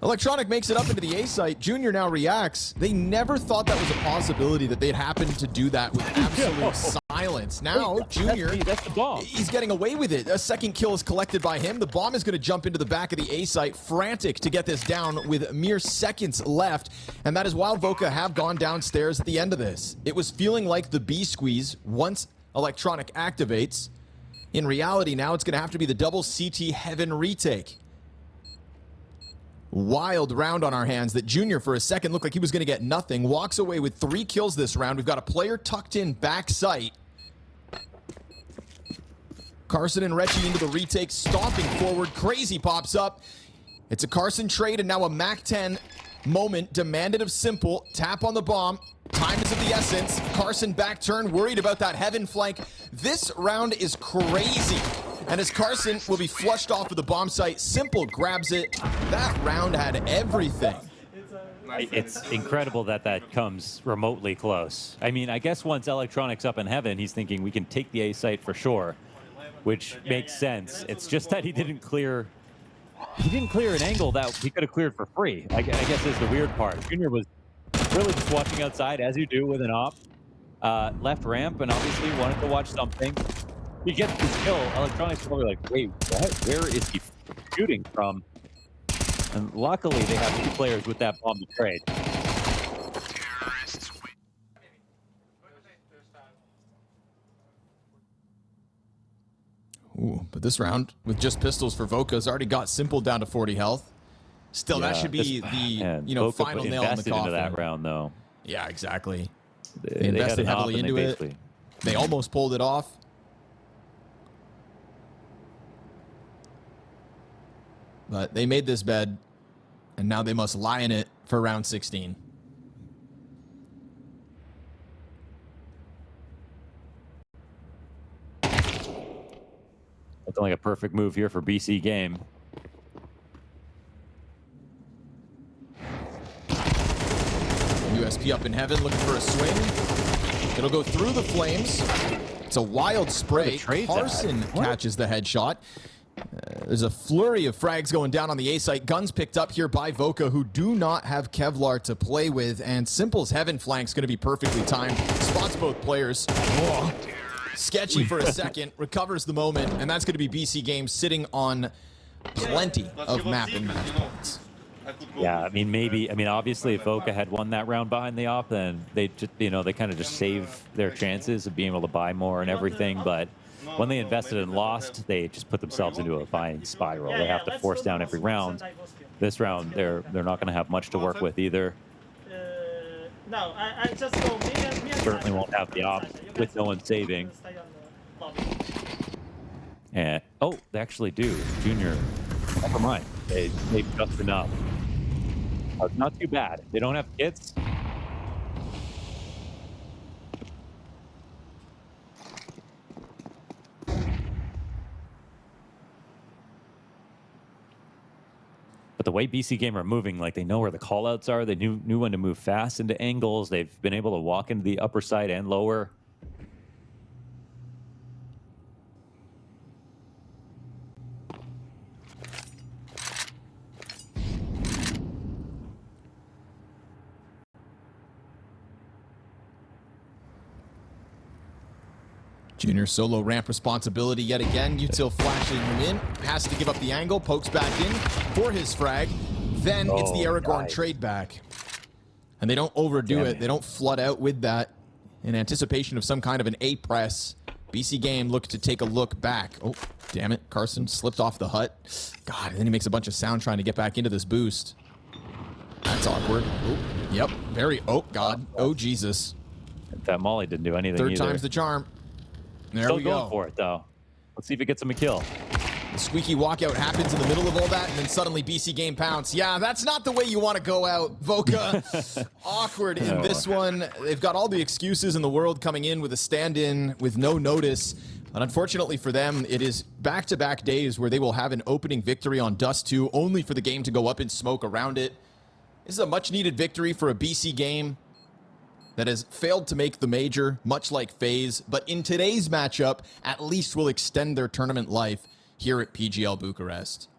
Electronic makes it up into the A site. Junior now reacts. They never thought that was a possibility that they'd happen to do that with absolute silence. Now, Junior, that's the bomb. He's getting away with it. A second kill is collected by him. The bomb is going to jump into the back of the A site, frantic to get this down with mere seconds left. And that is while Voca have gone downstairs at the end of this. It was feeling like the B squeeze once Electronic activates. In reality, now it's going to have to be the double CT Heaven retake. Wild round on our hands that Junior for a second looked like he was going to get nothing. Walks away with 3 kills this round. We've got a player tucked in back sight. Carson and Retchie into the retake, stomping forward. Crazy pops up. It's a Carson trade and now a MAC-10 moment demanded of Simple. Tap on the bomb. Time is of the essence. Carson back turn, worried about that Heaven flank. This round is crazy. And as Carson will be flushed off of the bomb site, Simple grabs it. That round had everything. It's incredible that that comes remotely close. I mean, I guess once Electronic's up in heaven, he's thinking we can take the A site for sure, which makes sense. It's just that he didn't clear an angle that he could have cleared for free. I guess is the weird part. Junior was really just watching outside, as you do with an op. Left ramp, and obviously wanted to watch something. He gets the kill. Electronics probably like, wait, what? Where is he shooting from? And luckily, they have 2 players with that bomb to trade. Ooh, but this round, with just pistols for Voca, has already got Simple down to 40 health. Still, that should be the Voca final nail in the coffin. Into that round, though. Yeah, exactly. They invested heavily into it. They almost pulled it off. But they made this bed, and now they must lie in it for round 16. Looking like a perfect move here for BC.Game. USP up in heaven, looking for a swing. It'll go through the flames. It's a wild spray. Carson catches the headshot. There's a flurry of frags going down on the A site. Guns picked up here by Voca, who do not have Kevlar to play with. And Simple's heaven flank's going to be perfectly timed. Spots both players. Oh, sketchy for a second. Recovers the moment. And that's going to be BC.Game sitting on plenty of map and match points. Yeah, I mean, maybe. I mean, obviously, if Voca had won that round behind the op, then they just, they kind of just save their chances of being able to buy more and everything. But when they invested and lost, they just put themselves into a buying spiral. They have to force down every round. This round, they're not going to have much to work with either. No, I just go me. Certainly won't have the op with no one saving. And oh, they actually do. Junior, never mind. They've just enough. Not too bad. They don't have kits. But the way BC.Game are moving, like they know where the callouts are. They knew when to move fast into angles. They've been able to walk into the upper side and lower. Junior solo ramp responsibility yet again. Util flashing him in. Has to give up the angle. Pokes back in for his frag. Then it's the aragornN trade back. And they don't overdo it. They don't flood out with that in anticipation of some kind of an A press. BC.Game look to take a look back. Oh, damn it. Carson slipped off the hut. God, and then he makes a bunch of sound trying to get back into this boost. That's awkward. Oh, yep. Very, oh, God. Oh, Jesus. That Molly didn't do anything Third time's the charm. There we go. Still going for it, though. Let's see if it gets him a kill. The squeaky walkout happens in the middle of all that, and then suddenly BC.Game pounce. Yeah, that's not the way you want to go out, Voca. Awkward in this one. They've got all the excuses in the world coming in with a stand-in with no notice. But unfortunately for them, it is back-to-back days where they will have an opening victory on Dust2, only for the game to go up in smoke around it. This is a much-needed victory for a BC.Game that has failed to make the major, much like FaZe, but in today's matchup, at least will extend their tournament life here at PGL Bucharest.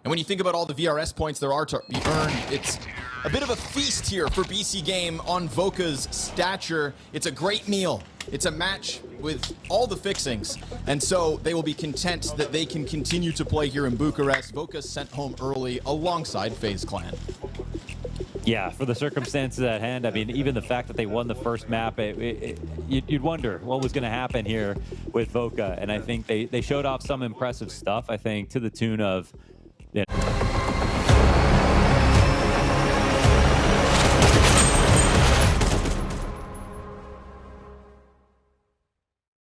And when you think about all the VRS points there are to be earned, it's a bit of a feast here for BC.Game on Voca's stature. It's a great meal. It's a match with all the fixings. And so they will be content that they can continue to play here in Bucharest. Voca sent home early alongside FaZe Clan. Yeah, for the circumstances at hand, I mean, even the fact that they won the first map, you'd wonder what was going to happen here with Voca. And I think they showed off some impressive stuff, I think, to the tune of...